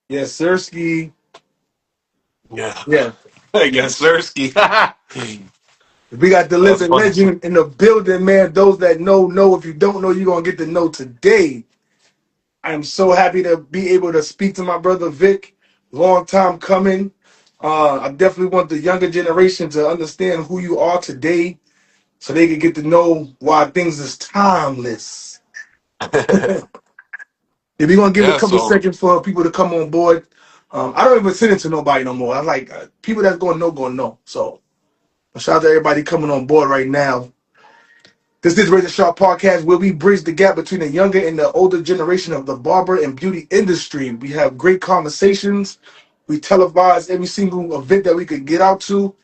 Yes, Sirski. Yeah. Yeah. I guess Sirski. We got the That's living funny. legend in the building, man. Those that know. If you don't know, you're gonna get to know today. I am so happy to be able to speak to my brother Vic. Long time coming. I definitely want the younger generation to understand who you are today so they can get to know why things is timeless. If you're gonna give a Yeah, couple so seconds for people to come on board, I don't even send it to nobody no more. I like people that's gonna know. So shout out to everybody coming on board right now. This is Razor Sharp Podcast, where we bridge the gap between the younger and the older generation of the barber and beauty industry. We have great conversations. We televise every single event that we could get out to.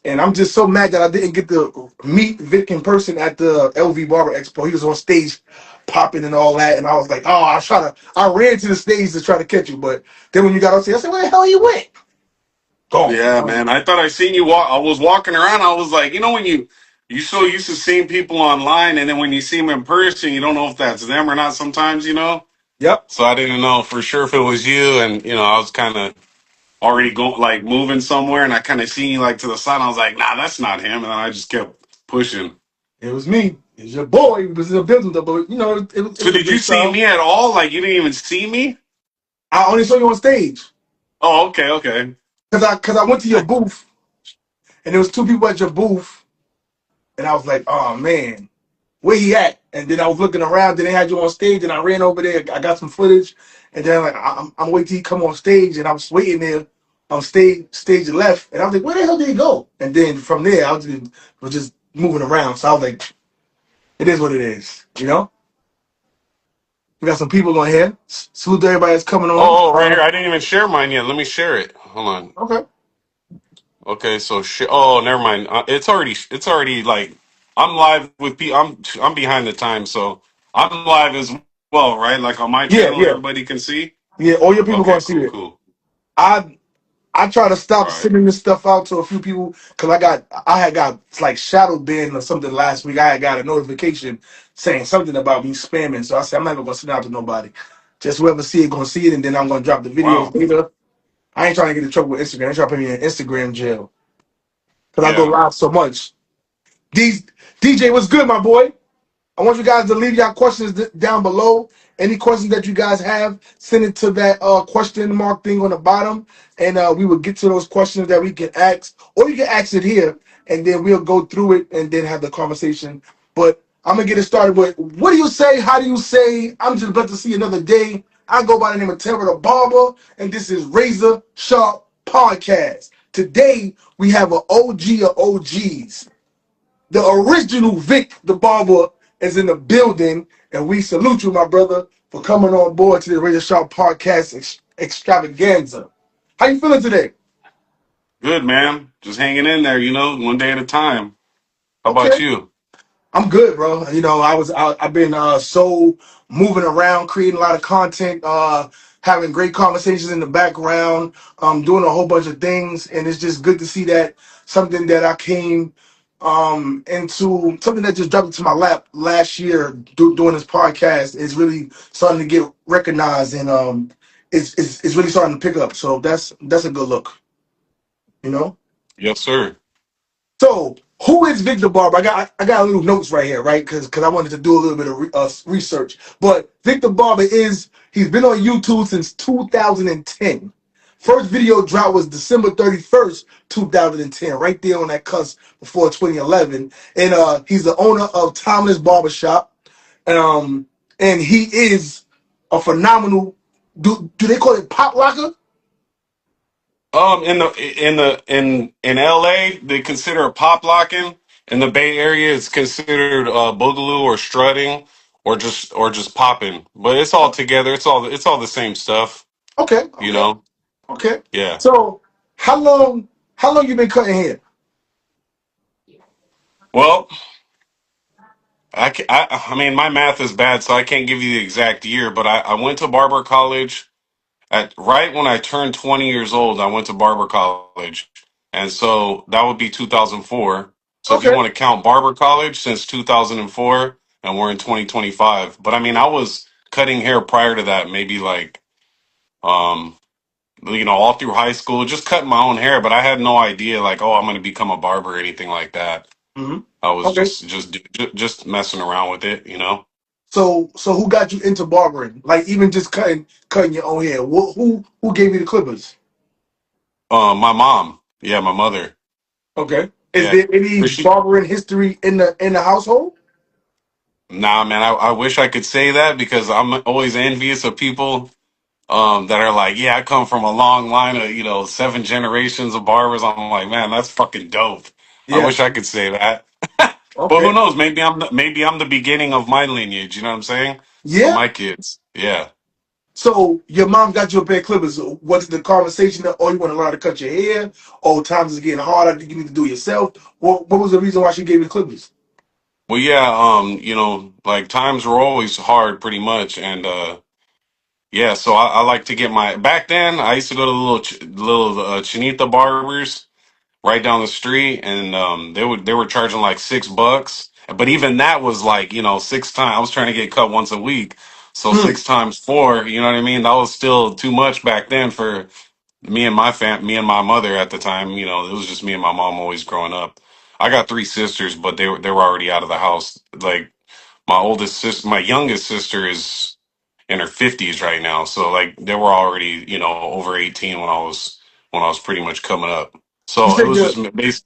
And I'm just so mad that I didn't get to meet Vic in person at the LV Barber Expo. He was on stage popping and all that. And I was like, oh, I ran to the stage to try to catch you. But then when you got on stage, I said, where the hell you went? Gone. yeah, man. I thought I seen you walk. I was walking around. I was like, when you so used to seeing people online, and then when you see them in person, you don't know if that's them or not. Sometimes. Yep. So I didn't know for sure if it was you, and I was kind of already going like moving somewhere, and I kind of seen you like to the side. I was like, nah, that's not him, and then I just kept pushing. It was me. It was your boy. It was in the building, though, but it So was a did you good see time. me at all? Like you didn't even see me? I only saw you on stage Oh, okay, okay. because I went to your booth and there was two people at your booth, and I was like, oh man, where he at? And then I was looking around, then they had you on stage, and I ran over there. I got some footage, and then like I'm waiting till he come on stage, and I was waiting there on stage left, and I was like, where the hell did he go? And then from there, I was just moving around. So I was like, it is what it is, you know. We got some people on here. Salute to everybody that's coming on. Oh, right here. I didn't even share mine yet. Let me share it. Hold on. Okay. Okay, so oh, never mind. It's already like I'm live with people. I'm behind the time, so I'm live as well, right? Like on my Yeah, channel, yeah, everybody can see. yeah. All your people Okay, gonna see cool, it. cool. I I try to All stop right. sending this stuff out to a few people because I had got like shadow banned or something last week. I had got a notification saying something about me spamming. So I said I'm not even gonna send it out to nobody. Just whoever see it gonna see it, and then I'm gonna drop the videos Wow. later. I ain't trying to get in trouble with Instagram. I'm trying to put me in Instagram jail because I go Yeah. live so much. These DJ, what's good, my boy? I want you guys to leave your questions down below. Any questions that you guys have, send it to that question mark thing on the bottom, and we will get to those questions that we can ask, or you can ask it here, and then we'll go through it and then have the conversation. But I'm gonna get it started with what do you say? How do you say? I'm just about to see another day. I go by the name of Terror the Barber, and this is Razor Sharp Podcast. Today we have an OG of OGs. The original Vic the Barber is in the building, and we salute you, my brother, for coming on board to the Radio Sharp Podcast extravaganza. How you feeling today? Good, man. Just hanging in there, one day at a time. How about Okay, you? I'm good, bro. I've been so moving around, creating a lot of content, having great conversations in the background, doing a whole bunch of things, and it's just good to see that something that I came into something that just dropped into my lap last year doing this podcast is really starting to get recognized and it's really starting to pick up. So that's a good look, you know. Yes, sir. So, who is Vic the Barber? I got a little notes right here, right? Because I wanted to do a little bit of research. But Vic the Barber he's been on YouTube since 2010. First video drop was December 31st, 2010, right there on that cusp before 2011. And he's the owner of Timeless Barbershop. And he is a phenomenal. Do they call it pop locker? In LA, they consider it pop locking. In the Bay Area, it's considered boogaloo or strutting or just popping. But it's all together. It's all the same stuff. Okay, You okay, know. okay. Yeah. So how long you been cutting hair? Well, I mean, my math is bad, so I can't give you the exact year. But I went to barber college at right when I turned 20 years old. I went to barber college, and so that would be 2004. So if you Okay, want to count barber college since 2004, and we're in 2025. But I mean, I was cutting hair prior to that, maybe like all through high school, just cutting my own hair. But I had no idea, like, oh, I'm going to become a barber or anything like that. Hmm. I was Okay. just messing around with it. So who got you into barbering? Like even just cutting your own hair. Who gave you the clippers? My mom, yeah, my mother, Okay. Is yeah. there any 'Cause she, barbering history in the household? nah, man, I wish I could say that because I'm always envious of people that are like, yeah, I come from a long line of, 7 generations of barbers. I'm like, man, that's fucking dope. I Yeah. wish I could say that. But who Okay. knows? Maybe I'm the beginning of my lineage. You know what I'm saying? Of Yeah. my kids. Yeah. So your mom got you a pair of clippers. Was it the conversation that, oh, you want to learn how to cut your hair? Oh, times is getting harder. You need to do it yourself. What was the reason why she gave you the clippers? Well, yeah. Like times were always hard, pretty much, and yeah. So I like to get my. Back then, I used to go to little Chinita barbers right down the street, and they were charging like $6. But even that was like 6 times. I was trying to get cut once a week, so Hmm. 6 times 4. You know what I mean? That was still too much back then for me and my mother at the time. It was just me and my mom always growing up. I got 3 sisters, but they were already out of the house. Like my youngest sister is in her 50s right now, so like they were already over 18 when I was pretty much coming up. You So it said was your just based.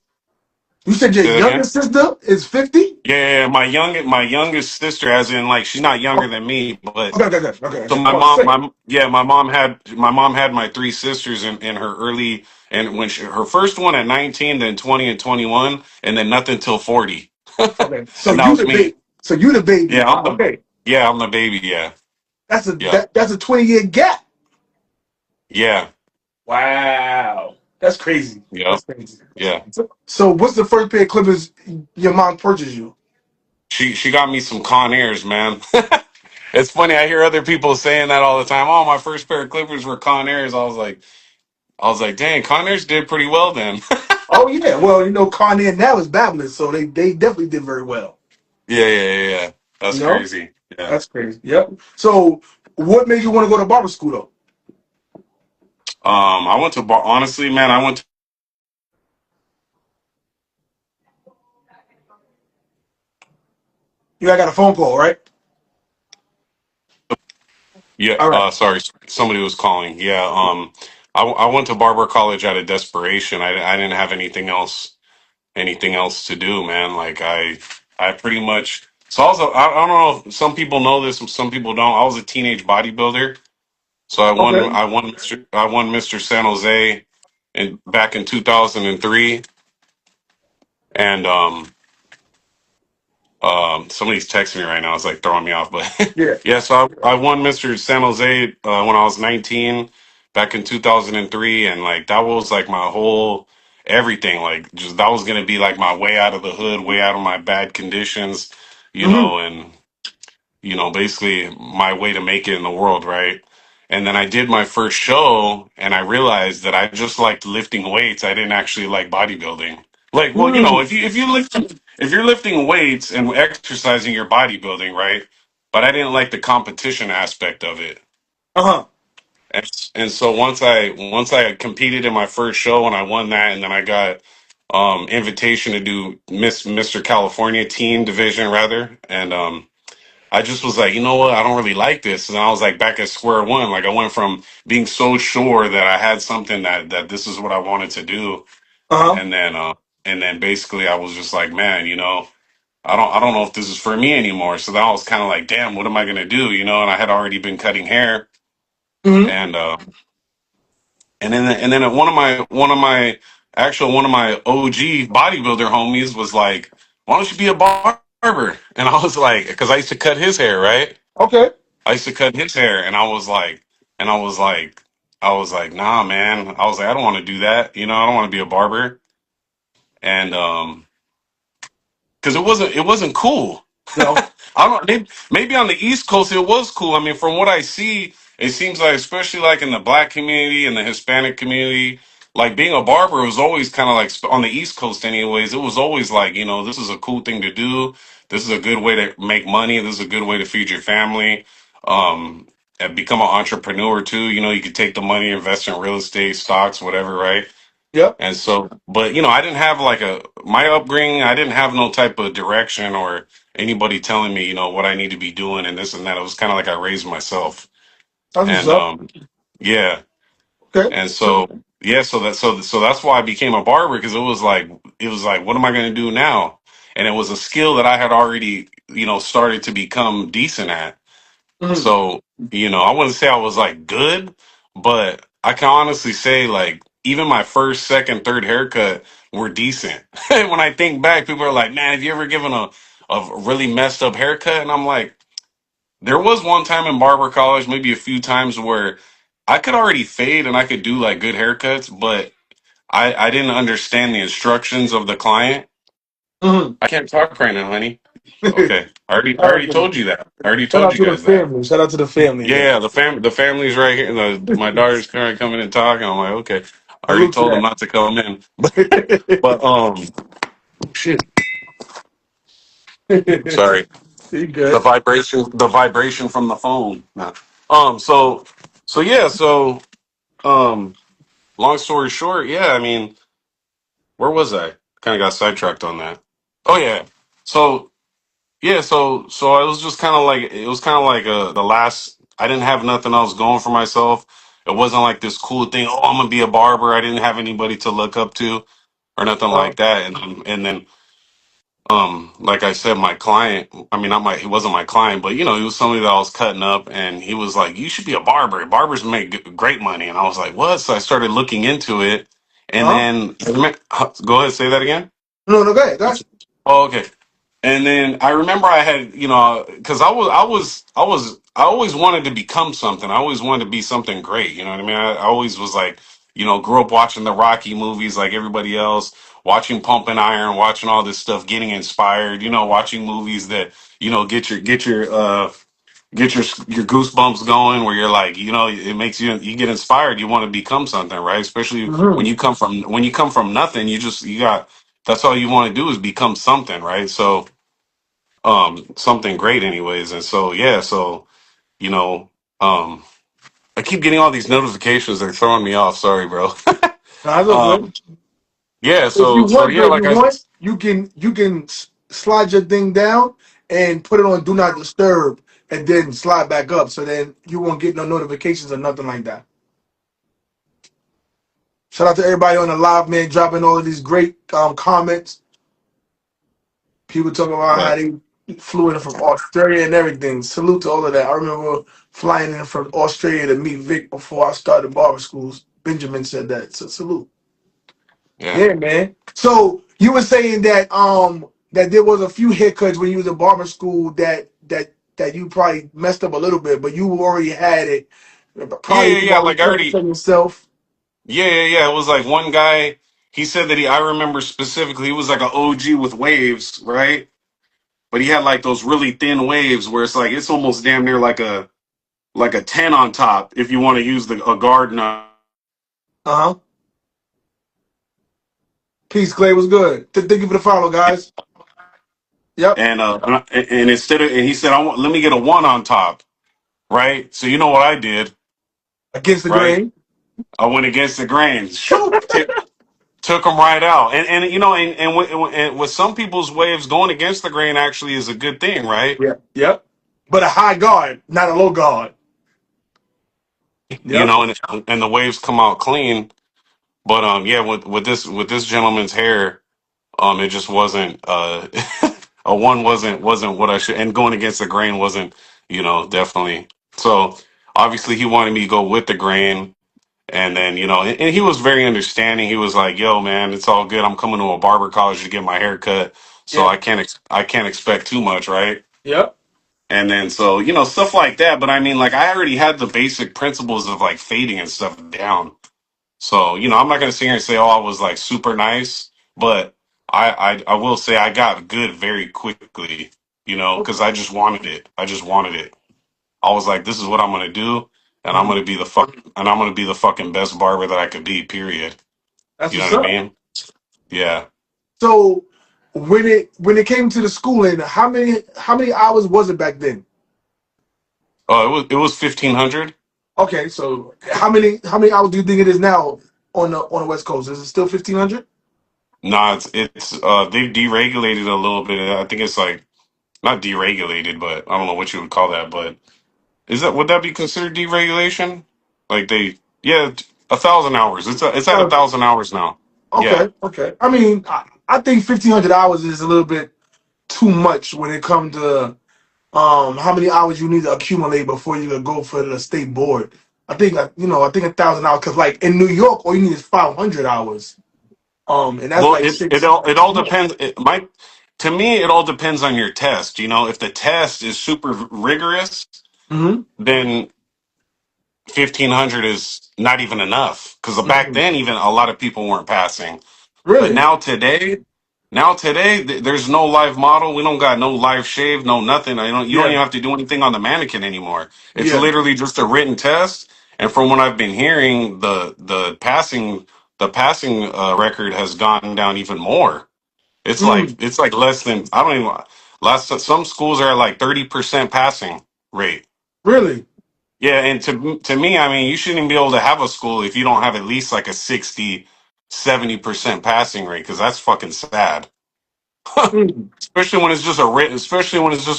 you said your Say that again. youngest sister is 50? Yeah, yeah, yeah, my youngest sister, as in like she's not younger Oh, than me, but okay, okay, okay, okay, so okay. I'm about to say. my mom had my 3 sisters in her early, and her first one at 19, then 20 and 21, and then nothing till 40, Okay. So and that you was the me. baby. So you the baby. Yeah, Okay. I'm the baby. Yeah, That's a yeah, that's a 20-year gap. yeah, Wow. That's crazy. yeah, That's crazy. yeah. So what's the first pair of clippers your mom purchased you? She got me some Conairs, man. It's funny. I hear other people saying that all the time. Oh, my first pair of Clippers were Conairs. I was like, dang, Conairs did pretty well then. Oh yeah. Well, Con Air now is Babylon, so they definitely did very well. Yeah, yeah, yeah, yeah. You That's know? crazy. Yeah. That's crazy. Yep. So what made you want to go to barber school though? I went to bar. Honestly, man, I went to. I got a phone call, right? Yeah. All right. Sorry, somebody was calling. Yeah. I went to barber college out of desperation. I didn't have anything else to do, man. Like I pretty much. So I don't know if some people know this, some people don't. I was a teenage bodybuilder. So I won. Okay. I won Mr. San Jose, back in 2003, and somebody's texting me right now. It's like throwing me off, but Yeah. yeah. So I won Mr. San Jose when I was 19, back in 2003, and like that was like my whole everything. Like just that was gonna be like my way out of the hood, way out of my bad conditions, Hmm. and basically my way to make it in the world, right? And then I did my first show and I realized that I just liked lifting weights. I didn't actually like bodybuilding. Like, well, Mm. if you're lifting weights and exercising your bodybuilding, right? But I didn't like the competition aspect of it. Uh-huh. And so once I competed in my first show and I won that, and then I got invitation to do Mr. California teen division, rather, and I just was like, you know what? I don't really like this. And I was like back at square one. Like I went from being so sure that I had something that this is what I wanted to do. Uh-huh. And then basically I was just like, man, I don't know if this is for me anymore. So then I was kind of like, damn, what am I gonna do? And I had already been cutting hair, Hmm. and and then one of my OG bodybuilder homies was like, why don't you be a barber? And I was like, because I used to cut his hair, right? Okay. I used to cut his hair, and I was like, nah, man. I was like, I don't want to do that. I don't want to be a barber, and because it wasn't cool. No. I don't. Maybe on the East Coast it was cool. I mean, from what I see, it seems like, especially like in the Black community and the Hispanic community, like being a barber was always kind of like, on the East Coast, anyways. It was always like, this is a cool thing to do. This is a good way to make money. This is a good way to feed your family. Um, and become an entrepreneur too. You know, you could take the money, invest in real estate, stocks, whatever, right? Yep. And so, but you know, I didn't have like my upbringing. I didn't have no type of direction or anybody telling me, you know, what I need to be doing and this and that. It was kind of like I raised myself, That's what's and up. yeah, Okay. and So, so that's why I became a barber because it was like, what am I going to do now? And it was a skill that I had already, you know, started to become decent at. mhm, So, you know, I wouldn't say I was like good, but I can honestly say like even my first, second, third haircut were decent. When I think back, people are like, man, have you ever given a really messed up haircut? And I'm like, there was one time in barber college, maybe a few times where I could already fade and I could do like good haircuts, but I didn't understand the instructions of the client. mhm. I can't talk right now, honey. Okay. I Shout out already to them. told you that. I already Shout told out you to the guys that. family. Shout out to the family there. Yeah, the family's right here. My daughter's kind of coming and talking. I'm like, okay. I already Salute to told them that. not to come in. But shit. Sorry. You good? The vibration from the phone. Nah. So yeah, um long story short, yeah, I mean, where was I? Kind of got sidetracked on that. Oh yeah. So yeah, so it was just kind of like it was kind of like the last. I didn't have nothing else going for myself. It wasn't like this cool thing. Oh, I'm gonna be a barber. I didn't have anybody to look up to or nothing Uh, like that. And then like I said, my client. I mean, not my. He wasn't my client, but you know, he was somebody that I was cutting up, and he was like, "You should be a barber. Barbers make great money." And I was like, "What?" So I started looking into it, and huh? then go ahead, say that again. No, no, go ahead. Go ahead. Oh, okay. And then I remember I had, you know, because I always wanted to become something. I always wanted to be something great. You know what I mean? I always was like, you know, grew up watching the Rocky movies like everybody else, watching Pump and Iron, watching all this stuff, getting inspired. You know, watching movies that you know get your goosebumps going, where you're like, you know, it makes you get inspired. You want to become something, right? Especially Mhm. when you come from nothing, you got that's all you want to do is become something, right? So something great anyways. And so yeah, so you know, um I keep getting all these notifications. They're throwing me off. Sorry, bro. Nah, it's all um good. yeah, If you so want, yeah, bro, if like you I want, you can slide your thing down and put it on Do Not Disturb, and then slide back up. So then you won't get no notifications or nothing like that. Shout out to everybody on the live, man, dropping all of these great comments. People talking about yeah, how they flew in from Australia and everything. Salute to all of that. I remember flying in from Australia to meet Vic before I started barber schools. Benjamin said that. So salute. yeah. Yeah, man. So you were saying that that there was a few haircuts when you was in barber school that you probably messed up a little bit, but you already had it. Yeah, Probably yeah, you yeah. already Like I focused already on yourself. yeah, yeah, yeah. It was like one guy, he said that I remember specifically, he was like an OG with waves, right? But he had like those really thin waves where it's like it's almost damn near like a 10 on top if you want to use a guard Uh huh. Peace, Clay was good. Thank you for the follow, guys. Yep. and instead of and he said I want let me get a 1 on top, right? So you know what I did, Against the right? grain. I went against the grain. Shoop, took them right out. And you know and with some people's waves going against the grain actually is a good thing, right? Yep. Yep. But a high guard, not a low guard. You Yep. know, and the waves come out clean. But yeah, with this gentleman's hair, it just wasn't a 1 wasn't what I should, and going against the grain wasn't, you know, definitely. So obviously he wanted me to go with the grain. And then, you know, and he was very understanding. He was like, "Yo, man, it's all good. I'm coming to a barber college to get my hair cut, so Yep. I can't expect too much, right?" Yep. And then, so you know, stuff like that. But I mean, like, I already had the basic principles of like fading and stuff down. So you know, I'm not gonna sit here and say, "Oh, I was like super nice," but I will say I got good very quickly. You know, because I just wanted it. I just wanted it. I was like, this is what I'm gonna do, and I'm Mhm. gonna be the fucking best barber that I could be. Period. That's You know what's what I up. mean? Yeah. So when it came to the schooling, how many hours was it back then? Oh, it was 1,500. Okay, so how many hours do you think it is now on the West Coast? Is it still 1,500? Nah, they've deregulated a little bit. I think it's like not deregulated, but I don't know what you would call that. But would that be considered deregulation? Like yeah, 1,000 hours. It's at 1,000 hours now. Yeah. Okay, okay. I mean, I think 1,500 hours is a little bit too much when it comes to how many hours you need to accumulate before you can go for the state board. I think I think 1,000 hours because like in New York, all you need is 500 hours. And that's Well, like it six. all it all depends. To me, it all depends on your test. If the test is super rigorous, Mm-hmm. then 1,500 is not even enough. Because back Hmm. then, even a lot of people weren't passing. But Really? now today, there's no live model. We don't got no live shave, no nothing. You don't Yeah. even have to do anything on the mannequin anymore. It's Yeah. literally just a written test. And from what I've been hearing, the passing record has gone down even more. It's like Mm, it's like less than I don't even last. Some schools are at like 30% passing rate. really? Yeah, and to me, I mean, you shouldn't be able to have a school if you don't have at least like a 60-70% passing rate because that's fucking sad. Mm. Especially when it's just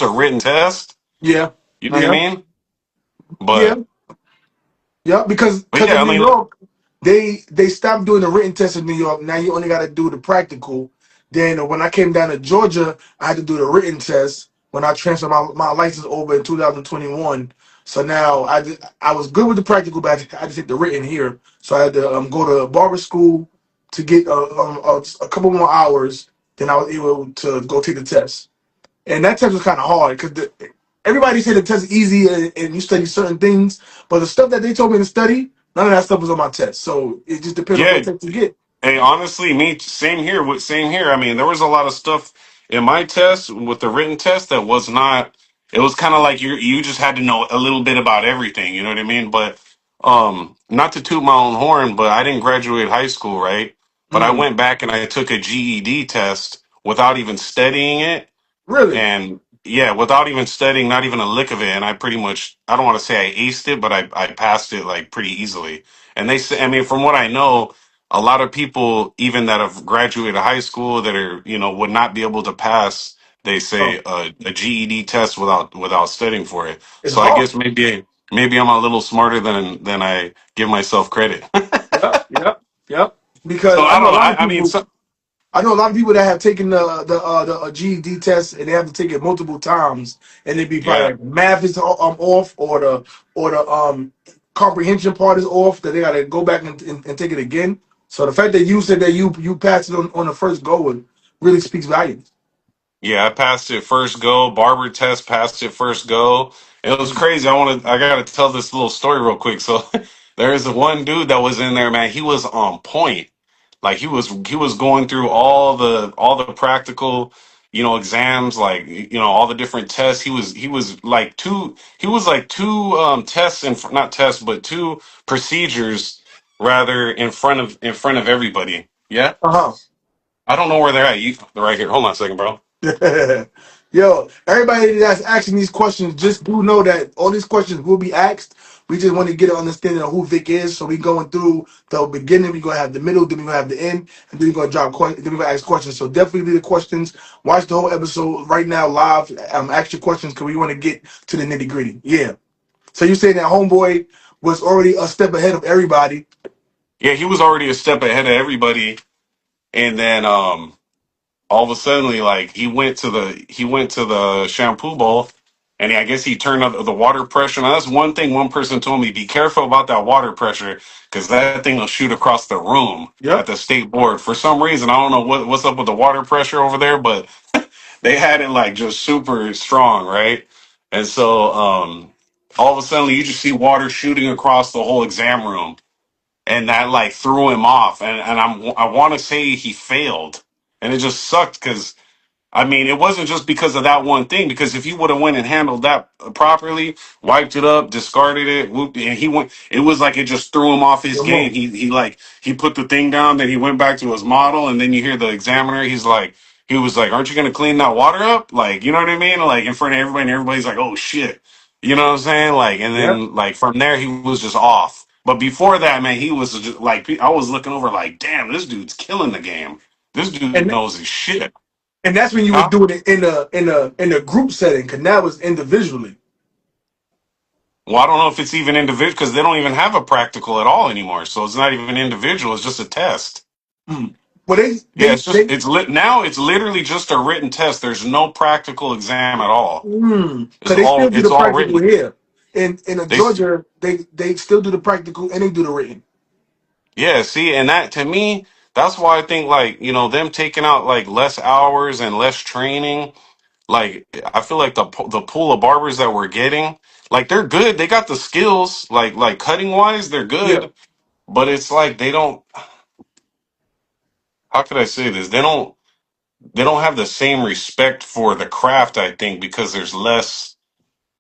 a written test. Yeah. You know what I Yeah. mean? Yeah. But Yeah. Because but in yeah, I New mean, York, they stopped doing the written test in New York. Now you only got to do the practical. Then when I came down to Georgia, I had to do the written test when I transferred my license over in 2021. So now I was good with the practical, but I just hit the written here. So I had to go to barber school to get a couple more hours. Then I was able to go take the test. And that test was kind of hard because everybody said the test is easy and you study certain things, but the stuff that they told me to study, none of that stuff was on my test. So it just depends on yeah. what test you get. Hey, honestly, me same here. Same here. I mean, there was a lot of stuff in my test with the written test that was not. It was kind of like you just had to know a little bit about everything. You know what I mean? But not to toot my own horn, but I didn't graduate high school, right? But I Mm, went back and I took a GED test without even studying it, really? and yeah, without even studying, not even a lick of it. And I don't want to say I aced it, but I passed it like pretty easily. And they say, I mean, from what I know, a lot of people, even that have graduated high school that are, would not be able to pass, they say Oh, a GED test without studying for it. it's So I hard. guess maybe I'm a little smarter than I give myself credit. Yep, yep, yep. So Because I I know don't a know. lot of I mean, people. I know a lot of people that have taken the GED test and they have to take it multiple times, and they be probably yeah. like math is off or the comprehension part is off that they got to go back and take it again. So the fact that you said that you passed it on the first go really speaks volumes. Yeah, I passed it first go. Barber test passed it first go. It was Mm. crazy. I gotta tell this little story real quick. So there's one dude that was in there, man. He was on point. Like he was going through all the practical, exams, like all the different tests. He was like two tests and not tests, but two procedures rather in front of everybody. Yeah. Uh-huh. I don't know where they're at. They're right here. Hold on a second, bro. Yo, everybody that's asking these questions, just do know that all these questions will be asked. We just want to get an understanding of who Vic is. So we going through the beginning, we gonna have the middle, then we gonna have the end, and then we're gonna drop questions, then we gonna ask questions. So definitely leave the questions. Watch the whole episode right now live. Ask your questions because we want to get to the nitty gritty. Yeah. So you saying that homeboy was already a step ahead of everybody? Yeah, he was already a step ahead of everybody, and then all of a sudden, like he went to the shampoo bowl, and I guess he turned up the water pressure. Now that's one thing one person told me: be careful about that water pressure because that thing will shoot across the room at Yep. the state board. For some reason, I don't know what's up with the water pressure over there, but they had it like just super strong, right? And so all of a sudden, you just see water shooting across the whole exam room, and that like threw him off. And I want to say he failed, and it just sucked because I mean it wasn't just because of that one thing. Because if he would have went and handled that properly, wiped it up, discarded it, whooped, and he went, it was like it just threw him off his Yo, game. Mo. He put the thing down, then he went back to his model, and then you hear the examiner. He was like, "Aren't you going to clean that water up?" Like, you know what I mean? Like in front of everybody, and everybody's like, "Oh shit." You know what I'm saying? Like, and Yep. then like from there he was just off. But before that, man, he was just like I was looking over like, damn, this dude's killing the game. This dude And knows his shit. and that's when you was Huh? doing it in a group setting, because now it's individually. Well, I don't know if it's even individual because they don't even have a practical at all anymore. So it's not even individual. It's just a test. Mm. Well, they Yeah, they it's just they it's lit now. It's literally just a written test. There's no practical exam at all. because they still do It's the all practical written. here. In They Georgia, they still do the practical and they do the written. Yeah, see, and that to me, that's why I think like, them taking out like less hours and less training, like I feel like the pool of barbers that we're getting, like they're good. They got the skills, like cutting wise, they're Yeah, good, but it's like they don't, how could I say this? They don't have the same respect for the craft, I think, because there's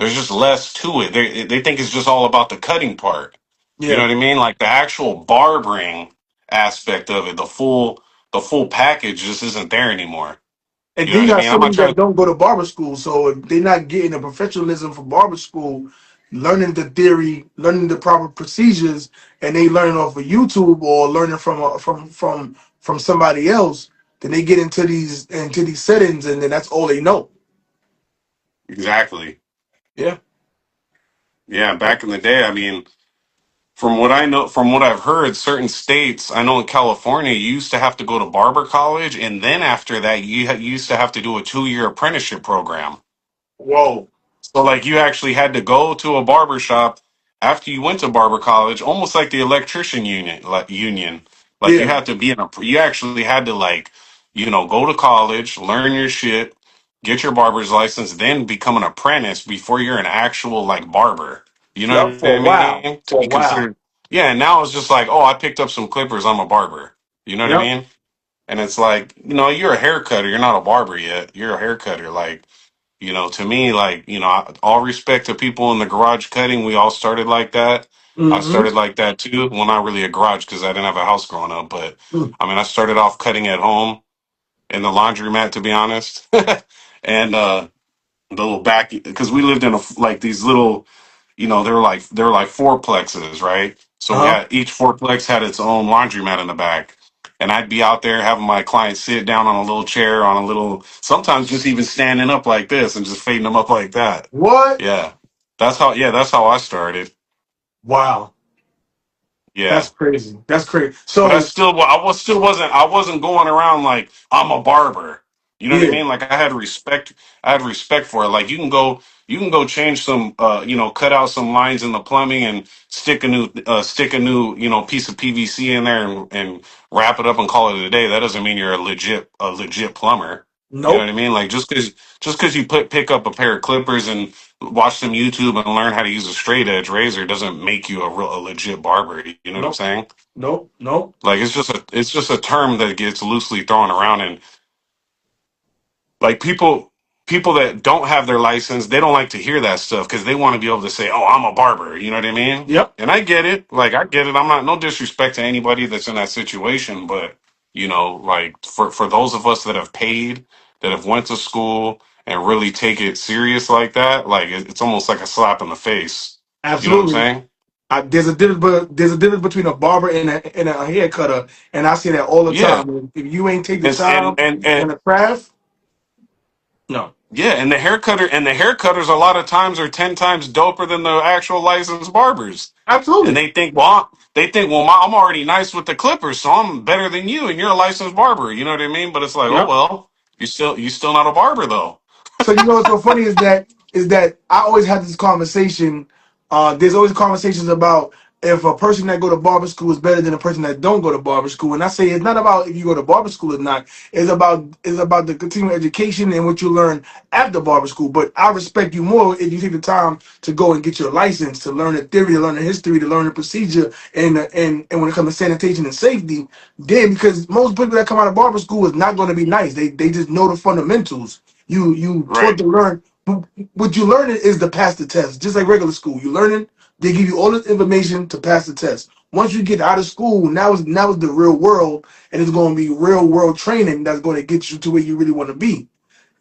just less to it. They think it's just all about the cutting part. You know yeah. what I mean? Like the actual barbering aspect of it, the full package just isn't there anymore. And You know then you what I got mean? so I'm not many trying that to don't go to barber school, so if they're not getting the professionalism for barber school, learning the theory, learning the proper procedures, and they learning off of YouTube or learning from somebody else, then they get into these settings, and then that's all they know. exactly. Yeah. Yeah, back in the day, I mean, from what I know, from what I've heard, certain states, I know in California, you used to have to go to barber college, and then after that, you used to have to do a 2-year apprenticeship program. Whoa. So like you actually had to go to a barber shop after you went to barber college, almost like the electrician union. Like you Yeah. had to be you actually had to like, go to college, learn your shit, get your barber's license, then become an apprentice before you're an actual like barber. You know Yep. what For I a while. mean? To For a be while. considered. Yeah, and now it's just like, oh, I picked up some clippers, I'm a barber. You know what I Yep. mean? And it's like, you're a hair cutter, you're not a barber yet. You're a hair cutter. Like, to me, like, all respect to people in the garage cutting. We all started like that. I Mm-hmm. started like that too. Well, not really a garage because I didn't have a house growing up, but I mean, I started off cutting at home in the laundromat, to be honest. And the little back, because we lived in like these little, they were like fourplexes, right? So we Uh-huh. had each fourplex had its own laundromat in the back. And I'd be out there having my clients sit down on a little chair, on a little, sometimes just even standing up like this and just fading them up like that. What? Yeah. That's how I started. Wow. Yeah. That's crazy. That's crazy. But So I wasn't going around like I'm a barber. You know what I yeah. mean? Like I had respect for it. Like you can go change some cut out some lines in the plumbing and stick a new piece of PVC in there and wrap it up and call it a day. That doesn't mean you're a legit plumber. You know what Nope. I mean? Like just cuz you pick up a pair of clippers and watch some YouTube and learn how to use a straight edge razor doesn't make you a legit barber. You know what I'm Nope. saying? Nope. Nope. Like it's just a term that gets loosely thrown around, and like people that don't have their license, they don't like to hear that stuff because they want to be able to say, "Oh, I'm a barber." You know what I mean? Yep. And I get it. Like I get it. I'm not no disrespect to anybody that's in that situation, but like for those of us that have paid, that have went to school and really take it serious like that, like it's almost like a slap in the face. You know what I'm Absolutely. saying? There's a difference between a barber and a hair cutter, and I see that all the Yeah. time. If you ain't take the And time and and and the craft, no. Yeah, and the hair cutters a lot of times are 10 times doper than the actual licensed barbers. And Absolutely. they think, well, I'm already nice with the clippers, so I'm better than you, and you're a licensed barber. You know what I mean? But it's like, oh Yep. well, you still not a barber though. So you know what's so funny is that I always have this conversation. There's always conversations about if a person that go to barber school is better than a person that don't go to barber school. And I say it's not about if you go to barber school or not. It's about the continuing education and what you learn after barber school. But I respect you more if you take the time to go and get your license, to learn the theory, to learn the history, to learn the procedure, and when it comes to sanitation and safety, then because most people that come out of barber school is not going to be nice. They just know the fundamentals. You taught Right. to learn. What you learning is to pass the test, just like regular school. You learning. They give you all this information to pass the test. Once you get out of school, now is the real world, and it's going to be real world training that's going to get you to where you really want to be.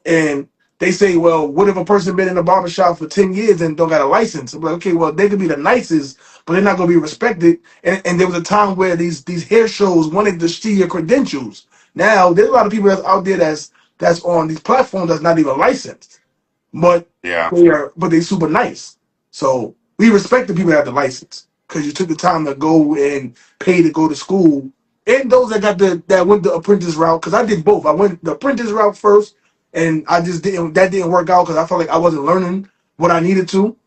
And they say, well, what if a person been in a barbershop for 10 years and don't got a license? I'm like, okay, well, they could be the nicest, but they're not gonna be respected. And there was a time where these hair shows wanted to see your credentials. Now there's a lot of people that's out there that's on these platforms that's not even licensed, but Yeah. they super nice. So we respect the people that have the license because you took the time to go and pay to go to school. And those that got that went the apprentice route, because I did both. I went the apprentice route first, and I just didn't work out because I felt like I wasn't learning what I needed to.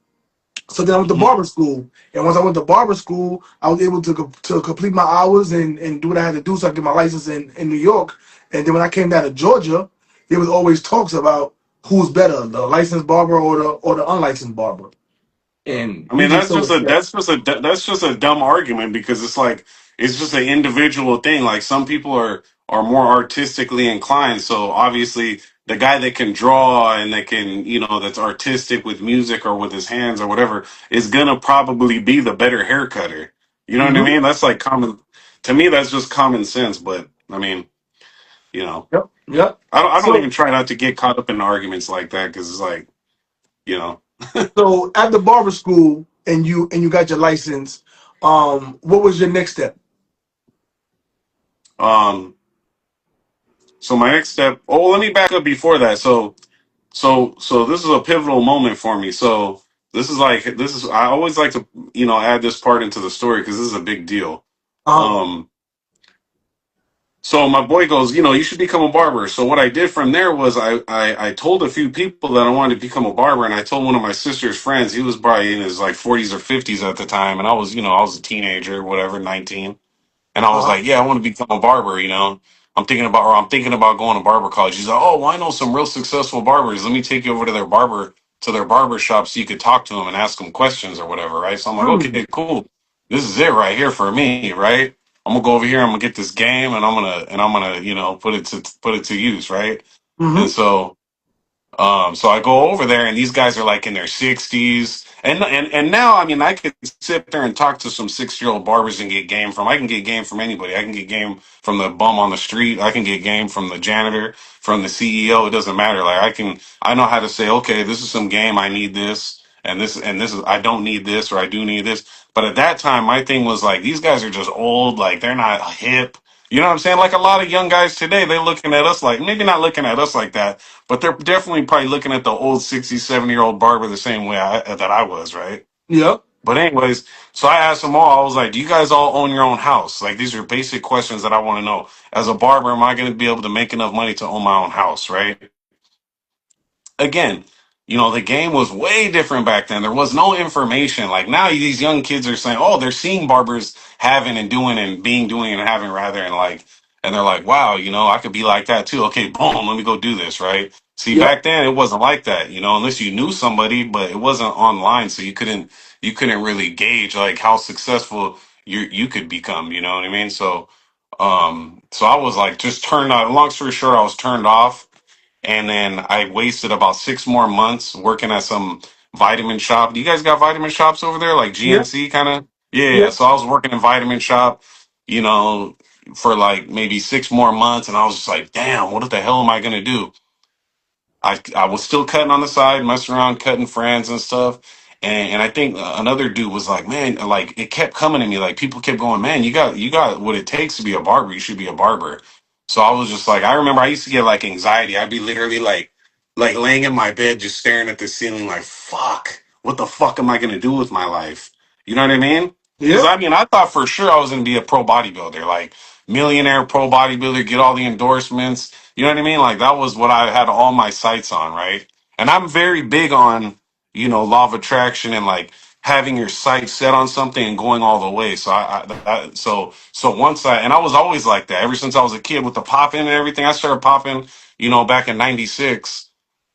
So then I went to Mhm. barber school, and once I went to barber school, I was able to complete my hours and do what I had to do so I get my license in New York. And then when I came down to Georgia, there was always talks about who's better, the licensed barber or the unlicensed barber. And I we mean, just so impressed. that's just a dumb argument because it's like it's just an individual thing. Like some people are more artistically inclined, so obviously the guy that can draw and that can that's artistic with music or with his hands or whatever is gonna probably be the better hair cutter. You know what I Mm-hmm. mean? That's like common to me. That's just common sense. But I mean, you know, Yep. Yep. I don't So even try not to get caught up in arguments like that because it's like you know. so at the barber school and you got your license, what was your next step? um. So my next step. Oh, let me back up before that. So this is a pivotal moment for me. So this is I always like to add this part into the story because this is a big deal. Uh-huh. Um, so my boy goes, you should become a barber. So what I did from there was I told a few people that I wanted to become a barber, and I told one of my sister's friends. He was probably in his like 40s or 50s at the time, and I was a teenager, whatever, 19. And I was Uh-huh. like, yeah, I want to become a barber. I'm thinking about going to barber college. He's like, oh, well, I know some real successful barbers. Let me take you over to their barber shop so you could talk to them and ask them questions or whatever, right? So I'm like, Hmm. okay, cool. This is it right here for me, right? I'm gonna go over here, I'm gonna get this game and I'm gonna, put it to use, right? And Mm-hmm. so I go over there, and these guys are like in their 60s, and now I mean I could sit there and talk to some 6-year-old barbers and get game from. I can get game from anybody. I can get game from the bum on the street. I can get game from the janitor, from the CEO. It doesn't matter. Like I know how to say, okay, this is some game. I need this, and this is I don't need this, or I do need this. But at that time, my thing was like these guys are just old. Like they're not hip. You know what I'm saying? Like a lot of young guys today, they're looking at us like maybe not looking at us like that, but they're definitely probably looking at the old 60, 70-year-old barber the same way that I was, right? Yep. But anyways, so I asked them all, I was like, do you guys all own your own house? Like these are basic questions that I want to know. As a barber, am I going to be able to make enough money to own my own house, right? Again, the game was way different back then. There was no information. Like now, these young kids are saying, oh, they're seeing barbers having and doing and being doing and having rather, and they're like, wow, I could be like that too. Okay, boom, let me go do this, right? See, Yep. back then it wasn't like that, unless you knew somebody, but it wasn't online, so you couldn't really gauge like how successful you could become. You know what I mean? So I was like just turned off. Long story short, I was turned off, and then I wasted about 6 more months working at some vitamin shop. Do you guys got vitamin shops over there, like Yep. GNC kind of? Yeah, yeah. Yep. So I was working in vitamin shop, you know, for like maybe 6 more months, and I was just like, damn, what the hell am I gonna do? I was still cutting on the side, messing around, cutting friends and stuff. And I think another dude was like, man, like it kept coming to me. Like people kept going, man, you got what it takes to be a barber. You should be a barber. So I was just like, I remember I used to get like anxiety. I'd be literally like laying in my bed, just staring at the ceiling, like, fuck, what the fuck am I gonna do with my life? You know what I mean? Because Yep. I mean, I thought for sure I was gonna be a pro bodybuilder, like millionaire pro bodybuilder, get all the endorsements. You know what I mean? Like that was what I had all my sights on, right? And I'm very big on, law of attraction and like having your sights set on something and going all the way. So so once I was always like that ever since I was a kid with the popping and everything. I started popping, back in 96,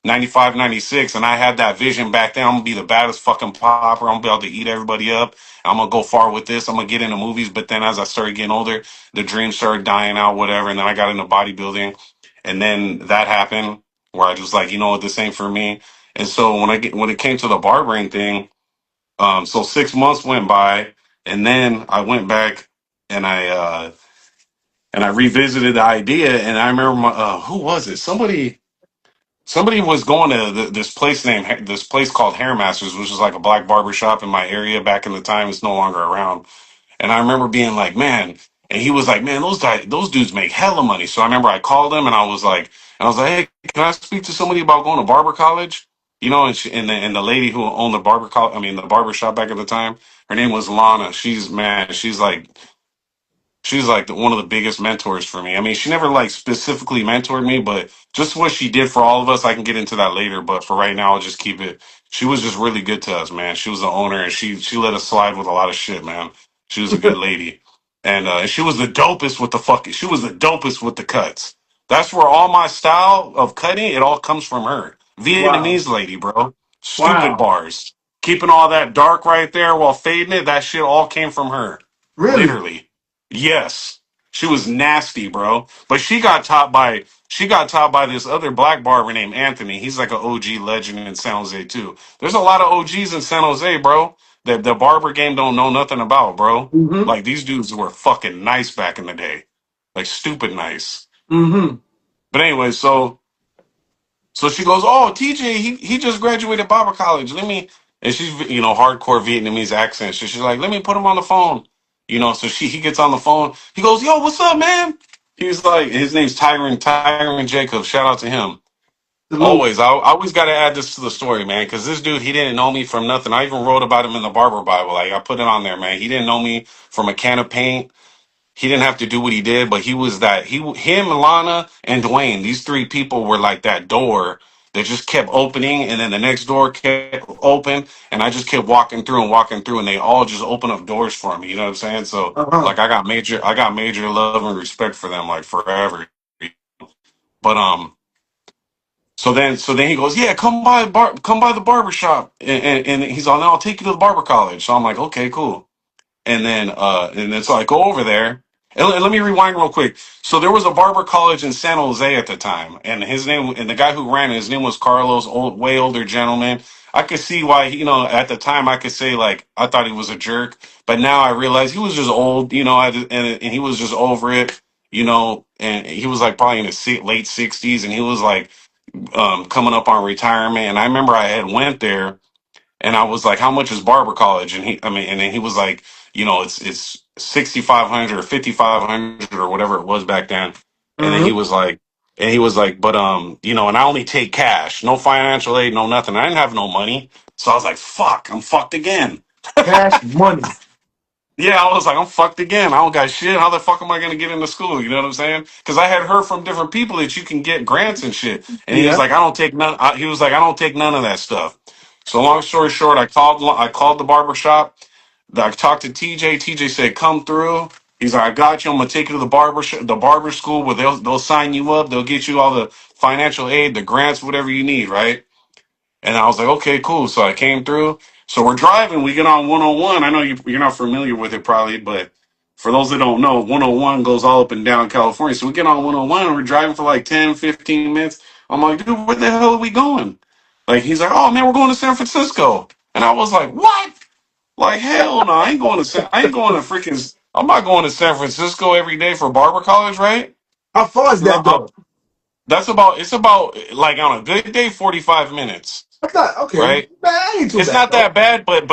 95, 96, and I had that vision back then. I'm gonna be the baddest fucking popper. I'm gonna be able to eat everybody up. I'm gonna go far with this. I'm gonna get into movies. But then as I started getting older, the dream started dying out, whatever. And then I got into bodybuilding, and then that happened where I was like, you know what, this ain't for me. And so when it came to the barbering thing, so 6 months went by, and then I went back and I revisited the idea, and I remember who was it? Somebody. somebody was going to this place called Hair Masters, which is like a black barber shop in my area back in the time. It's no longer around. And I remember being like, man, and he was like, man, those dudes make hella money. So I remember I called him and I was like, hey, can I speak to somebody about going to barber college? You know, and the lady who owned the barber shop back at the time, her name was Lana. She's like one of the biggest mentors for me. I mean, she never like specifically mentored me, but just what she did for all of us, I can get into that later. But for right now, I'll just keep it. She was just really good to us, man. She was the owner, and she let us slide with a lot of shit, man. She was a good lady, and she was the dopest with the fucking. She was the dopest with the cuts. That's where all my style of cutting it all comes from her. Wow. Vietnamese lady, bro. Stupid Wow. bars, keeping all that dark right there while fading it. That shit all came from her, Really? literally. Yes. She was nasty, bro. But she got taught by this other black barber named Anthony. He's like an OG legend in San Jose too. There's a lot of OGs in San Jose, bro. That the barber game don't know nothing about, bro. Mm-hmm. Like these dudes were fucking nice back in the day. Like stupid nice. Mm-hmm. But anyway, so she goes, "Oh, TJ, he just graduated barber college. Let me." And she's hardcore Vietnamese accent. So she's like, "Let me put him on the phone." So he gets on the phone. He goes, "Yo, what's up, man?" He's like, his name's Tyron Jacobs. Shout out to him. Salute. Always, I always got to add this to the story, man, because this dude, he didn't know me from nothing. I even wrote about him in the Barber Bible. Like I put it on there, man. He didn't know me from a can of paint. He didn't have to do what he did, but him, Lana, and Dwayne. These three people were like that door that just kept opening, and then the next door kept open, and I just kept walking through, and they all just open up doors for me. You know what I'm saying? So Uh-huh. like I got major love and respect for them, like forever. But so then he goes, yeah, come by the barber shop, and he's like, no, I'll take you to the barber college. So I'm like, okay, cool. And then so I go over there. And let me rewind real quick. So there was a barber college in San Jose at the time, and the guy who ran it, his name was Carlos, way older gentleman. I could see why, at the time I could say like I thought he was a jerk, but now I realize he was just old, and he was just over it, and he was like probably in his late 60s, and he was like coming up on retirement. And I remember I had went there and I was like, "How much is barber college?" And then he was like, it's 6,500 or 5,500 or whatever it was back then. And then he Mm-hmm. was like, but and I only take cash, no financial aid, no nothing. I didn't have no money, so I was like, "Fuck, I'm fucked again." Cash money. Yeah, I was like, I'm fucked again. I don't got shit. How the fuck am I gonna get into school? You know what I'm saying? Because I had heard from different people that you can get grants and shit. And he was Yeah. like, I don't take none. He was like, I don't take none of that stuff. So long story short, I called the barber shop. I talked to TJ. TJ said, come through. He's like, I got you. I'm gonna take you to the barber school where they'll sign you up. They'll get you all the financial aid, the grants, whatever you need, right? And I was like, okay, cool. So I came through. So we're driving. We get on 101. I know you're not familiar with it probably, but for those that don't know, 101 goes all up and down California. So we get on 101 and we're driving for like 10, 15 minutes. I'm like, dude, where the hell are we going? Like, he's like, oh man, we're going to San Francisco. And I was like, what? Like, hell no, I ain't going to freaking, I'm not going to San Francisco every day for barber college, right? How far is No, that though? it's about like on a good day, 45 minutes, That's not okay. right? That ain't too It's bad not though. that bad, but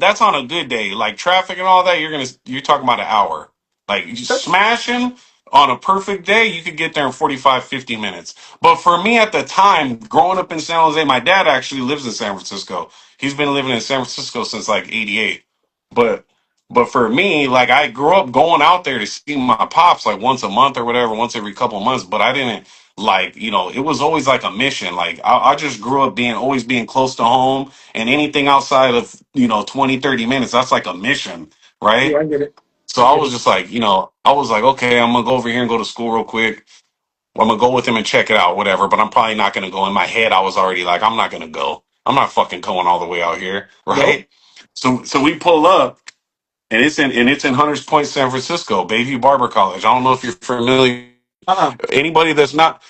that's on a good day. Like traffic and all that, you're talking about an hour. Like you That's smashing on a perfect day, you could get there in 45, 50 minutes. But for me at the time, growing up in San Jose, my dad actually lives in San Francisco. He's been living in San Francisco since like 88. But but for me, like I grew up going out there to see my pops like once a month or whatever, once every couple of months. But I didn't like, it was always like a mission. Like I just grew up always being close to home, and anything outside of 20, 30 minutes, that's like a mission, yeah, right? I get it. So I I get was it. just like, I was like, okay, I'm gonna go over here and go to school real quick. I'm gonna go with him and check it out, whatever. But I'm probably not gonna go. In my head, I was already like, I'm not gonna go. I'm not fucking going all the way out here, Nope. right? So we pull up, and it's in Hunters Point, San Francisco, Bayview Barber College. I don't know if you're familiar. Uh-uh. Anybody that's not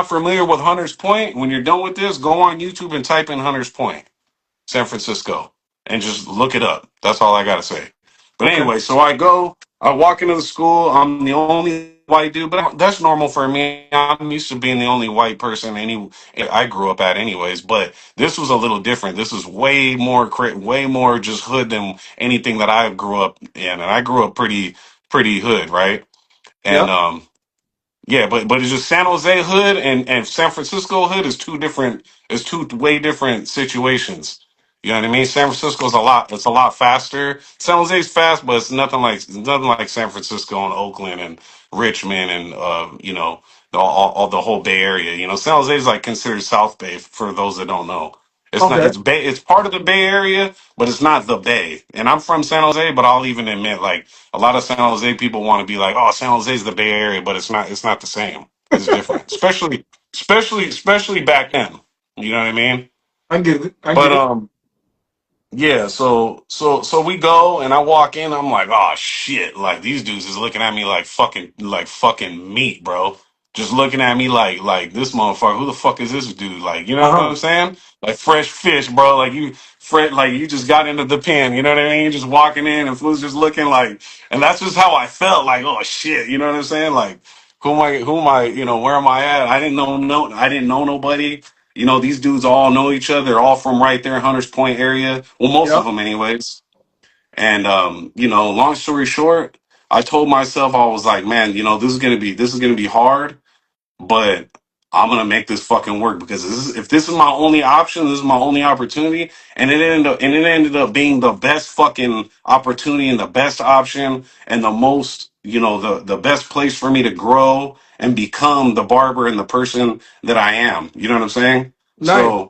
familiar with Hunters Point, when you're done with this, go on YouTube and type in Hunters Point, San Francisco, and just look it up. That's all I gotta say. But Okay. anyway, so I walk into the school. I'm the only white dude, but that's normal for me. I'm used to being the only white person I grew up at, anyways. But this was a little different. This was way more just hood than anything that I grew up in, and I grew up pretty hood, right? And Yep. yeah, but it's just San Jose hood and San Francisco hood is two different. It's two way different situations. You know what I mean? San Francisco's a lot. It's a lot faster. San Jose's fast, but it's nothing like San Francisco and Oakland and Richmond and all the whole Bay Area. You know, San Jose's like considered South Bay for those that don't know. It's not. Okay. It's Bay. It's part of the Bay Area, but it's not the Bay. And I'm from San Jose, but I'll even admit, like, a lot of San Jose people want to be like, "Oh, San Jose's the Bay Area," but it's not. It's not the same. It's different, especially back then. You know what I mean? I get it. I But get it. yeah, so we go and I walk in, I'm like, oh shit, like these dudes is looking at me like fucking meat, bro. Just looking at me like this motherfucker, who the fuck is this dude? Like, you know what Uh-huh. I'm saying? Like fresh fish, bro. Like you just got into the pen, you know what I mean? Just walking in and food's just looking like, and that's just how I felt, like, oh shit, you know what I'm saying? Like, who am I, where am I at? I didn't know nobody. You know, these dudes all know each other, all from right there in Hunters Point area. Well, most of Yep. them, anyways. And long story short, I told myself I was like, man, this is gonna be hard, but I'm gonna make this fucking work because if this is my only option, this is my only opportunity, and it ended up being the best fucking opportunity and the best option and the most, the best place for me to grow and become the barber and the person that I am. You know what I'm saying? Nice. So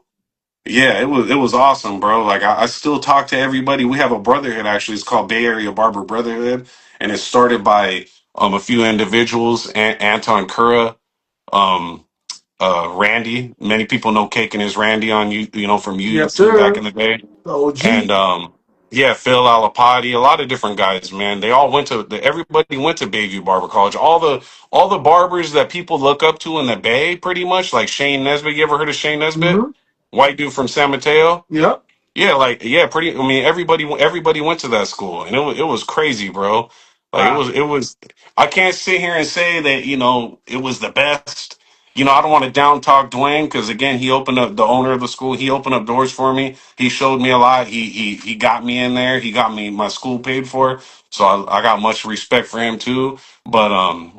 yeah, it was awesome, bro. Like I still talk to everybody. We have a brotherhood actually. It's called Bay Area Barber Brotherhood, and it's started by a few individuals. Anton Kura, um, Randy. Many people know Cake and his Randy on from Yes, YouTube back sir. in the day, The OG. and yeah, Phil Alapati. A lot of different guys, man. They all everybody went to Bayview Barber College. All the barbers that people look up to in the Bay, pretty much, like Shane Nesbitt. You ever heard of Shane Nesbitt? Mm-hmm. White dude from San Mateo. Yep. Yeah, pretty. I mean, everybody went to that school, and it was crazy, bro. Like Wow. it was. I can't sit here and say that it was the best. I don't want to down talk Dwayne because again, he opened up the owner of the school. He opened up doors for me. He showed me a lot. He got me in there. He got me my school paid for. So I got much respect for him too. But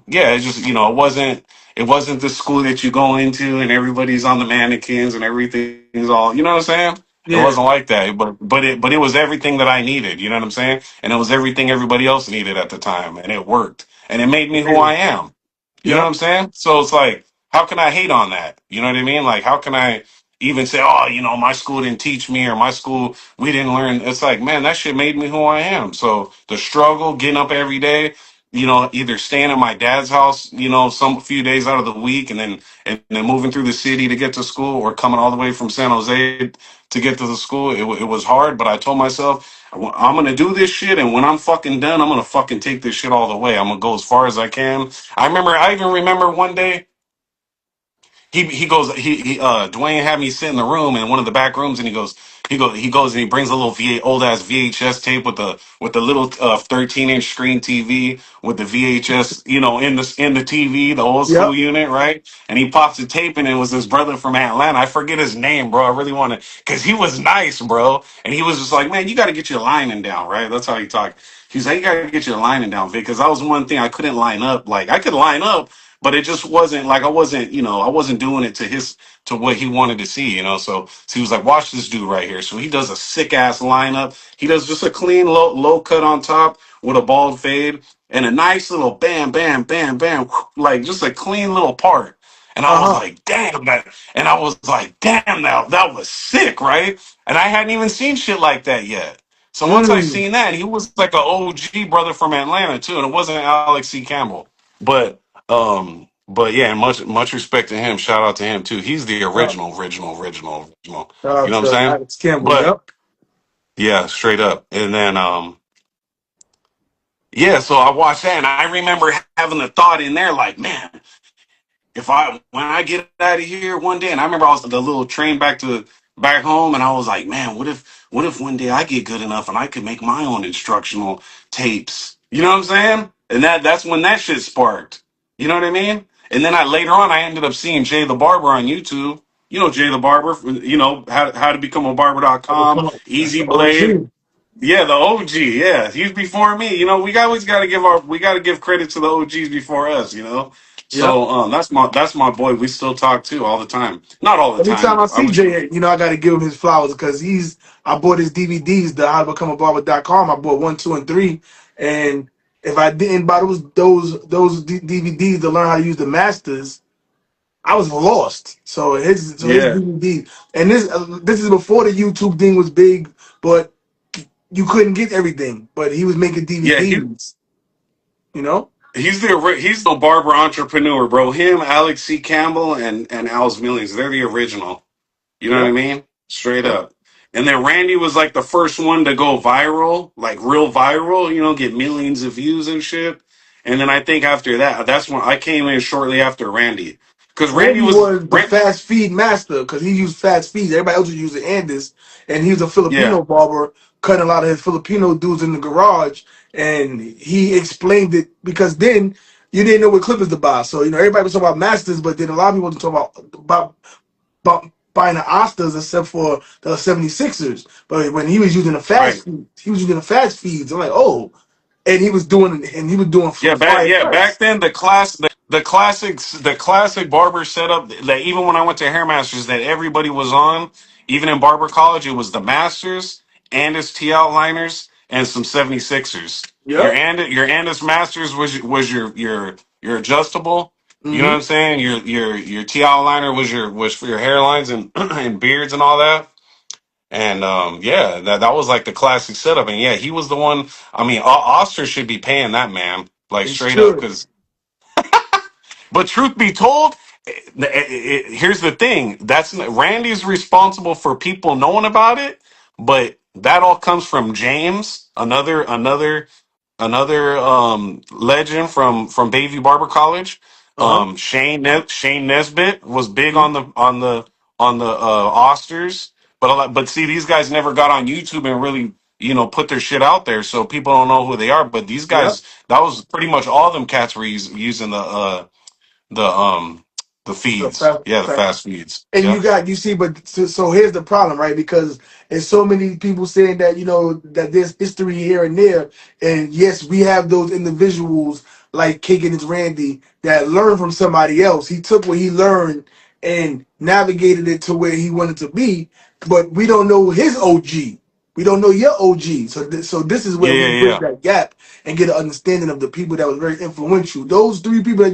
yeah, it just it wasn't the school that you go into and everybody's on the mannequins and everything's all, you know what I'm saying? It Yeah. wasn't like that, but it was everything that I needed. You know what I'm saying? And it was everything everybody else needed at the time, and it worked, and it made me who Amazing. I am. You know what Yep. I'm saying? So it's like, how can I hate on that? You know what I mean? Like, how can I even say, oh, my school didn't teach me, or my school we didn't learn? It's like, man, that shit made me who I am. So the struggle, getting up every day, either staying at my dad's house, some few days out of the week, and then moving through the city to get to school, or coming all the way from San Jose to get to the school. It was hard, but I told myself, I'm gonna do this shit, and when I'm fucking done, I'm gonna fucking take this shit all the way. I'm gonna go as far as I can. I even remember one day he goes he Dwayne had me sit in the room in one of the back rooms, and he goes and he brings a little old ass VHS tape with the little 13-inch screen TV with the VHS, in the TV, the old school Yep. unit, right? And he pops the tape in, and it was his brother from Atlanta. I forget his name, bro. I really want to, because he was nice, bro. And he was just like, man, you got to get your lining down, right? That's how he talked. He's like, you got to get your lining down, Vic, because that was one thing I couldn't line up. Like, I could line up, but it just wasn't like I wasn't doing it to what he wanted to see, So he was like, watch this dude right here. So he does a sick ass lineup. He does just a clean low cut on top with a bald fade and a nice little bam bam bam bam, like just a clean little part. And I was Uh-huh. like, damn that. And I was like, damn, that was sick, right? And I hadn't even seen shit like that yet. So once I Mm. seen that, he was like a OG brother from Atlanta too, and it wasn't Alex C. Campbell. But yeah, and much respect to him. Shout out to him too. He's the Yep. original. Shout You out know what I'm to saying? Alex Campbell. But Yep. yeah, straight up. And then yeah, so I watched that and I remember having a thought in there like, man, if I when I get out of here one day, and I remember I was the little train back home, and I was like, man, what if one day I get good enough and I could make my own instructional tapes? You know what I'm saying? And that's when that shit sparked. You know what I mean? And then I later on I ended up seeing Jay the Barber on YouTube. You know Jay the Barber, you know, how to become a I would barber.com, come up. That's Easy the Blade. OG. Yeah, the OG. Yeah, he's before me. You know, always got to give credit to the OGs before us. You know, Yeah. so that's my boy. We still talk too all the time. Not all the Every time time. I I see wish. Jay, I got to give him his flowers because I bought his DVDs, the How to Become a Barber.com. I bought one, two, and three. And if I didn't buy those DVDs to learn how to use the masters, I was lost. So his Yeah, DVD, and this is before the YouTube thing was big, but you couldn't get everything. But he was making yeah. DVDs, you know. He's the barber entrepreneur, bro. Him, Alex C. Campbell, and Al's Millions. They're the original. You know what I Yep. mean? Straight Yep. up. And then Randy was like the first one to go viral, like real viral, you know, get millions of views and shit. And then I think after that, that's when I came in shortly after Randy. Because Randy was the fast feed master because he used fast feeds. Everybody else was using Andis, and he was a Yeah, Filipino barber cutting a lot of his Filipino dudes in the garage. And he explained it because then you didn't know what clippers to buy. So everybody was talking about masters, but then a lot of people wasn't talking about buying the Oscars except for the 76ers. But when he was using the right. fast feed, he was using the fast feeds. I'm like, oh, and he was doing Yeah, fire back cuts. then the classic barber setup that even when I went to Hair Masters that everybody was on, even in barber college, it was the Masters, Andis T outliners, and some 76ers. Yep. Your Andis Masters was your adjustable. You know what Mm-hmm. I'm saying? Your T outliner was for your hairlines and and beards and all that. And yeah, that was like the classic setup. And yeah, he was the one. I mean, Oster should be paying that man like It straight up. should. Because, but truth be told, here's the thing: Randy's responsible for people knowing about it, but that all comes from James, another legend from Bayview Barber College. Uh-huh. Shane Nesbitt was big Mhm. on the Osters, but see these guys never got on YouTube and really put their shit out there, so people don't know who they are. But these Yep. guys, that was pretty much all of them cats were using the the The feeds, fast, yeah, the fast. fast feeds, And yeah, you see, but so here's the problem, right? Because there's so many people saying that that there's history here and there, and yes, we have those individuals like Kagan and Randy that learned from somebody else. He took what he learned and navigated it to where he wanted to be, but we don't know his OG. We don't know your OG. So this is yeah, where we yeah, bridge yeah. that gap and get an understanding of the people that was very influential. Those three people that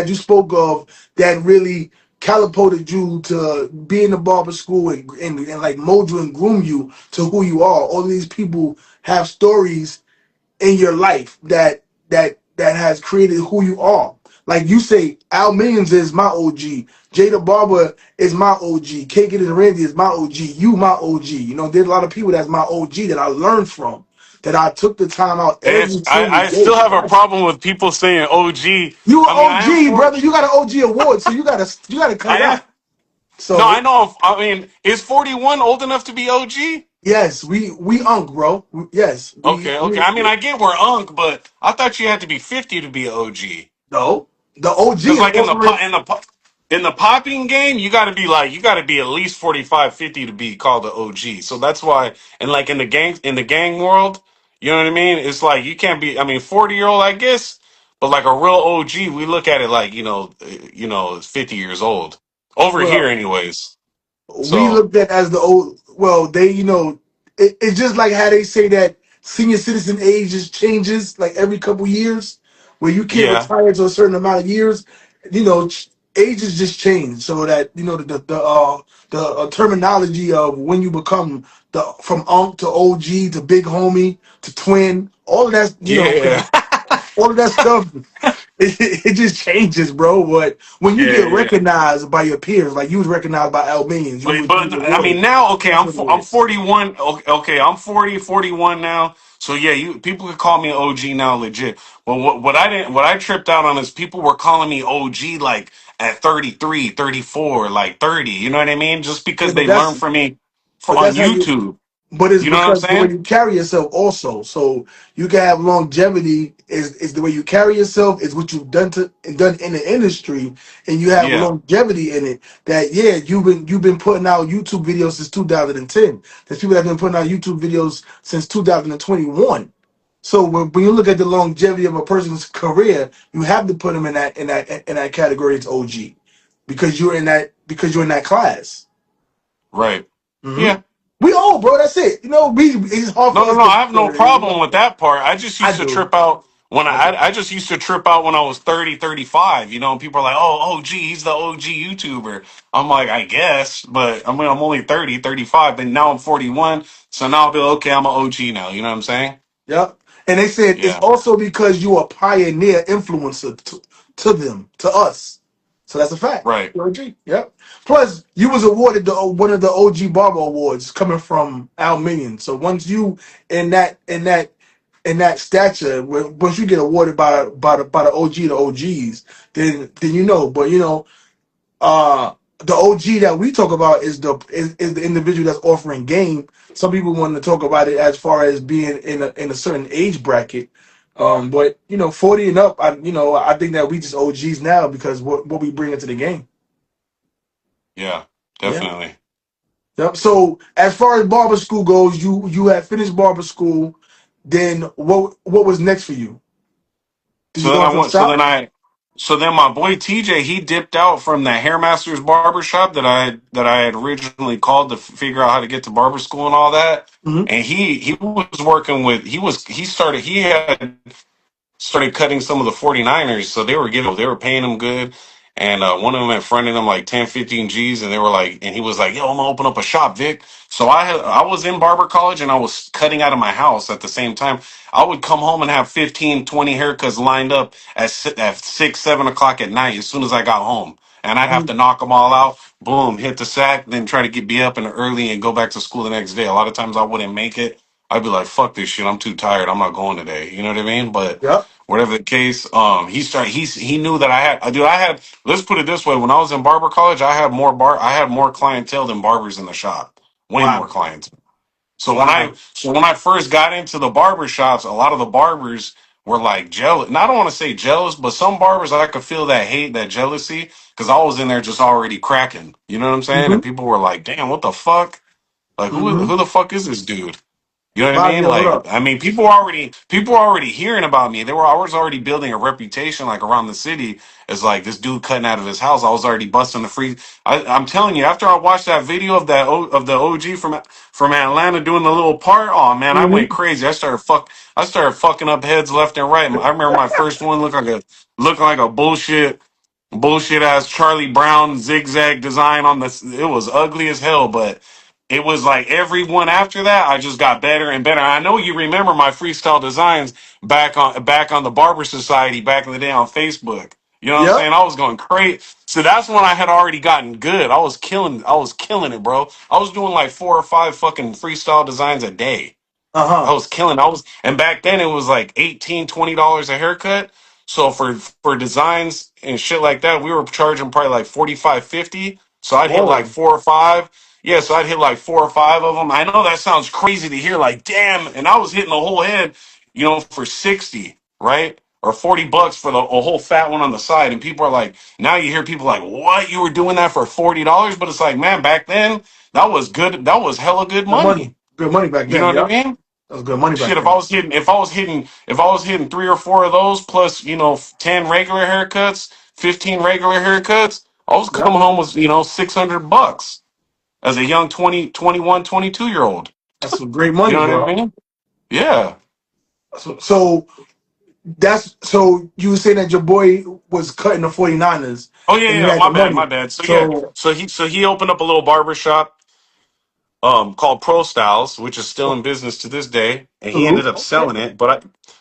you spoke of that really catapulted you to be in the barber school and like mold you and groom you to who you are. All these people have stories in your life that has created who you are. Like you say, Al Millions is my OG. Jada Barber is my OG. Kagan and Randy is my OG. You my OG. There's a lot of people that's my OG that I learned from. That I took the time out every single I day. still have a problem with people saying OG. You an I mean, I am OG, for brother. You got an OG award, so you gotta cut I it am. out. No, So I know. I mean, is 41 old enough to be OG? yes, we unk, bro. Yes, Okay, okay. I mean, I get we're unk, but I thought you had to be 50 to be OG. no. The OG Because is like offering. in the popping game, you got to be at least 45, 50 to be called an OG. So that's why, and like in the gang world, you know what I mean? It's like you can't be. I mean, 40-year-old, I guess, but like a real OG, we look at it like 50 years old over here, Well, anyways. we So looked at as the old. Well, it's just like how they say that senior citizen age just changes like every couple years, where you can't yeah, retire to a certain amount of years. You know, ages just change, so that the terminology of when you become the from unk to OG to big homie to twin, all of that, yeah, all of that stuff. It just changes, bro. But when you yeah, get yeah. recognized by your peers, like you was recognized by Albanians, you But was I mean awarded. now, okay, That's what it I'm is. 41. Okay, I'm 41 now. So yeah, you people could call me OG now, legit. But what I tripped out on is people were calling me OG like at 33, 34, like 30. You know what I mean? Just Yeah, because they learned from me on but that's how you YouTube. But it's You know what I'm because the way saying? you carry yourself also. So you can have longevity is the way you carry yourself, is what you've done in the industry, and you have Yeah. longevity in it. That yeah, you've been putting out YouTube videos since 2010. There's people that have been putting out YouTube videos since 2021. So when you look at the longevity of a person's career, you have to put them in that category. It's OG because you're in that class. Right. Hmm. Yeah. We old, bro. That's it. It's hard for No, no, us no. to. I have no problem with that part. I just I used to do. trip out when I do. I just used to trip out when I was 30, 35. You know, and people are like, "Oh, OG, he's the OG YouTuber." I'm like, I guess, but I mean, I'm only 30, 35, but now I'm 41, so now I'll be like, okay, I'm an OG now. You know what I'm saying? Yep. And they said it's Yeah. also because you're a pioneer influencer to them, to us. So that's a fact. Right. You're OG. Yep. Plus, you was awarded one of the OG Barber Awards coming from Al Minion. So once you in that stature, once you get awarded by the OG, the OGs, then you know. But uh the OG that we talk about is the individual that's offering game. Some people want to talk about it as far as being in a certain age bracket. But 40 and up, I think that we just OGs now because what we bring into the game. Yeah. Yeah. Definitely. Yep. So as far as barber school goes, you had finished barber school. Then what was next for you? Did you So then go I into a went. So then shop? I. So then my boy TJ, he dipped out from the Hairmasters barbershop that I had originally called to figure out how to get to barber school and all that. Hmm. And he was working with he had started cutting some of the 49ers, so they were paying him good. And one of them had fronted him like 10, 15 G's, and they were like, and he was like, "Yo, I'm gonna open up a shop, Vic." So I was in barber college and I was cutting out of my house at the same time. I would come home and have 15, 20 haircuts lined up at 6, 7 o'clock at night as soon as I got home. And I'd have to knock them all out, boom, hit the sack, then try to be up in early and go back to school the next day. A lot of times I wouldn't make it. I'd be like, "Fuck this shit, I'm too tired. I'm not going today." You know what I mean? But Yep. whatever the case, he knew that I had, let's put it this way, when I was in barber college, I had more clientele than barbers in the shop. Way more Wow. clientele. Wow. So when I first got into the barber shops, a lot of the barbers were like jealous. And I don't want to say jealous, but some barbers I could feel that hate, that jealousy, because I was in there just already cracking. You know what I'm saying? Hmm. And people were like, "Damn, what the fuck? Like Hmm. who the fuck is this dude?" You know what I mean? Fabio, what Like, up? I mean, people were already hearing about me. I was already building a reputation like around the city as like this dude cutting out of his house. I was already busting the free. I'm telling you, after I watched that video of of the OG from Atlanta doing the little part, oh man, I went Hmm. crazy. I started fucking up heads left and right. I remember my first one looked like a bullshit ass Charlie Brown zigzag design on the. It was ugly as hell, but it was like every one after that, I just got better and better. I know you remember my freestyle designs back on the Barber Society back in the day on Facebook. You know what I'm Yep. saying? I was going crazy. So that's when I had already gotten good. I was killing it, bro. I was doing like 4 or 5 fucking freestyle designs a day. I Uh-huh. was killing. And back then it was like $18, $20 a haircut. So for designs and shit like that, we were charging probably like 45, 50. So I'd hit like Whoa. 4 or 5. Yeah, so I'd hit like 4 or 5 of them. I know that sounds crazy to hear, like, damn. And I was hitting the whole head, for 60, right? Or $40 for a whole fat one on the side. And people are like, now you hear people like, what? You were doing that for $40? But it's like, man, back then, that was good. That was hella good Good money. money. Good money back You know then. what I Yep. mean? That was good money back Shit, then. if I was hitting 3 or 4 of those plus, 10 regular haircuts, 15 regular haircuts, I was Yep. coming home with, $600 as a young 20, 21, 22 year old. That's some great You money, know what bro. I mean? Yeah. So you were saying that your boy was cutting the 49ers Oh yeah, and he yeah. had the My money. bad. So yeah, So so he opened up a little barber shop called Pro Styles, which is still in business to this day, and he ended salute. up Okay. selling it.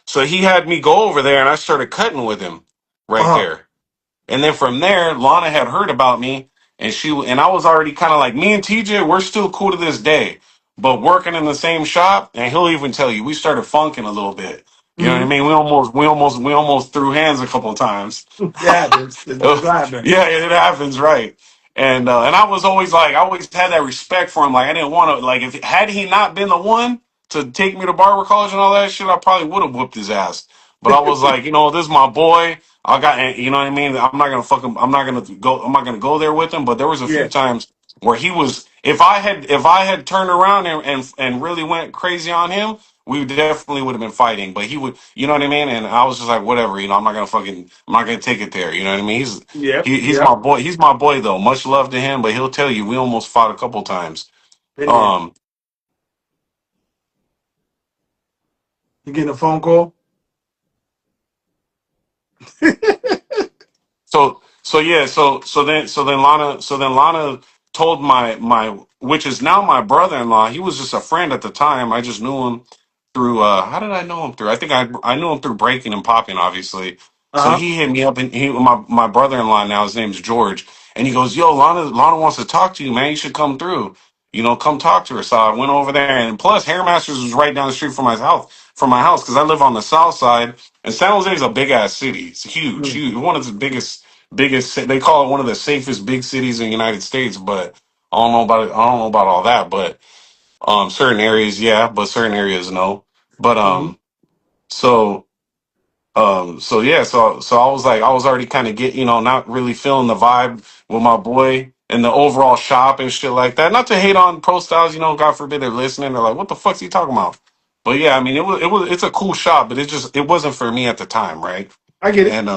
So he had me go over there, and I started cutting with him right Uh-huh. there. And then from there, Lana had heard about me, and I was already kind of like, me and TJ, we're still cool to this day, but working in the same shop, and he'll even tell you, we started funking a little bit. You know what I Hmm. mean? We almost threw hands a couple of times. It happens. It's Oh, gonna happen. yeah, it happens, right? And I was always like, I always had that respect for him. Like I didn't want to, like, if had he not been the one to take me to barber college and all that shit, I probably would have whooped his ass. But I was like, this is my boy. I got, you know what I mean. I'm not gonna fuck him. I'm not gonna go. I'm not gonna go there with him. But there was a few Yeah, times where he was. If I had turned around and really went crazy on him, we definitely would have been fighting. But he would, you know what I mean. And I was just like, whatever. I'm not gonna take it there. You know what I mean. yeah, He's yeah. my boy. He's my boy though. Much love to him, but he'll tell you we almost fought a couple times. Been there. Um. You getting a phone call? So then Lana told my which is now my brother-in-law. He was just a friend at the time. I just knew him through how did I know him through? I think I knew him through breaking and popping, obviously. So Uh huh. he hit me up, and my brother-in-law now, his name's George, and he goes, "Yo, Lana wants to talk to you, man. You should come through. Come talk to her." So I went over there, and plus Hairmasters was right down the street from my house because I live on the south side, and San Jose is a big ass city. It's huge, Mm. huge, one of the biggest. They call it one of the safest big cities in the United States, but I don't know about it. I don't know about all that, but certain areas, yeah, but certain areas, no. But Hmm. so yeah, so I was already kind of not really feeling the vibe with my boy and the overall shop and shit like that. Not to hate on pro styles, God forbid they're listening. They're like, what the fuck's he talking about? But yeah, I mean, it's a cool shop, but it wasn't for me at the time, right? I get it. And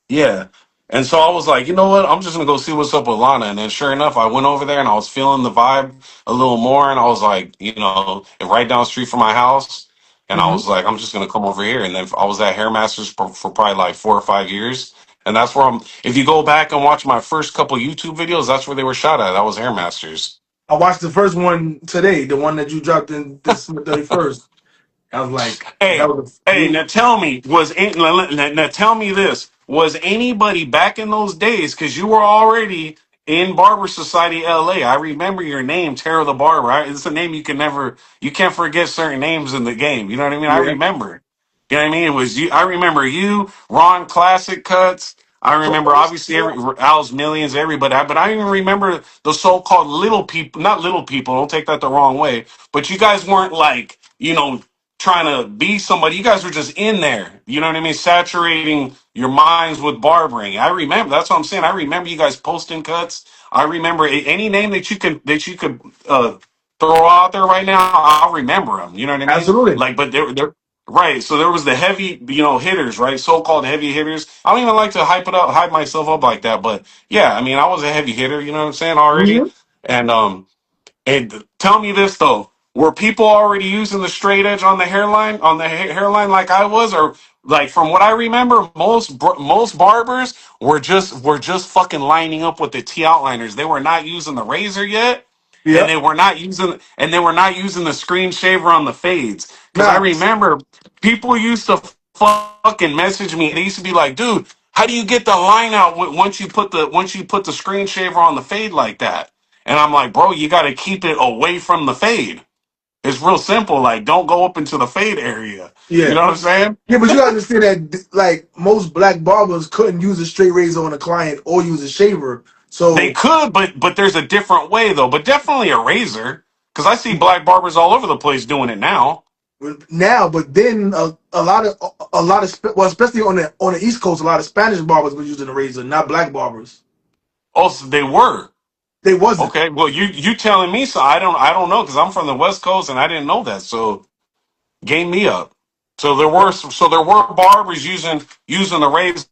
yeah. And so I was like, you know what? I'm just gonna go see what's up with Lana. And then sure enough, I went over there and I was feeling the vibe a little more. And I was like, right down the street from my house. And I Hmm. was like, I'm just gonna come over here. And then I was at Hairmasters for probably like 4 or 5 years. And that's where if you go back and watch my first couple YouTube videos, that's where they were shot at. That was Hairmasters. I watched the first one today, the one that you dropped in December 31st. I was like, that Hey, was hey, you. now tell me, now tell me this. Was anybody back in those days, because you were already in Barber Society LA? I remember your name, Tara the Barber. It's a name you can't forget certain names in the game. You know what I mean? I Yeah. remember. You know what I mean? It was you. I remember you, Ron Classic Cuts. I remember obviously Al's Millions, everybody. But I even remember the so-called little people, not little people. Don't take that the wrong way. But you guys weren't like, trying to be somebody. You guys were just in there. You know what I mean? Saturating your minds with barbering. I remember. That's what I'm saying. I remember you guys posting cuts. I remember any name that you could throw out there right now. I'll remember them. You know what I mean? Absolutely. Like, but they're right. So there was the heavy, hitters, right? So-called heavy hitters. I don't even like to hype myself up like that. But yeah, I mean, I was a heavy hitter. You know what I'm saying already. Hmm. And tell me this though: were people already using the straight edge on the hairline, hairline like I was, or like from what I remember, most barbers were just fucking lining up with the T outliners. They were not using the razor yet, and Yep. they were not using the screen shaver on the fades. Because I Nah. remember people used to fucking message me. They used to be like, "Dude, how do you get the line out once you put the screen shaver on the fade like that?" And I'm like, bro, you got to keep it away from the fade. It's real simple. Like, don't go up into the fade area. You Yeah. know what I'm saying? Yeah, but you gotta understand that like most black barbers couldn't use a straight razor on a client or use a shaver. They So could, but there's a different way though. But definitely a razor, because I see black barbers all over the place doing it now. now, but then well, especially on the East Coast, a lot of Spanish barbers were using a razor, not black barbers. Oh, so they were. They wasn't. Okay, well you telling me so? I don't know because I'm from the West Coast and I didn't know that. So game me up. So there were barbers using the razors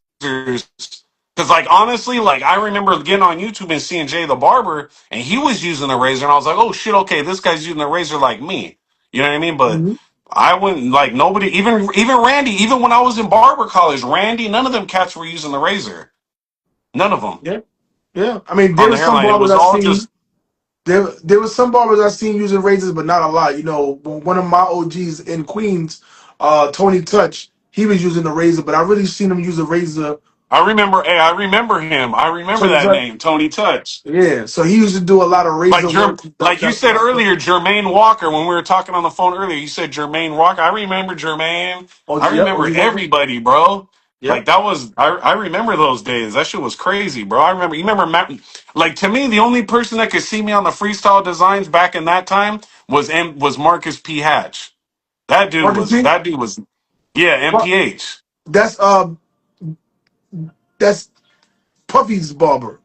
because like honestly, like I remember getting on YouTube and seeing Jay the Barber and he was using the razor and I was like, oh shit, okay, this guy's using the razor like me. You know what I mean? But Mhm. I wouldn't like nobody, even Randy, even when I was in barber college, Randy, none of them cats were using the razor. None of them Yeah, yeah. I mean, on there the was some hairline. It barbers was I all seen. just There was some barbers I seen using razors, but not a lot. You know, one of my OGs in Queens, Tony Touch, he was using the razor, but I really seen him use a razor. I remember. Hey, I remember him. I remember Tony that Touch. name, Tony Touch. Yeah, so he used to do a lot of razor work. Like you said earlier, Jermaine Walker. When we were talking on the phone earlier, you said Jermaine Walker. I remember Jermaine. I Yep, remember OG Walker. everybody, bro. Like Yep. that was I remember those days. That shit was crazy, bro. I remember you remember Matt, like to me the only person that could see me on the freestyle designs back in that time was Marcus P. Hatch. Marcus P. That dude was yeah, Well, MPH. that's that's Puffy's barber.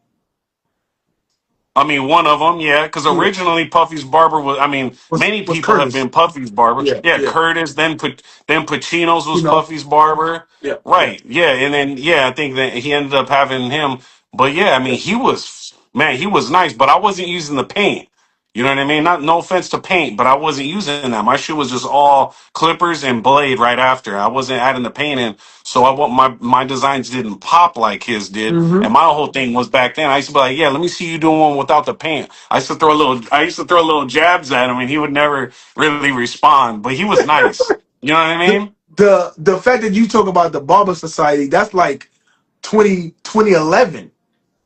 I mean, one of them, yeah, because Yeah. originally Puffy's barber was. I mean, many Was people have Curtis. been Puffy's barber. Yeah. Yeah, Yeah. Curtis, then Pacino's was You know. Puffy's barber. Yeah. Yeah. Right, yeah, and then yeah, I think that he ended up having him. But yeah, I Yeah. mean, he was man, he was nice, but I wasn't using the paint. You know what I mean? Not no offense to paint, but I wasn't using that. My shit was just all clippers and blade right after. I wasn't adding the paint in, so I want my designs didn't pop like his did. Mm-hmm. And my whole thing was back then. I used to be like, yeah, let me see you doing one without the paint. I used to throw little jabs at him, and he would never really respond. But he was nice. You know what I The, mean? the fact that you talk about the Barber Society, that's like 2011.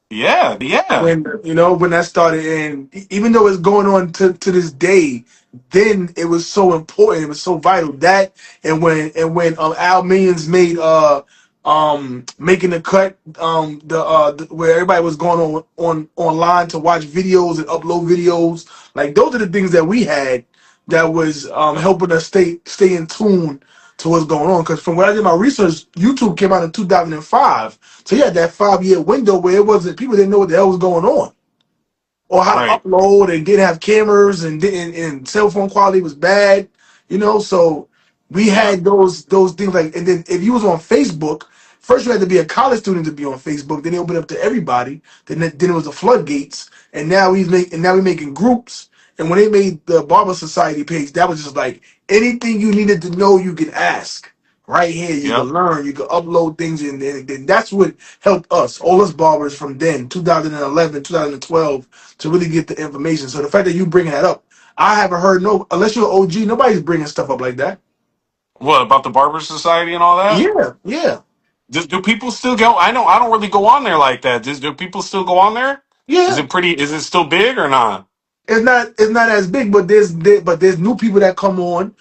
Yeah, yeah, When when that started, and even though it's going on to this day, then it was so important, it was so vital. That and when Al Millions made making the cut, where everybody was going on online to watch videos and upload videos, like those are the things that we had that was helping us stay in tune to what's going on. Because from what I did my research, YouTube came out in 2005. So you had that 5 year window where it wasn't, people didn't know what the hell was going on or how to right. upload, and didn't have cameras, and didn't, and cell phone quality was bad, so we Yeah, had those things. Like, and then if you was on Facebook, first you had to be a college student to be on Facebook, then they opened up to everybody, then it was the floodgates, and now we making groups. And when they made the Barber Society page, that was just like anything you needed to know, you can ask right here. You can yep. learn, you can upload things, and that's what helped us, all us barbers from then, 2011, 2012, to really get the information. So the fact that you bringing that up, I haven't heard, no, unless you're an OG, nobody's bringing stuff up like that. What about the Barber Society and all that? Yeah, yeah, Do people still go? I know I don't really go on there like that. Do people still go on there? Is yeah. it pretty? Is it still big or not? It's not as big, but there's new people that come on.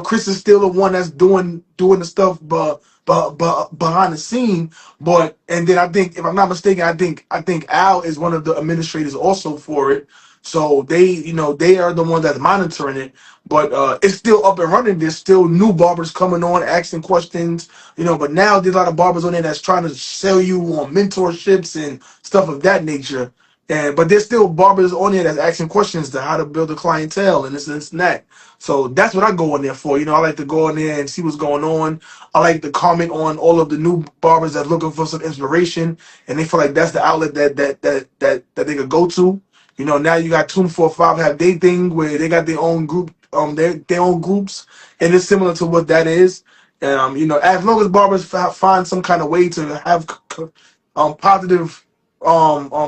Chris is still the one that's doing the stuff, but behind the scene. But and then I think, if I'm not mistaken, I think Al is one of the administrators also for it. So they are the ones that's monitoring it. But it's still up and running. There's still new barbers coming on, asking questions. But now there's a lot of barbers on there that's trying to sell you on mentorships and stuff of that nature. And but there's still barbers on there that's asking questions to how to build a clientele and this and that. So that's what I go in there for. I like to go in there and see what's going on. I like to comment on all of the new barbers that's looking for some inspiration, and they feel like that's the outlet that they could go to. Now you got 245 have their thing where they got their own group, their own groups, and it's similar to what that is. As long as barbers find some kind of way to have positive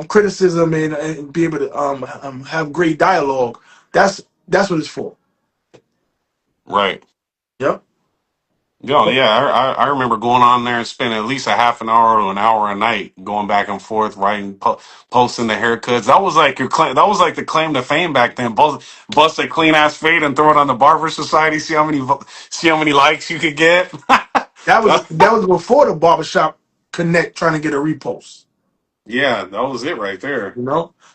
criticism, and be able to have great dialogue. That's what it's for. Right. Yep. Yeah. I remember going on there and spending at least a half an hour to an hour a night going back and forth, writing, posting the haircuts. That was like your claim. That was like the claim to fame back then. Bust a clean ass fade and throw it on the Barber Society. See how many likes you could get. That was before the barbershop connect trying to get a repost. Yeah, that was it right there.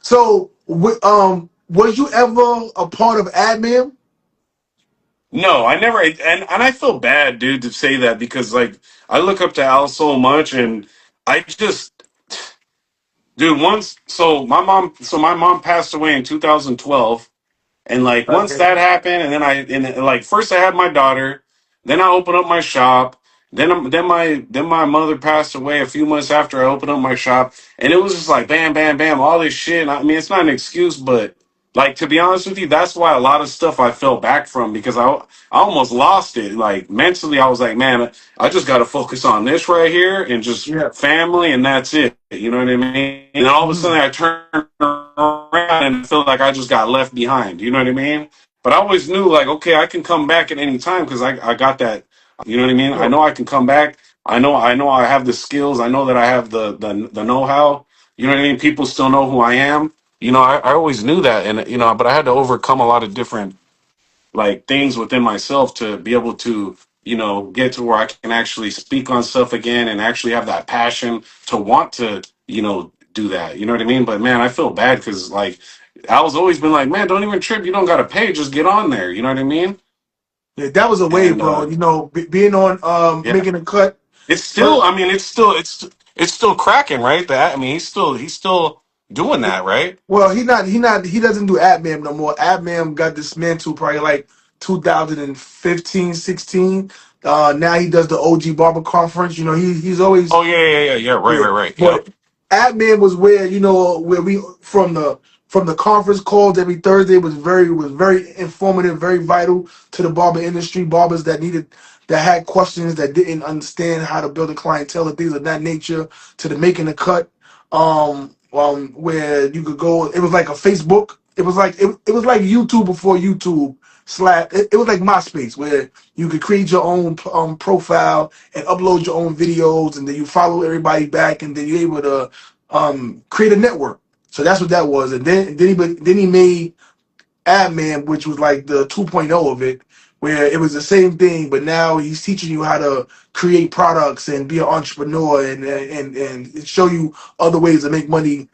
So was you ever a part of admin? No, I never, and I feel bad, dude, to say that because like I look up to Al so much, and I just, dude, once, so my mom passed away in 2012, and like once Okay. that happened, and then like first I had my daughter, then I opened up my shop, then my mother passed away a few months after I opened up my shop, and it was just like bam, bam, bam, all this shit. And I mean, it's not an excuse, but like to be honest with you, that's why a lot of stuff I fell back from because I almost lost it. Like mentally, I was like, man, I just got to focus on this right here and just Yeah. family, and that's it. You know what I mean? And then all of a Mhm. sudden, I turned around and feel like I just got left behind. You know what I mean? But I always knew, like, okay, I can come back at any time because I got that. You know what I mean? I Sure. know I can come back. I know I have the skills. I know that I have the know how. You know what I mean? People still know who I am. I always knew that, and but I had to overcome a lot of different like things within myself to be able to get to where I can actually speak on stuff again and actually have that passion to want to, do that. You know what I mean? But man, I feel bad because like I was always been like, man, don't even trip. You don't got to pay. Just get on there. You know what I mean? Yeah, that was a wave, And bro. Being on yeah, making a cut. it's still. But I mean, it's still cracking, right? That I mean, he's still doing that, right? well, he doesn't do AdMam no more. AdMam got dismantled probably like 2015, 16. Now he does the OG Barber Conference. He's always. Oh yeah. Right, Yeah, right, right. but Yep. admin was where where we from the conference calls every Thursday was very informative, very vital to the barber industry. Barbers that had questions that didn't understand how to build a clientele and things of that nature to the making the cut. Where you could go, it was like a Facebook. It was like YouTube before YouTube. It was like MySpace where you could create your own profile and upload your own videos, and then you follow everybody back, and then you're able to create a network. So that's what that was. And then he made Adman, which was like the 2.0 of it, where it was the same thing, but now he's teaching you how to create products and be an entrepreneur and show you other ways to make money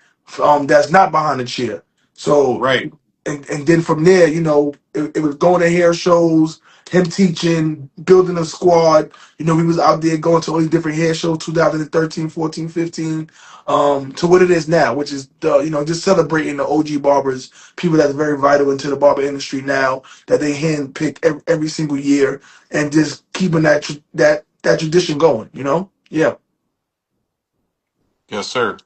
that's not behind the chair. So Right. and then from there, it was going to hair shows, him teaching, building a squad. We was out there going to all these different hair shows, 2013, 14, 15, to what it is now, which is just celebrating the OG barbers, people that's very vital into the barber industry now that they handpick every single year, and just keeping that tradition going. Yeah. Yes, sir.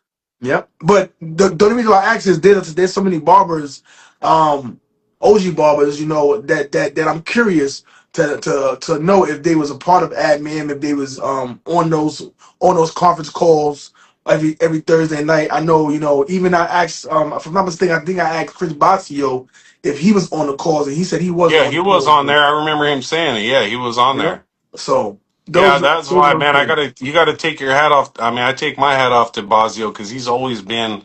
Yeah, but the only reason why I ask is there's so many barbers, um, OG barbers, that I'm curious to know if they was a part of admin, if they was on those conference calls every Thursday night. I know, even I asked, if I'm not mistaken, I think I asked Chris Basio if he was on the calls, and he said he was Yeah, on he the was calls. on there. I remember him saying it. Yeah, he was on Yeah. there. So Yeah, those that's those why, are man. things. You gotta take your hat off. I mean, I take my hat off to Bazio because he's always been,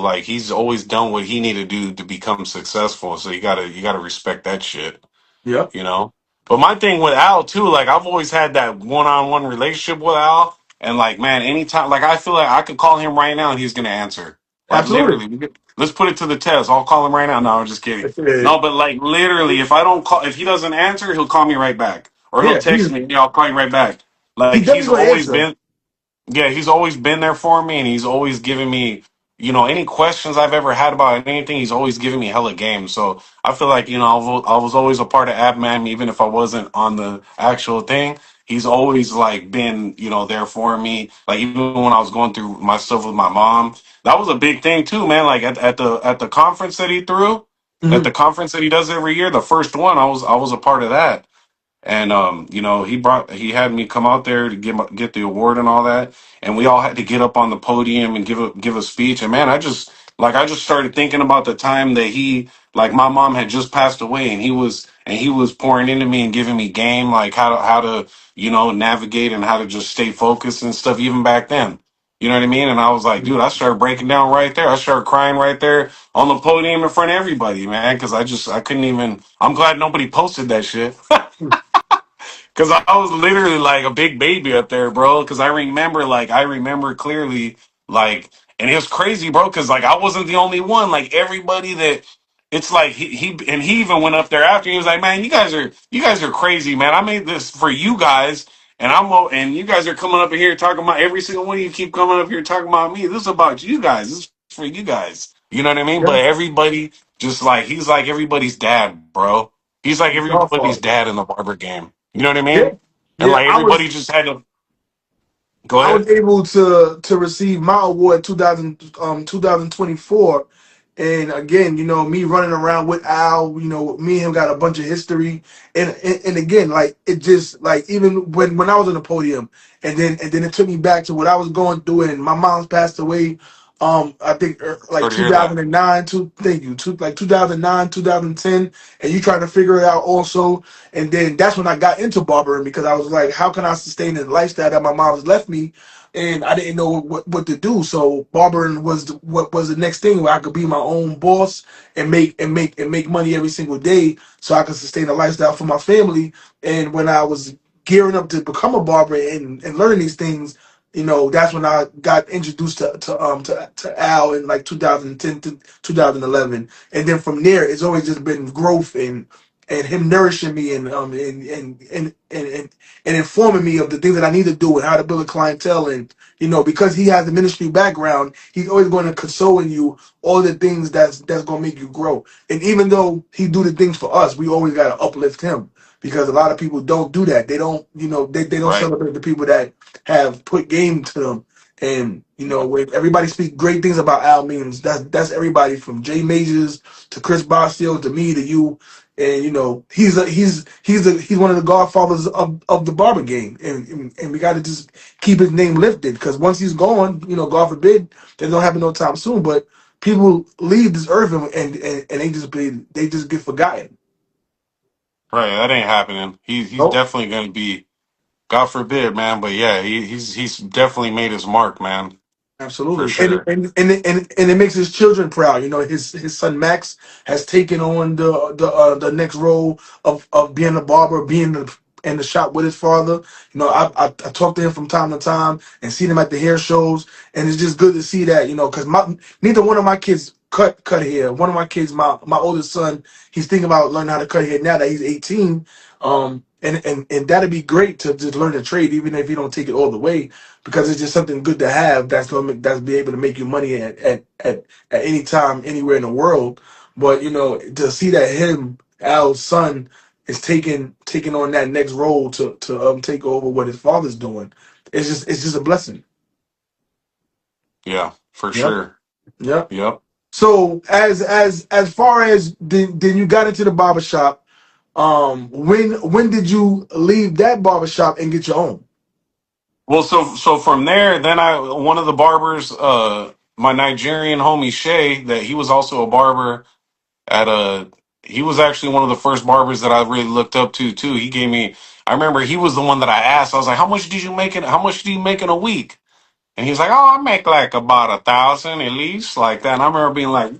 like he's always done what he needed to do to become successful. So you gotta respect that shit. Yeah, you know. But my thing with Al too, like I've always had that one-on-one relationship with Al, and like man, anytime, like I feel like I could call him right now and he's gonna answer. Like absolutely. literally, let's put it to the test. I'll call him right now. No, I'm just kidding. No, but like literally, if I don't call, if he doesn't answer, he'll call me right back, or he'll Yeah, text me. Yeah, I'll call you right back. he Like he's definitely gonna always answer. been. Yeah, he's always been there for me, and he's always given me, any questions I've ever had about anything. He's always given me hella games. So I feel like I was always a part of AppMan, even if I wasn't on the actual thing. He's always like been, there for me. Like even when I was going through my stuff with my mom, that was a big thing too, man. Like at the conference that he threw, at Hmm. the conference that he does every year, the first one, I was a part of that. And he had me come out there to get the award and all that, and we all had to get up on the podium and give a speech. And man, I just started thinking about the time that my mom had just passed away, and he was pouring into me and giving me game, like how to navigate and how to just stay focused and stuff even back then. You know what I mean? And I was like, dude, I started breaking down right there. I started crying right there on the podium in front of everybody, man, because I couldn't even. I'm glad nobody posted that shit. Cause I was literally like a big baby up there, bro. Cause I remember clearly, and it was crazy, bro. Cause like I wasn't the only one. Like everybody that, it's like he even went up there after. He was like, man, you guys are crazy, man. I made this for you guys, and you guys are coming up in here talking about every single one of you keep coming up here talking about me. This is about you guys. This is for you guys. You know what I mean? But Yeah, everybody just like he's like everybody's dad, bro. He's like everybody's Godfather. dad in the barber game. You know what I Yeah, mean? And yeah. like I everybody was just had to go I ahead. was able to receive my award 2024. And again, me running around with Al, me and him got a bunch of history. And again, like it just like even when I was on the podium, and then it took me back to what I was going through, and my mom's passed away. I think like Sorry to hear that. 2009 to thank you, like 2009, 2010, and you trying to figure it out also. And then that's when I got into barbering, because I was like, how can I sustain the lifestyle that my mom's left me? And I didn't know what to do. So barbering was what was the next thing where I could be my own boss and make money every single day, so I could sustain a lifestyle for my family. And when I was gearing up to become a barber and learning these things, that's when I got introduced to Al in like 2010 to 2011, and then from there it's always just been growth and him nourishing me and informing me of the things that I need to do and how to build a clientele. And because he has the ministry background, he's always going to console in you all the things that's going to make you grow. And even though he do the things for us, we always got to uplift him, because a lot of people don't do that. They don't, they don't Right. celebrate the people that have put game to them. And when everybody speak great things about Al Means, that's everybody from Jay Majors to Chris Bosio to me to you. And he's one of the godfathers of the barber game, and we got to just keep his name lifted, because once he's gone, God forbid that don't happen no time soon. But people leave this earth and they just get forgotten. Right. That ain't happening. He's Nope. definitely going to be. God forbid, man. But yeah, he's definitely made his mark, man, for Absolutely, and sure. and it makes his children proud. His son Max has taken on the next role of being a barber, being in the shop with his father. I talk to him from time to time and see him at the hair shows, and it's just good to see that. Because neither one of my kids cut hair. One of my kids, my oldest son, he's thinking about learning how to cut hair now that he's 18. And that'd be great to just learn the trade, even if you don't take it all the way, because it's just something good to have that's be able to make you money at any time, anywhere in the world. But to see that Al's son, is taking on that next role to take over what his father's doing, it's just a blessing. Yeah, for Yep. sure. Yep. Yep. So as far as then you got into the barbershop, when did you leave that barbershop and get your own? Well, so from there, then one of the barbers, my Nigerian homie Shay, that he was also a barber at a. He was actually one of the first barbers that I really looked up to too. He gave me. I remember he was the one that I asked. I was like, "How much did you make it? How much do you make in a week?" And he was like, "Oh, I make like about 1,000 at least, like that." And I remember being like,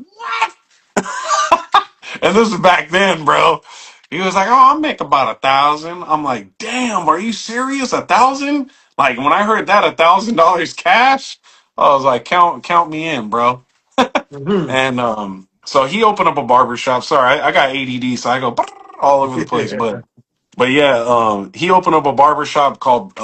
and this is back then, bro. He was like, "Oh, I make about 1,000." I'm like, "Damn, are you serious? 1,000?" Like when I heard that $1,000 cash, I was like, count me in, bro." Hmm. And so he opened up a barber shop. Sorry, I got ADD, so I go all over the place. But yeah, he opened up a barber shop called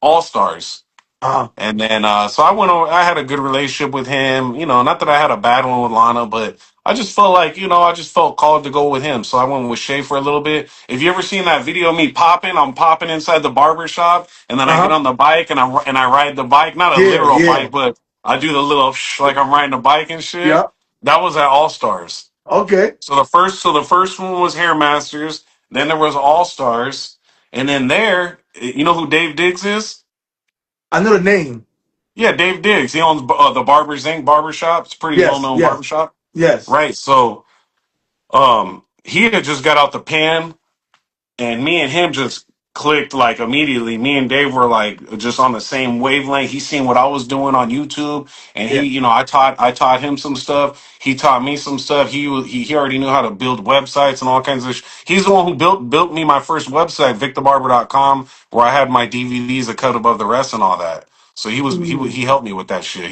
All Stars. uh, And then, so I went over, I had a good relationship with him, not that I had a bad one with Lana, but I just felt like, I just felt called to go with him. So I went with Shay for a little bit. If you ever seen that video of me popping, I'm popping inside the barber shop and then I get uh-huh. on the bike and I ride the bike, not a Yeah, literal yeah. bike, but I do the little like I'm riding a bike and shit. Yeah. That was at All Stars. Okay. So the first one was Hair Masters, then there was All Stars, and then there, you know who Dave Diggs is? I know the name. Yeah, Dave Diggs. He owns the Barber's Inc. barbershop. It's a pretty well Yes, known yes, barbershop. yes. Right. So he had just got out the pan and me and him just clicked like immediately. Me and Dave were like just on the same wavelength. He seen what I was doing on YouTube, and Yeah. I taught him some stuff. He taught me some stuff. He already knew how to build websites and all kinds of. He's the one who built me my first website, victhebarber.com, where I had my DVDs that cut above the rest and all that. So Mm, he helped me with that shit.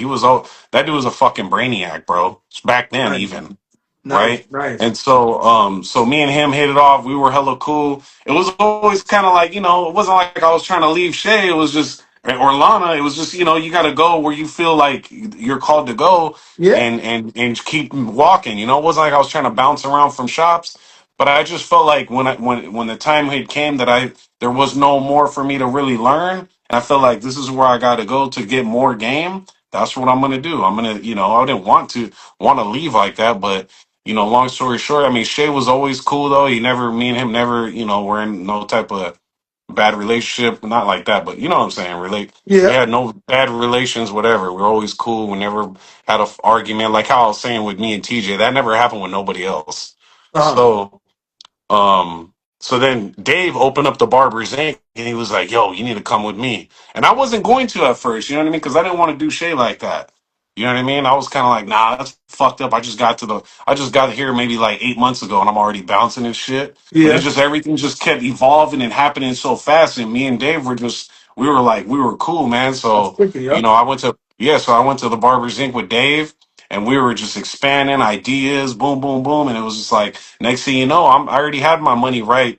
That dude was a fucking brainiac, bro. It's back then nice, even, nice, right? nice. And so me and him hit it off. We were hella cool. It was always kind of like, it wasn't like I was trying to leave Shay. It was just, or Lana. It was just, you got to go where you feel like you're called to go Yeah, and keep walking. It wasn't like I was trying to bounce around from shops, but I just felt like when the time had came that there was no more for me to really learn. And I felt like this is where I got to go to get more game. That's what I'm going to do. I'm going to, I didn't want to leave like that, but long story short, I mean, Shay was always cool though. Me and him never, were in no type of bad relationship. Not like that, but you know what I'm saying? We yeah. had no bad relations, whatever. We are always cool. We never had a argument. Like how I was saying with me and TJ, that never happened with nobody else. Uh-huh. So, um, so then Dave opened up the Barber's Inc. and he was like, "Yo, you need to come with me." And I wasn't going to at first, you know what I mean? Because I didn't want to do Shay like that. You know what I mean? I was kind of like, nah, that's fucked up. I just got here maybe like 8 months ago, and I'm already bouncing and shit. But it Yeah, just everything just kept evolving and happening so fast. And me and Dave were just we were cool, man. that's So quicker, yeah. I went to the Barbers Inc. with Dave, and we were just expanding ideas, boom, boom, boom, and it was just like next thing you know, I already had my money right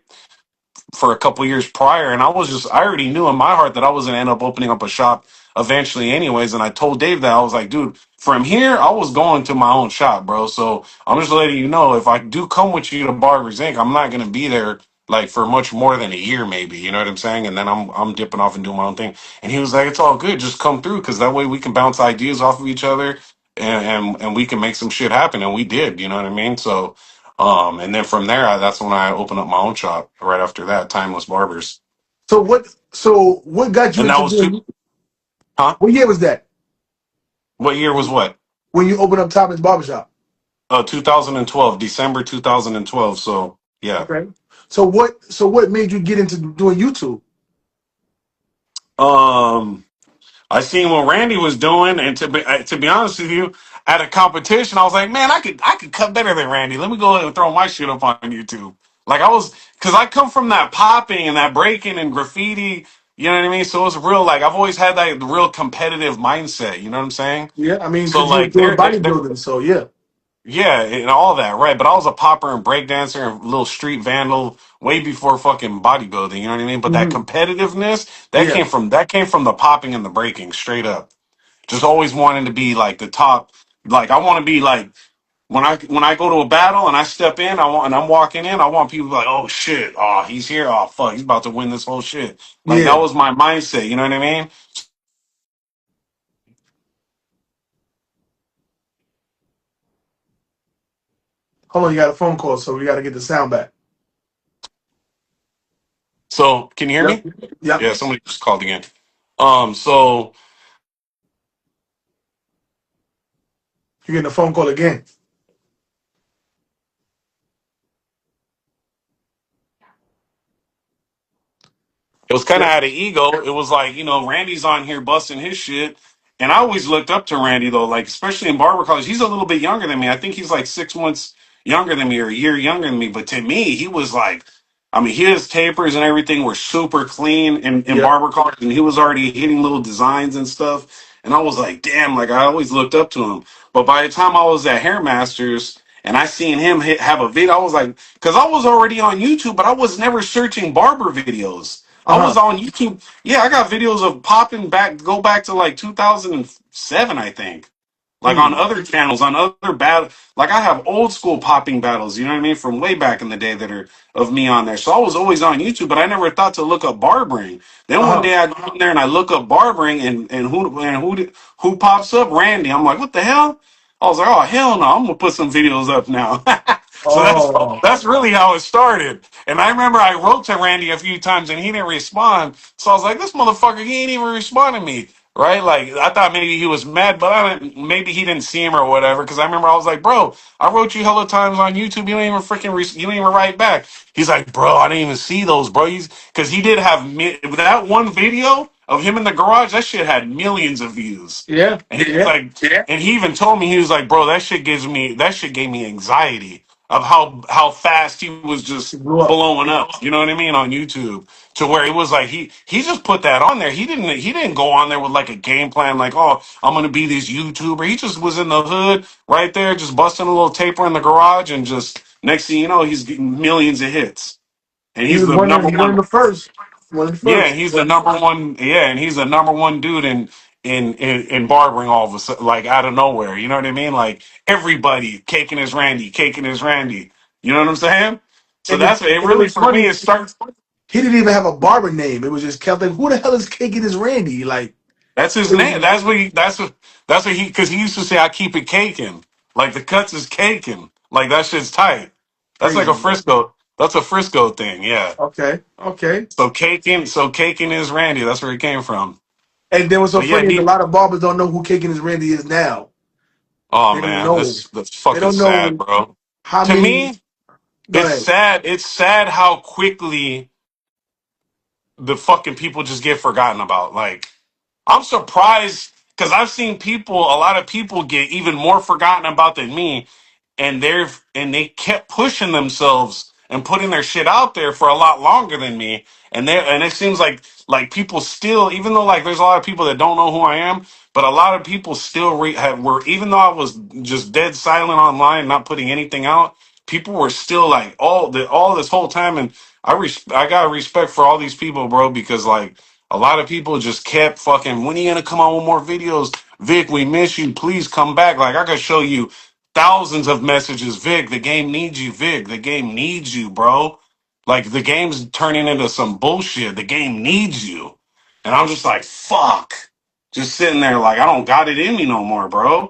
for a couple years prior, and I already knew in my heart that I was gonna end up opening up a shop eventually, anyways. And I told Dave that I was like, dude, from here I was going to my own shop, bro. So I'm just letting you know if I do come with you to Barbers Inc., I'm not gonna be there like for much more than a year, maybe. You know what I'm saying? And then I'm dipping off and doing my own thing. And he was like, it's all good, just come through, because that way we can bounce ideas off of each other. And we can make some shit happen, and we did. You know what I mean? So and then from there, that's when I opened up my own shop. Right after that, Timeless Barbers, So what got you and that into was two. doing? Huh? What year was that What year was what? when you opened up Thomas Barbershop? 2012, December 2012. So yeah. Okay. So what made you get into doing YouTube? Um, I seen what Randy was doing, and to be honest with you, at a competition, I was like, man, I could cut better than Randy. Let me go ahead and throw my shit up on YouTube. Like because I come from that popping and that breaking and graffiti. You know what I mean? So it's real. Like I've always had that real competitive mindset. You know what I'm saying? Yeah, I mean, So because you were like doing bodybuilding, so yeah. yeah, and all that, right? But I was a popper and breakdancer and little street vandal way before fucking bodybuilding. You know what I mean? But that Hmm. competitiveness Yeah. that came from the popping and the breaking, straight up. Just always wanting to be like the top. Like I want to be like when I go to a battle and I step in, I'm walking in, I want people to be like, oh shit, oh he's here, oh fuck, he's about to win this whole shit. Like that Yeah. was my mindset. You know what I mean? Hold on, you got a phone call, so we got to get the sound back. So can you hear Yep. me? Yep. Yeah, somebody just called again. So You're getting a phone call again. it was kind Yeah. of out of ego. It was like, Randy's on here busting his shit. And I always looked up to Randy, though, like, especially in barber college. He's a little bit younger than me. I think he's like 6 months younger than me or a year younger than me. But to me, he was like, I mean, his tapers and everything were super clean in Yep. barber college. And he was already hitting little designs and stuff. And I was like, damn, like, I always looked up to him. But by the time I was at Hair Masters and I seen him have a video, I was like, because I was already on YouTube, but I was never searching barber videos. I Uh-huh. was on YouTube. Yeah, I got videos of popping back, go back to like 2007, I think. Like on Hmm. other channels, on other battle. Like I have old school popping battles, you know what I mean, from way back in the day that are of me on there. So I was always on YouTube, but I never thought to look up barbering. Then one Uh-huh. day I go in there and I look up barbering, and who pops up? Randy. I'm like, what the hell? I was like, oh hell no, I'm gonna put some videos up now. So Oh. that's really how it started. And I remember I wrote to Randy a few times and he didn't respond. So I was like, this motherfucker, he ain't even responding to me. Right? Like I thought maybe he was mad, but maybe he didn't see him or whatever. Because I remember I was like, bro, I wrote you hella times on YouTube. You don't even you don't even write back. He's like, bro, I didn't even see those, bro. Because he did have that one video of him in the garage. That shit had millions of views. Yeah. And he was Yeah. like, and he even told me, he was like, bro, that shit gave me anxiety of how fast he was He just blew up. blowing up. You know what I mean, on YouTube, to where it was like he just put that on there. He didn't go on there with like a game plan, like, oh, I'm gonna be this YouTuber. He just was in the hood right there, just busting a little taper in the garage, and just next thing you know, he's getting millions of hits, and He he's was the one of number the, one one. of the first. One of the Yeah, first. he's the number one. Yeah, and he's the number one dude in barbering all of a sudden, like out of nowhere. You know what I mean? Like everybody caking his Randy, caking his Randy. You know what I'm saying? So And, it, that's it. and it Really was for me. funny. It starts. He didn't even have a barber name. It was just kept like, who the hell is kicking this Randy? Like, That's his it was name. That's what he, because he used to say, I keep it caking. Like the cuts is caking. Like that shit's tight. That's like a crazy. Frisco. That's a Frisco thing. Yeah. Okay. Okay. So caking is Randy. That's where it came from. And then what's so But yeah, funny is a he. lot of barbers don't know who Kicking His Randy is now. Oh They don't man, know. that's They fucking don't sad, know bro. how To many. me, Go it's ahead. sad. It's sad how quickly the fucking people just get forgotten about. Like, I'm surprised because I've seen people, a lot of people get even more forgotten about than me, and they kept pushing themselves and putting their shit out there for a lot longer than me. And it seems like people still, even though like there's a lot of people that don't know who I am, but a lot of people still were, even though I was just dead silent online, not putting anything out, people were still like all this whole time. And I got respect for all these people, bro, because like a lot of people just kept fucking, when are you gonna come out with more videos? Vic, we miss you. Please come back. Like I could show you thousands of messages. Vic, the game needs you. Vic, the game needs you, bro. Like the game's turning into some bullshit. The game needs you. And I'm just like, fuck. Just sitting there like I don't got it in me no more, bro.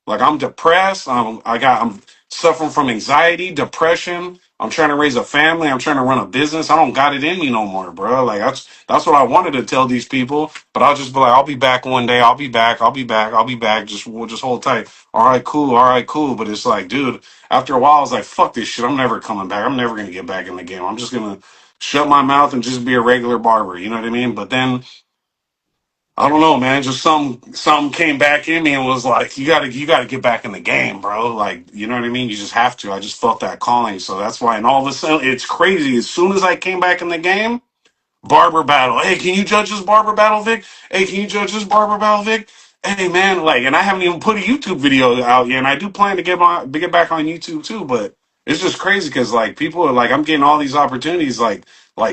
Like I'm depressed. I'm suffering from anxiety, depression. I'm trying to raise a family. I'm trying to run a business. I don't got it in me no more, bro. Like that's what I wanted to tell these people. But I'll just be like, I'll be back one day. I'll be back. I'll be back. I'll be back. Just we'll just hold tight. All right, cool. All right, cool. But it's like, dude, after a while, I was like, fuck this shit. I'm never coming back. I'm never gonna get back in the game. I'm just gonna shut my mouth and just be a regular barber. You know what I mean? But then I don't know, man. Just some came back in me and was like, you gotta get back in the game, bro. Like, you know what I mean? You just have to. I just felt that calling, so that's why. And all of a sudden, it's crazy. As soon as I came back in the game, barber battle. Hey, can you judge this barber battle, Vic? Hey, can you judge this barber battle, Vic? Hey, man, like, and I haven't even put a YouTube video out yet, and I do plan to get back on YouTube too, but it's just crazy because like people are like, I'm getting all these opportunities like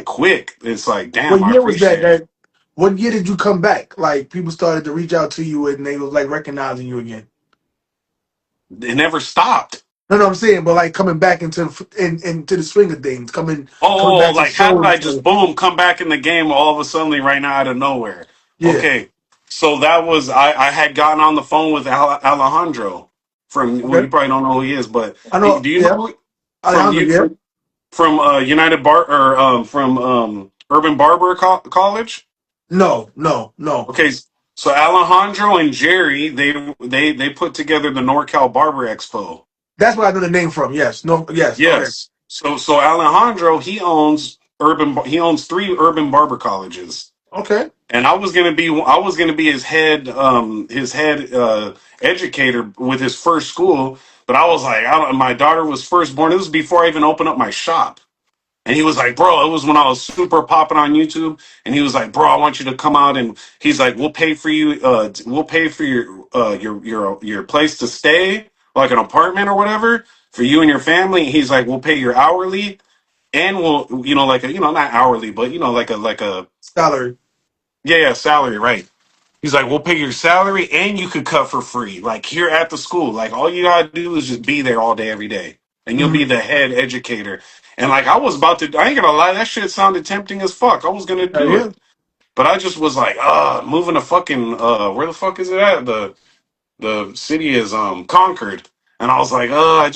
quick. It's like, damn, What I year was that? appreciate it. What year did you come back? Like people started to reach out to you and they was like recognizing you again. It never stopped. No, no, I'm saying, but like coming back into the swing of things, coming Oh, back to like how did shows. I just boom come back in the game all of a sudden right now out of nowhere? Yeah. Okay, so that was I had gotten on the phone with Alejandro from well Okay. you probably don't know who he is, but I he know. do you Yeah. know from Alejandro. you Yeah. from United Bar or from Urban Barber College? No. No. No. Okay, so Alejandro and Jerry they put together the NorCal Barber Expo. That's where I know the name from. Yes. No. Yes. Okay. Yes. So Alejandro he owns three urban barber colleges. Okay. And I was gonna be his head educator with his first school, but I was like, my daughter was first born. It was before I even opened up my shop. And he was like, bro, it was when I was super popping on YouTube. And he was like, bro, I want you to come out. And he's like, we'll pay for you. We'll pay for your place to stay, like an apartment or whatever, for you and your family. And he's like, we'll pay your hourly, and we'll, like a, not hourly, but like a Scholar. yeah, salary, right? He's like, we'll pay your salary, and you could cut for free, like here at the school. Like all you gotta do is just be there all day, every day, and you'll be Mm-hmm. the head educator. And like I was about to, I ain't gonna lie, that shit sounded tempting as fuck. I was gonna do Yeah. it, but I just was like, moving to fucking, where the fuck is it at? The city is Concord, and I was like, I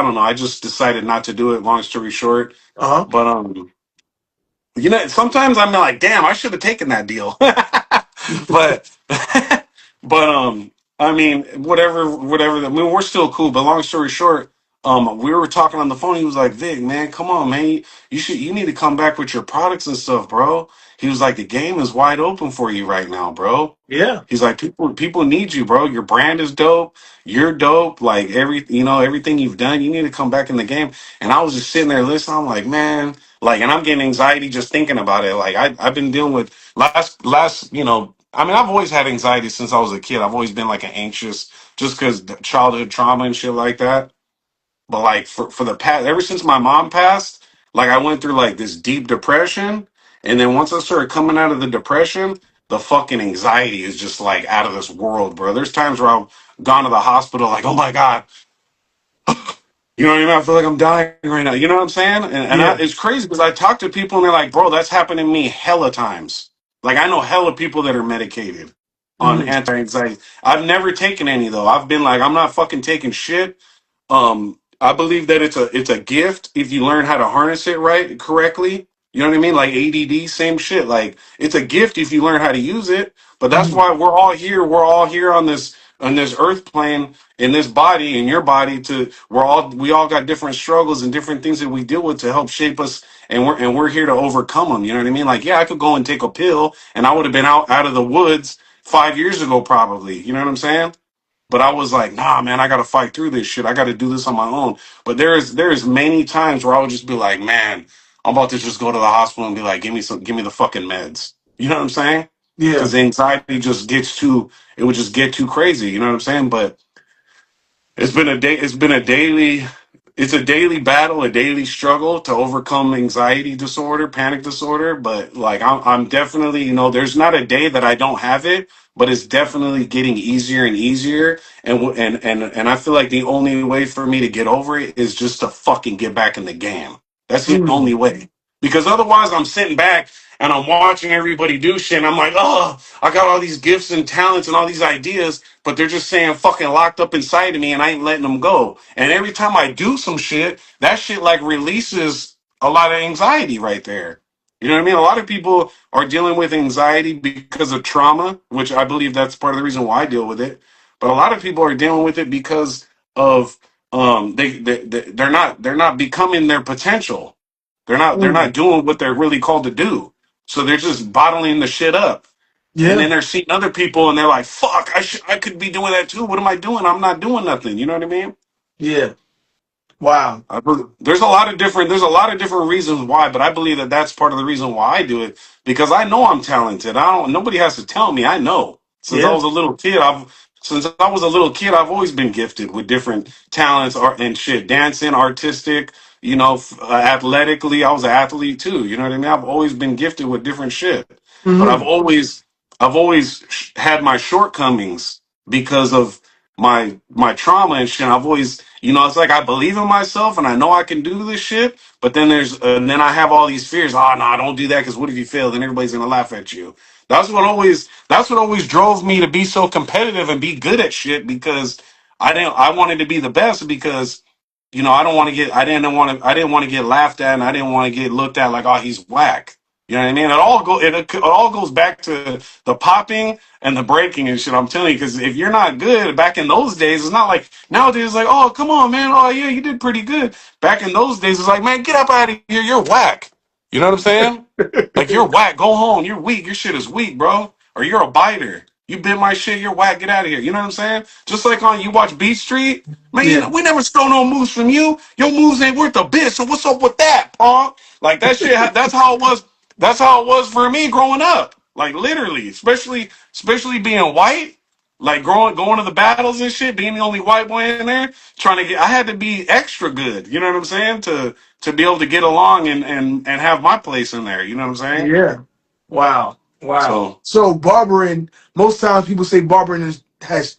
don't know. I just decided not to do it. Long story short, Uh but sometimes I'm like, damn, I should have taken that deal. huh. but but I mean, whatever. I mean, we're still cool. But long story short, we were talking on the phone. He was like, Vic, man, come on, man, you need to come back with your products and stuff, bro. He was like, the game is wide open for you right now, bro. Yeah. He's like, people need you, bro. Your brand is dope. You're dope. Like everything you've done, you need to come back in the game. And I was just sitting there listening. I'm like, man, like, and I'm getting anxiety just thinking about it. Like I've been dealing with last. I mean, I've always had anxiety since I was a kid. I've always been like an anxious, just because childhood trauma and shit like that. But like for the past, ever since my mom passed, like I went through like this deep depression, and then once I started coming out of the depression, the fucking anxiety is just like out of this world, bro. There's times where I've gone to the hospital, like, oh my god, you know what I mean? I feel like I'm dying right now. You know what I'm saying? Yeah. It's crazy because I talk to people and they're like, bro, that's happened to me hella times. Like I know hella people that are medicated on Mm-hmm. anti-anxiety. I've never taken any though. I've been like, I'm not fucking taking shit. I believe that it's a gift if you learn how to harness it right correctly. You know what I mean? Like ADD, same shit. Like it's a gift if you learn how to use it. But that's Mm-hmm. why we're all here. We're all here on this earth plane, in this body, in your body. We all got different struggles and different things that we deal with to help shape us, and we're here to overcome them. You know what I mean? Like yeah, I could go and take a pill, and I would have been out of the woods 5 years ago, probably. You know what I'm saying? But I was like, nah, man, I gotta fight through this shit. I gotta do this on my own. But there's many times where I would just be like, man, I'm about to just go to the hospital and be like, give me the fucking meds. You know what I'm saying? Yeah. Because the anxiety just it would just get too crazy. You know what I'm saying? But it's a daily battle, a daily struggle to overcome anxiety disorder, panic disorder. But like I'm definitely, there's not a day that I don't have it, but it's definitely getting easier and easier. And I feel like the only way for me to get over it is just to fucking get back in the game. That's the Mm. only way. Because otherwise I'm sitting back and I'm watching everybody do shit and I'm like, oh, I got all these gifts and talents and all these ideas, but they're just saying fucking locked up inside of me and I ain't letting them go. And every time I do some shit, that shit like releases a lot of anxiety right there. You know what I mean? A lot of people are dealing with anxiety because of trauma, which I believe that's part of the reason why I deal with it. But a lot of people are dealing with it because of they're not becoming their potential. They're not Mm. doing what they're really called to do. So they're just bottling the shit up. And Yeah. then they're seeing other people and they're like, fuck, I could be doing that too. What am I doing? I'm not doing nothing. You know what I mean? Yeah. Wow. There's a lot of different reasons why, but I believe that that's part of the reason why I do it because I know I'm talented. I don't. Nobody has to tell me. I know. Yeah. Since I was a little kid, I've always been gifted with different talents, art and shit, dancing, artistic. Athletically, I was an athlete too. You know what I mean? I've always been gifted with different shit, but I've Hmm. always, I've always had my shortcomings because of my trauma and shit. I've always, it's like I believe in myself and I know I can do this shit, but then I have all these fears. Oh no, don't do that because what if you fail? Then everybody's gonna laugh at you. That's what always drove me to be so competitive and be good at shit because I wanted to be the best because I didn't want to get laughed at and I didn't want to get looked at like, oh, he's whack. You know what I mean? It all goes back to the popping and the breaking and shit. I'm telling you, because if you're not good back in those days, it's not like nowadays. It's like, oh, come on, man. Oh, yeah, you did pretty good. Back in those days, it's like, man, get up out of here. You're whack. You know what I'm saying? Like you're whack. Go home. You're weak. Your shit is weak, bro. Or you're a biter. You bit my shit. You're whack. Get out of here. You know what I'm saying? Just like on you watch Beat Street, man. Yeah. We never stole no moves from you. Your moves ain't worth a bit. So what's up with that, punk? Like that shit. That's how it was. That's how it was for me growing up. Like literally, especially being white. Like going to the battles and shit, being the only white boy in there, trying to get. I had to be extra good. You know what I'm saying? To be able to get along and have my place in there. You know what I'm saying? Yeah. Wow. Wow. So So barbering, most times people say barbering has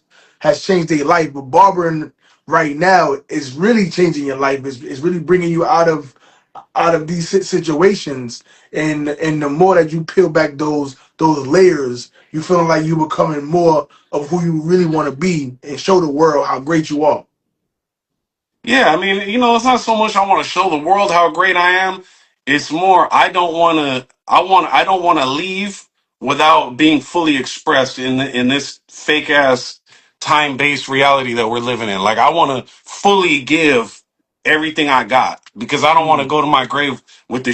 changed their life, but barbering right now is really changing your life. It's really bringing you out of these situations, and the more that you peel back those layers, you feeling like you becoming more of who you really want to be and show the world how great you are. yeah, I mean, it's not so much I want to show the world how great I am. It's more I don't want to. I don't want to leave without being fully expressed in this fake ass time based reality that we're living in. Like I want to fully give everything I got because I don't want to Mm. go to my grave with the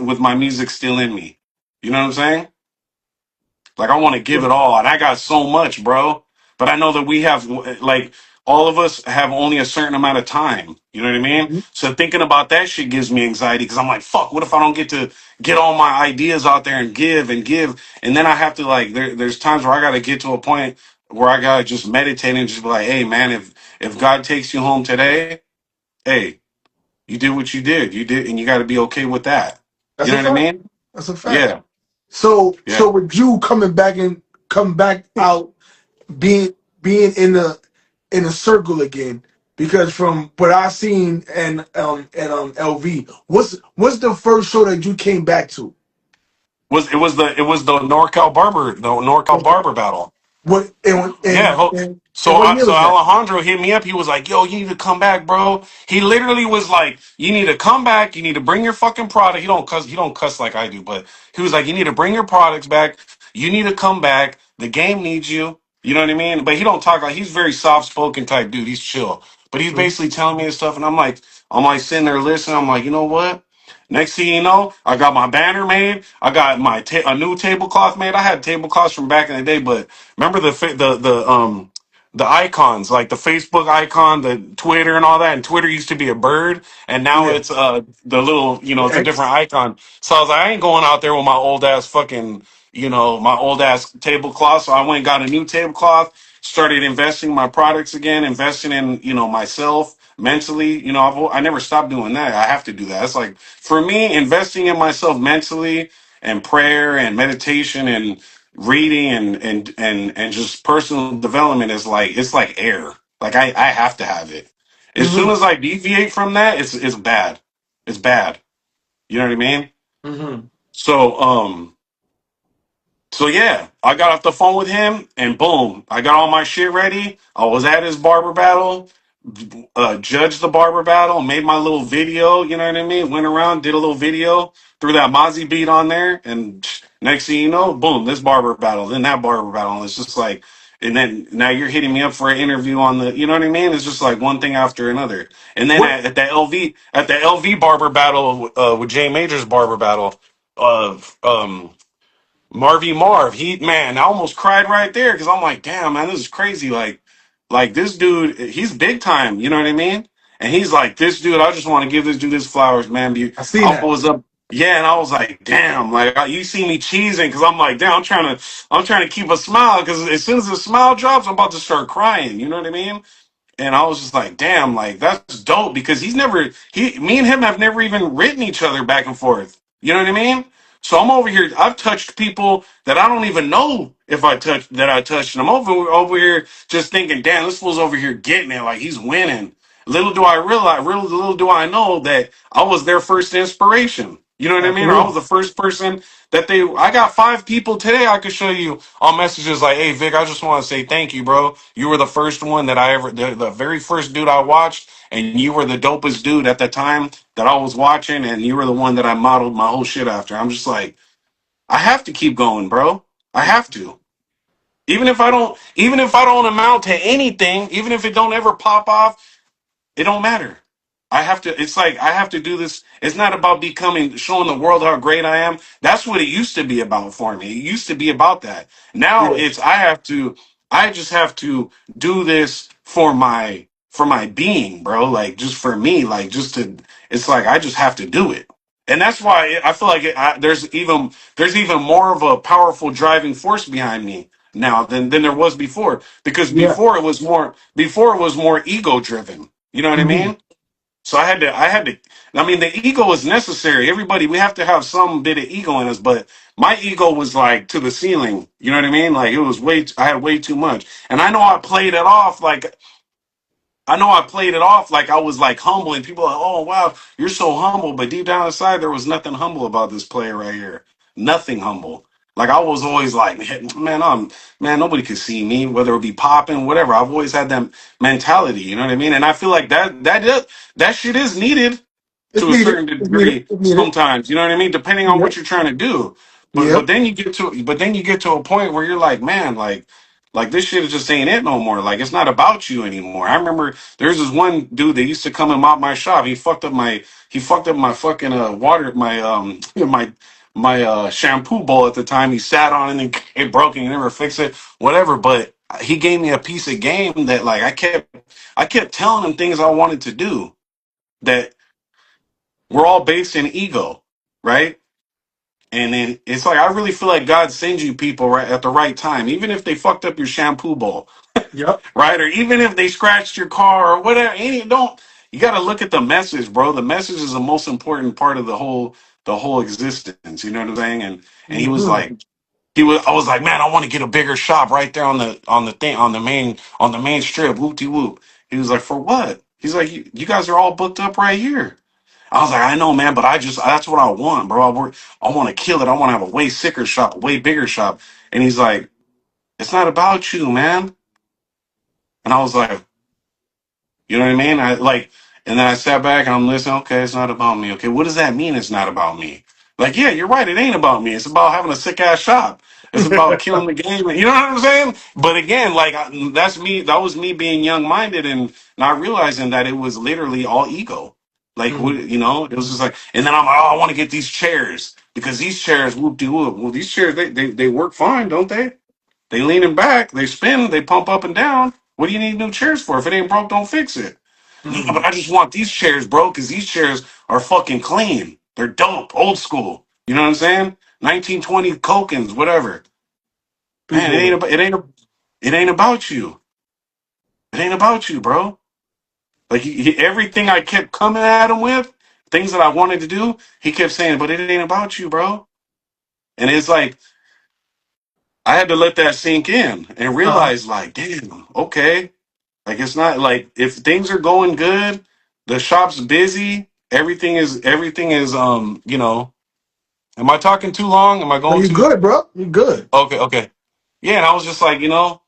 with my music still in me. You know what I'm saying? Like I want to give it all, and I got so much, bro. But I know that we have like all of us have only a certain amount of time. You know what I mean? Mhm. So thinking about that shit gives me anxiety because I'm like, fuck, what if I don't get to get all my ideas out there and give, and then I have to like there's times where I got to get to a point where I gotta just meditate and just be like, hey man, if God takes you home today, hey, you did what you did, and you got to be okay with that. You That's know a what I fact. mean? That's a fact. Yeah, So yeah. with you come back out, being in a circle again, because from what I seen and LV, what's the first show that you came back to? It was the NorCal Barber battle. What and Yeah. and and, So and what year so was that? Alejandro hit me up. He was like, "Yo, you need to come back, bro." He literally was like, "You need to come back. You need to bring your fucking product." He don't cuss like I do, but he was like, "You need to bring your products back. You need to come back. The game needs you." You know what I mean? But he don't talk like he's very soft spoken type dude. He's chill, but he's Mhm. basically telling me his stuff, and I'm like sitting there listening. I'm like, you know what? Next thing you know, I got my banner made. I got a new tablecloth made. I had tablecloths from back in the day, but remember the icons, like the Facebook icon, the Twitter and all that. And Twitter used to be a bird, and now Yeah. it's the little, The it's a X. different icon. So I was like, I ain't going out there with my old ass fucking, my old ass tablecloth. So I went and got a new tablecloth, started investing in my products again, investing in, myself mentally. I never stopped doing that. I have to do that. It's like, for me, investing in myself mentally and prayer and meditation and reading and just personal development is like, it's like air. Like I have to have it. As soon Mm-hmm. as I deviate from that, it's bad. It's bad. You know what I mean? Mm-hmm. So so yeah, I got off the phone with him, and boom, I got all my shit ready. I was at his barber battle, judged the barber battle, made my little video. You know what I mean? Went around, did a little video, threw that Mozzie beat on there, and next thing you know, boom, this barber battle, then that barber battle. And it's just like, and then now you're hitting me up for an interview on the, you know what I mean? It's just like one thing after another. And then What? at the LV barber battle, with Jay Major's barber battle. Marvy Marv, man, I almost cried right there because I'm like, damn, man, this is crazy. Like this dude, he's big time. You know what I mean? And he's like, this dude, I just want to give this dude his flowers, man. I seen I that. was up, yeah, and I was like, damn, like you see me cheesing because I'm like, damn, I'm trying to keep a smile because as soon as the smile drops, I'm about to start crying. You know what I mean? And I was just like, damn, like that's dope because me and him have never even written each other back and forth. You know what I mean? So I'm over here. I've touched people that I don't even know if I touched. And I'm over here just thinking, damn, this fool's over here getting it. Like he's winning. Little do I know that I was their first inspiration. You know what I mean? Or I was Absolutely. the first person I got 5 people today I could show you on messages like, hey, Vic, I just want to say thank you, bro. You were the first one that the very first dude I watched, and you were the dopest dude at the time that I was watching, and you were the one that I modeled my whole shit after. I'm just like, I have to keep going, bro. I have to. Even if I don't amount to anything, even if it don't ever pop off, it don't matter. I have to. It's like I have to do this. It's not about showing the world how great I am. That's what it used to be about for me. It used to be about that. Now Yeah. it's I have to. I just have to do this for my being, bro. Like just for me. Like just to. It's like I just have to do it, and that's why I feel like there's even more of a powerful driving force behind me now than there was before. Because Yeah. before it was more ego driven. You know what I Mm-hmm. mean? So I had to. I mean, the ego is necessary. Everybody, we have to have some bit of ego in us. But my ego was like to the ceiling. You know what I mean? Like it was I had way too much, and I know I played it off like I was like humble, and people are like, oh wow, you're so humble. But deep down inside, there was nothing humble about this player right here. Nothing humble. Like I was always like, man, nobody could see me, whether it be popping, whatever. I've always had that mentality. You know what I mean? And I feel like that shit is needed It's to a needed. certain It's needed. degree It's needed. sometimes. You know what I mean? Depending on what Yep. you're trying to do. But Yep. but then you get to a point where you're like, man, like this shit just ain't it no more. Like it's not about you anymore. I remember there's this one dude that used to come and mop my shop. He fucked up my fucking water my my shampoo bowl at the time. He sat on it and it broke and he never fixed it. Whatever. But he gave me a piece of game that like I kept telling him things I wanted to do that we're all based in ego, right? And then it's like I really feel like God sends you people right at the right time, even if they fucked up your shampoo bowl, Yep. right? Or even if they scratched your car or whatever. You got to look at the message, bro. The message is the most important part of the whole existence. You know what I'm saying? And he was Mm-hmm. like, I was like, man, I want to get a bigger shop right there on the main strip. Whoop de whoop. He was like, for what? He's like, you guys are all booked up right here. I was like, I know, man, but that's what I want, bro. I want to kill it. I want to have a way sicker shop, a way bigger shop. And he's like, it's not about you, man. And I was like, you know what I mean? And then I sat back and I'm listening. Okay, it's not about me. Okay, what does that mean? It's not about me. Like, yeah, you're right. It ain't about me. It's about having a sick ass shop. It's about killing the game. You know what I'm saying? But again, like that's me. That was me being young minded and not realizing that it was literally all ego. Like, Mm. it was just like, and then I'm like, oh, I want to get these chairs because these chairs, whoop de whoop. Well, these chairs, they work fine, don't they? They leaning back, they spin, they pump up and down. What do you need new chairs for? If it ain't broke, don't fix it. No, but Mm. I just want these chairs, bro, because these chairs are fucking clean. They're dope, old school. You know what I'm saying? 1920 Cokins, whatever. Man, it ain't People. about it ain't about you. It ain't about you, bro. Like everything I kept coming at him with, things that I wanted to do, he kept saying, "But it ain't about you, bro." And it's like I had to let that sink in and Uh-huh. realize, like, damn, okay, like it's not like if things are going good, the shop's busy, everything is Am I talking too long? Am I No, going you too? good, bro. You good. Okay, okay, yeah. And I was just like, you know,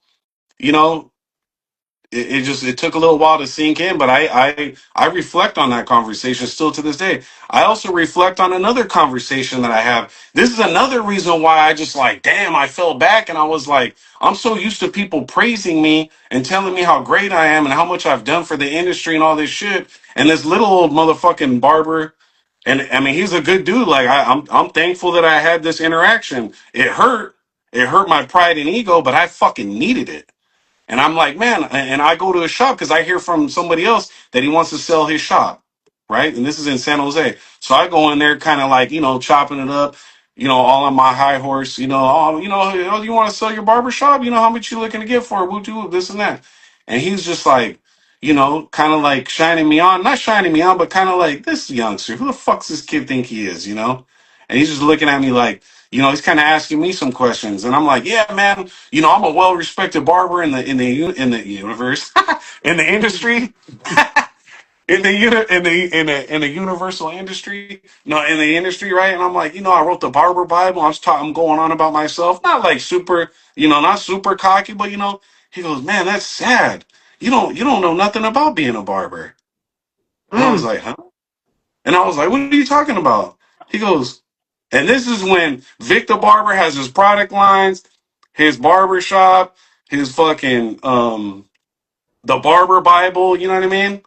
it took a little while to sink in, but I reflect on that conversation still to this day. I also reflect on another conversation that I have. This is another reason why I just like, damn, I fell back and I was like, I'm so used to people praising me and telling me how great I am and how much I've done for the industry and all this shit. And this little old motherfucking barber, and I mean, he's a good dude. Like I'm thankful that I had this interaction. It hurt my pride and ego, but I fucking needed it. And I'm like, man, and I go to a shop because I hear from somebody else that he wants to sell his shop, right? And this is in San Jose. So I go in there kind of like, chopping it up, all on my high horse, oh, you want to sell your barber shop? You know, how much you looking to get for it? Woo doo, this and that. And he's just like, kind of like shining me on, not shining me on, but kind of like this youngster, who the fuck's this kid think he is, And he's just looking at me like, he's kind of asking me some questions, and I'm like, yeah, man, I'm a well-respected barber in the universe, in the industry, in the universal industry, no, in the industry, right? And I'm like, I wrote the Barber Bible. I'm going on about myself, not like super, not super cocky, but he goes, man, that's sad. You don't know nothing about being a barber. And I was Mm. like, huh? And I was like, what are you talking about? He goes, and this is when Vic the Barber has his product lines, his barber shop, his fucking the barber Bible, you know what I mean?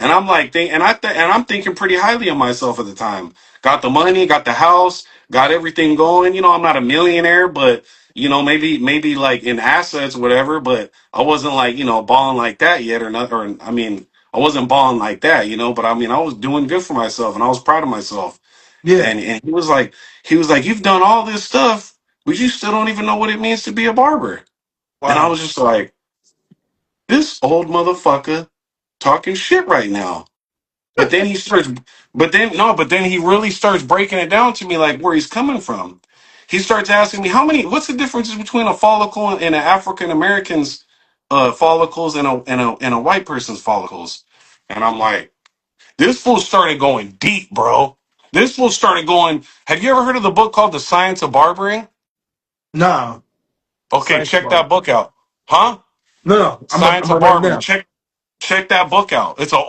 And I'm like, and I'm thinking pretty highly of myself at the time. Got the money, got the house, got everything going. I'm not a millionaire, but maybe like in assets, whatever. But I wasn't like balling like that yet, or not. Or I mean, I wasn't balling like that, But I mean, I was doing good for myself, and I was proud of myself. Yeah. And he was like, you've done all this stuff, but you still don't even know what it means to be a barber. And I Wow. was just like, this old motherfucker talking shit right now. But then he starts, but then no, but then he really starts breaking it down to me like where he's coming from. He starts asking me what's the difference between a follicle and an African American's follicles and a white person's follicles. And I'm like, this fool started going deep, bro. This fool started going. Have you ever heard of the book called The Science of Barbering? Nah. Okay, Science check bar. that book out. Huh? No, no. I'm Science gonna of write it Barbering. down. Check that book out. It's an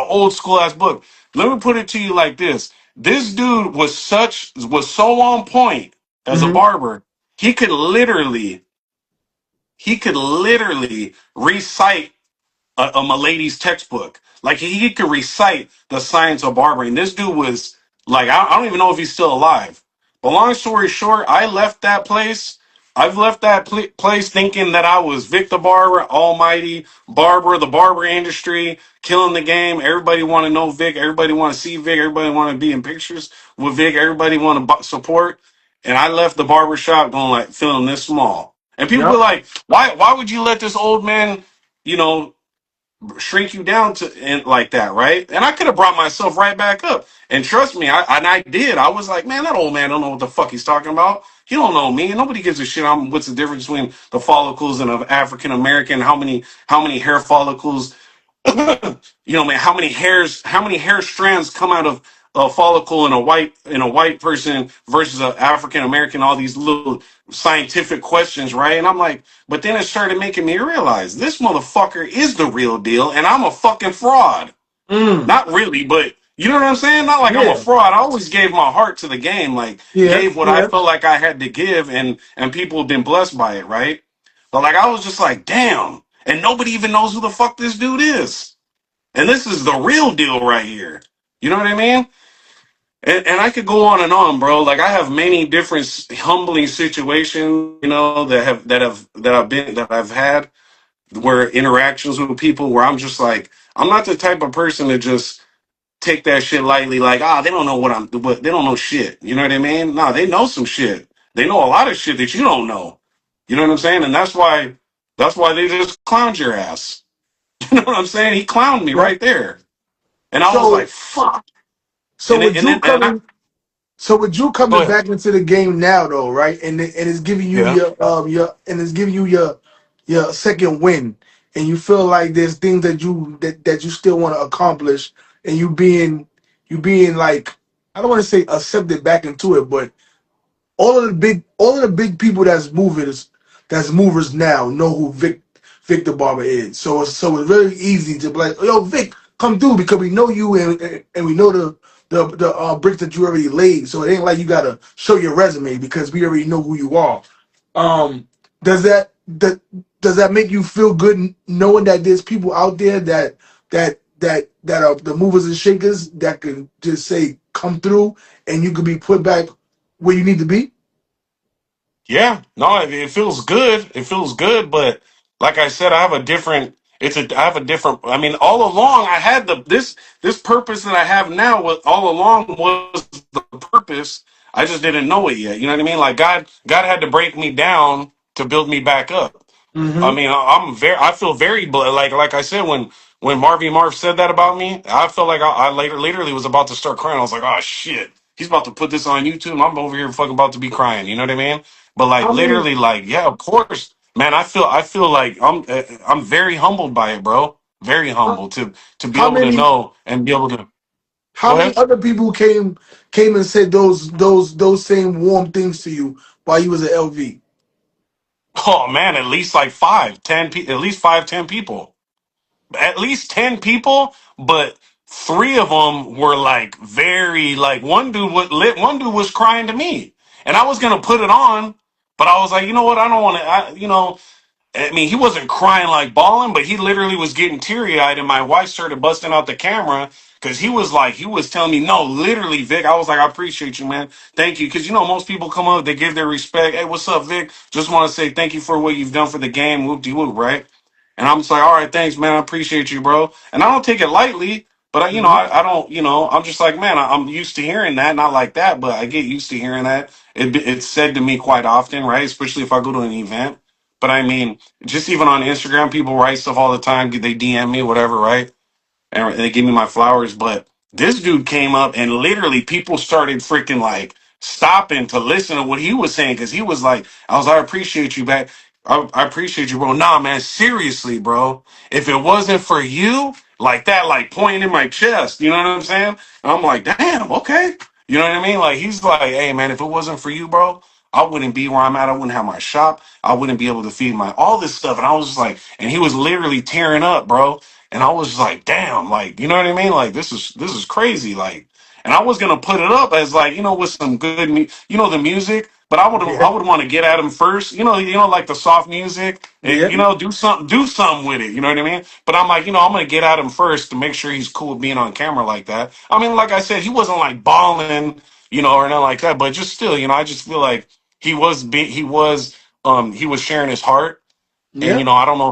old school ass book. Let me put it to you like this. This dude was so on point as a Mm-hmm. barber. He could literally recite a Milady's textbook. Like he could recite the science of barbering. This dude was like, I don't even know if he's still alive. But long story short, I left that place. I've left that place thinking that I was Vic the Barber, almighty barber, the barber industry, killing the game. Everybody want to know Vic. Everybody want to see Vic. Everybody want to be in pictures with Vic. Everybody want to support. And I left the barber shop going like feeling this small. And people be Yep. like, why would you let this old man, you know, shrink you down to and like that, right? And I could have brought myself right back up. And trust me, I did. I was like, man, that old man don't know what the fuck he's talking about. He don't know me. Nobody gives a shit. What's the difference between the follicles and an African American? How many hair follicles man, how many hair strands come out of a follicle in a white person versus an African American? All these little scientific questions, right? And I'm like, but then it started making me realize this motherfucker is the real deal, and I'm a fucking fraud. Mm. Not really, but you know what I'm saying? Not like I'm a Yeah. fraud. I always gave my heart to the game, like Yeah. gave what I Yeah. felt like I had to give, and people have been blessed by it, right? But like I was just like, damn, and nobody even knows who the fuck this dude is. And this is the real deal right here. You know what I mean? And I could go on, bro. Like I have many different humbling situations, you know, that I've had where interactions with people where I'm just like, I'm not the type of person to just take that shit lightly. Like, they don't know what they don't know shit. You know what I mean? No, they know some shit. They know a lot of shit that you don't know. You know what I'm saying? And that's why they just clowned your ass. You know what I'm saying? He clowned me Yep. right there, and I was like, So fuck. so with you And I coming So with you go coming ahead. back into the game now, though, right? And it's giving you Yeah. your second win, and you feel like there's things that you still want to accomplish, and you being like, I don't want to say accepted back into it, but all of the big people that's movers now know who Vic the Barber is. So it's very easy to be like, yo, Vic, come through because we know you and we know the bricks that you already laid. So it ain't like you gotta show your resume because we already know who you are. Um, does that make you feel good knowing that there's people out there that are the movers and shakers that can just say come through and you could be put back where you need to be? Yeah, no, it feels good. It feels good, but like I said, I have a different. I have a different. I mean, all along I had this purpose that I have now. Was all along was the purpose. I just didn't know it yet. You know what I mean? Like God had to break me down to build me back up. I Mm-hmm. mean, I feel very like I said when Marvy Marv said that about me, I felt like I literally was about to start crying. I was like, oh shit, he's about to put this on YouTube. And I'm over here fucking about to be crying. You know what I mean? But like How many literally, like yeah, of course, man. I feel like I'm very humbled by it, bro. Very how, humbled to be how able to many know and be able to how go many ahead. other people came and said those same warm things to you while you was at LV? Oh man, at least like five, at least 5, 10 people. At least 10 people, but three of them were like very like one dude was crying to me. And I was gonna put it on, but I was like, you know what, I don't want to. I mean, he wasn't crying like bawling, but he literally was getting teary eyed, and my wife started busting out the camera because he was telling me, no, literally, Vic. I was like, I appreciate you, man. Thank you. Because, most people come up, they give their respect. Hey, what's up, Vic? Just want to say thank you for what you've done for the game. Whoop de whoop, right? And I'm just like, all right, thanks, man. I appreciate you, bro. And I don't take it lightly, but Hmm. I don't, I'm just like, man, I'm used to hearing that, not like that, but I get used to hearing that. It's said to me quite often, right? Especially if I go to an event. But I mean, just even on Instagram, people write stuff all the time. They DM me, whatever, right? And they give me my flowers. But this dude came up and literally people started freaking like stopping to listen to what he was saying because he was like, I appreciate you back. I appreciate you, bro. Nah, man, seriously, bro. If it wasn't for you, like that, like pointing in my chest, you know what I'm saying? And I'm like, damn, okay. You know what I mean? Like he's like, hey, man, if it wasn't for you, bro, I wouldn't be where I'm at. I wouldn't have my shop. I wouldn't be able to feed my all this stuff. And I was just like, and he was literally tearing up, bro. And I was just like, damn, like, you know what I mean? Like, this is crazy. Like, and I was gonna put it up as like, with some good, the music. But I Yeah, would want to get at him first, like the soft music, and yeah, do something with it. You know what I mean? But I'm like, I'm gonna get at him first to make sure he's cool with being on camera like that. I mean, like I said, he wasn't like balling, or nothing like that. But just still, I just feel like he was sharing his heart, and yeah, I don't know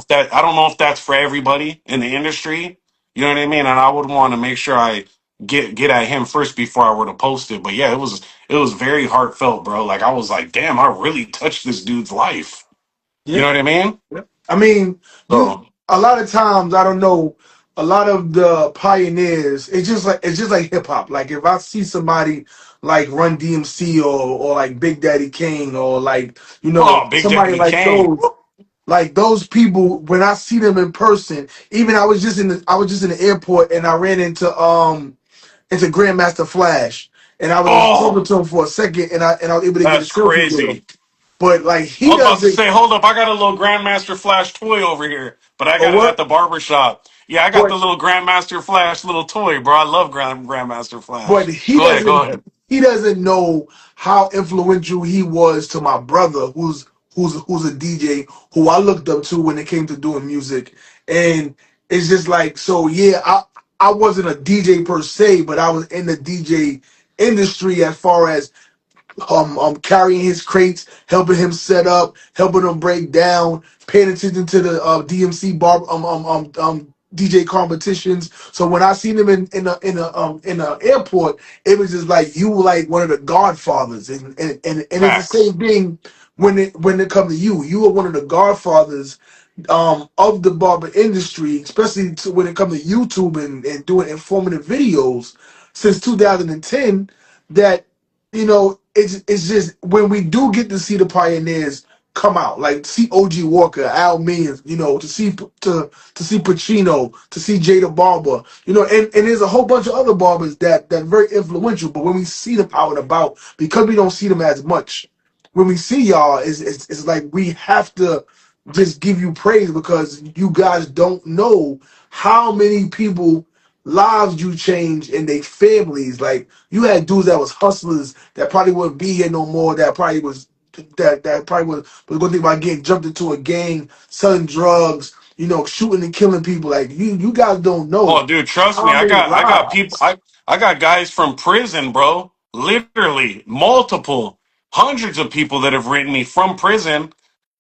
if that's for everybody in the industry. You know what I mean? And I would want to make sure I get at him first before I were to post it. But yeah, it was very heartfelt, bro. Like I was like, damn, I really touched this dude's life. You yeah. know what I mean? Yeah. I mean, you So a lot of times I don't know. A lot of the pioneers, it's just like hip hop. Like if I see somebody like Run DMC or like Big Daddy Kane or like oh, Big somebody Daddy Kane. like those people, when I see them in person, even I was just in the airport and I ran into Grandmaster Flash and I was just talking Oh, to him for a second and I was able to get a that's selfie with him. crazy. But like I he was about to doesn't say, hold up, I got a little Grandmaster Flash toy over here, but I or got it at what? the barber shop. Yeah, I got But the little Grandmaster Flash little toy, bro. I love Grandmaster but Flash. he Go ahead, go doesn't ahead. he doesn't know how influential he was to my brother who's a DJ who I looked up to when it came to doing music. And it's just like, so yeah, I wasn't a DJ per se, but I was in the DJ industry as far as carrying his crates, helping him set up, helping him break down, paying attention to the DMC DJ competitions. So when I seen him in a airport, it was just like you were like one of the godfathers, and it's the Facts. same thing when it comes to you. You are one of the godfathers of the barber industry, especially when it comes to YouTube and doing informative videos since 2010. That it's just when we do get to see the pioneers come out, like see OG Walker, Al Millions, to see Pacino, to see Jada Barber, and there's a whole bunch of other barbers that very influential. But when we see them out and about, because we don't see them as much, when we see y'all, it's like we have to just give you praise because you guys don't know how many people lives you changed and their families. Like you had dudes that was hustlers that probably wouldn't be here no more. That probably was going to think about getting jumped into a gang, selling drugs, shooting and killing people. Like you guys don't Oh, know dude, trust me. how many I got people. lives. I got guys from prison, bro. Literally, multiple hundreds of people that have written me from prison,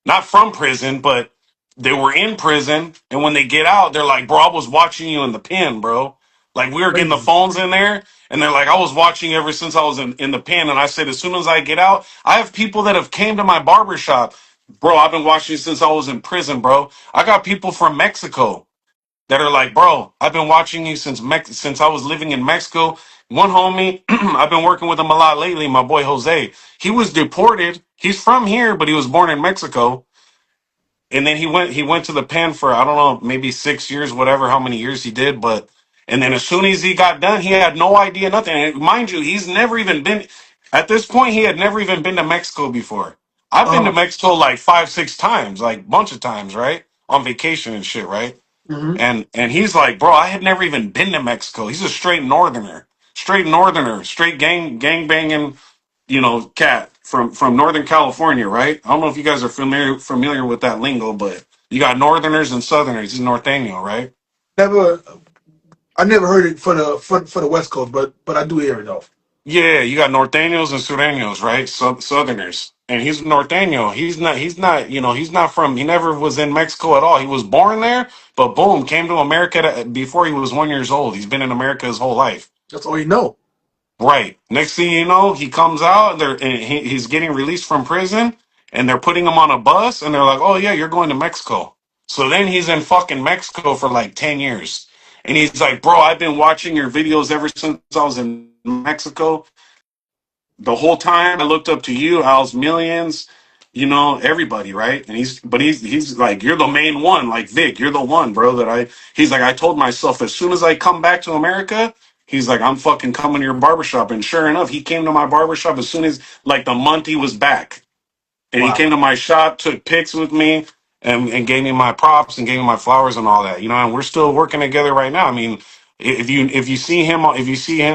not from prison, but they were in prison, and when they get out, they're like, "Bro, I was watching you in the pen, bro." Like we were getting the Crazy. phones in there, and they're like, "I was watching ever since I was in the pen." And I said, "As soon as I get out, I have people that have came to my barber shop, bro. I've been watching you since I was in prison, bro. I got people from Mexico that are like, bro, I've been watching you since I was living in Mexico. One homie, I've been working with him a lot lately, my boy Jose. He was deported. He's from here, but he was born in Mexico. And then he went to the pen for I don't know, maybe 6 years, whatever, how many years he did, but and then as soon as he got done, he had no idea nothing. And mind you, he's never even been at this point, he had never even been to Mexico before. I've been to Uh-huh. Mexico like 5, 6 times, like bunch of times, right? On vacation and shit, right? Hmm. And he's like, bro, I had never even been to Mexico. He's a straight gang banging, cat from Northern California, right? I don't know if you guys are familiar with that lingo, but you got Northerners and Southerners. He's Norteño, right? Never, I never heard it for the West Coast, but I do hear it though. Yeah, you got Norteños and Sureños, right? Southerners. And he's Norteño. He never was in Mexico at all. He was born there, but boom, came to America before he was 1 years old. He's been in America his whole life. That's all you know. Right. Next thing you know, he comes out and he's getting released from prison, and they're putting him on a bus, and they're like, "Oh yeah, you're going to Mexico." So then he's in fucking Mexico for like 10 years, and he's like, "Bro, I've been watching your videos ever since I was in Mexico. The whole time I looked up to you, Al's Millions, everybody, right?" And he's like, "You're the main one, like Vic, you're the one, bro, that I." He's like, "I told myself as soon as I come back to America, he's like, I'm fucking coming to your barbershop." And sure enough, he came to my barbershop as soon as like the month he was back. And he Wow. came to my shop, took pics with me, and gave me my props and gave me my flowers and all that. And we're still working together right now. I mean, if you see him,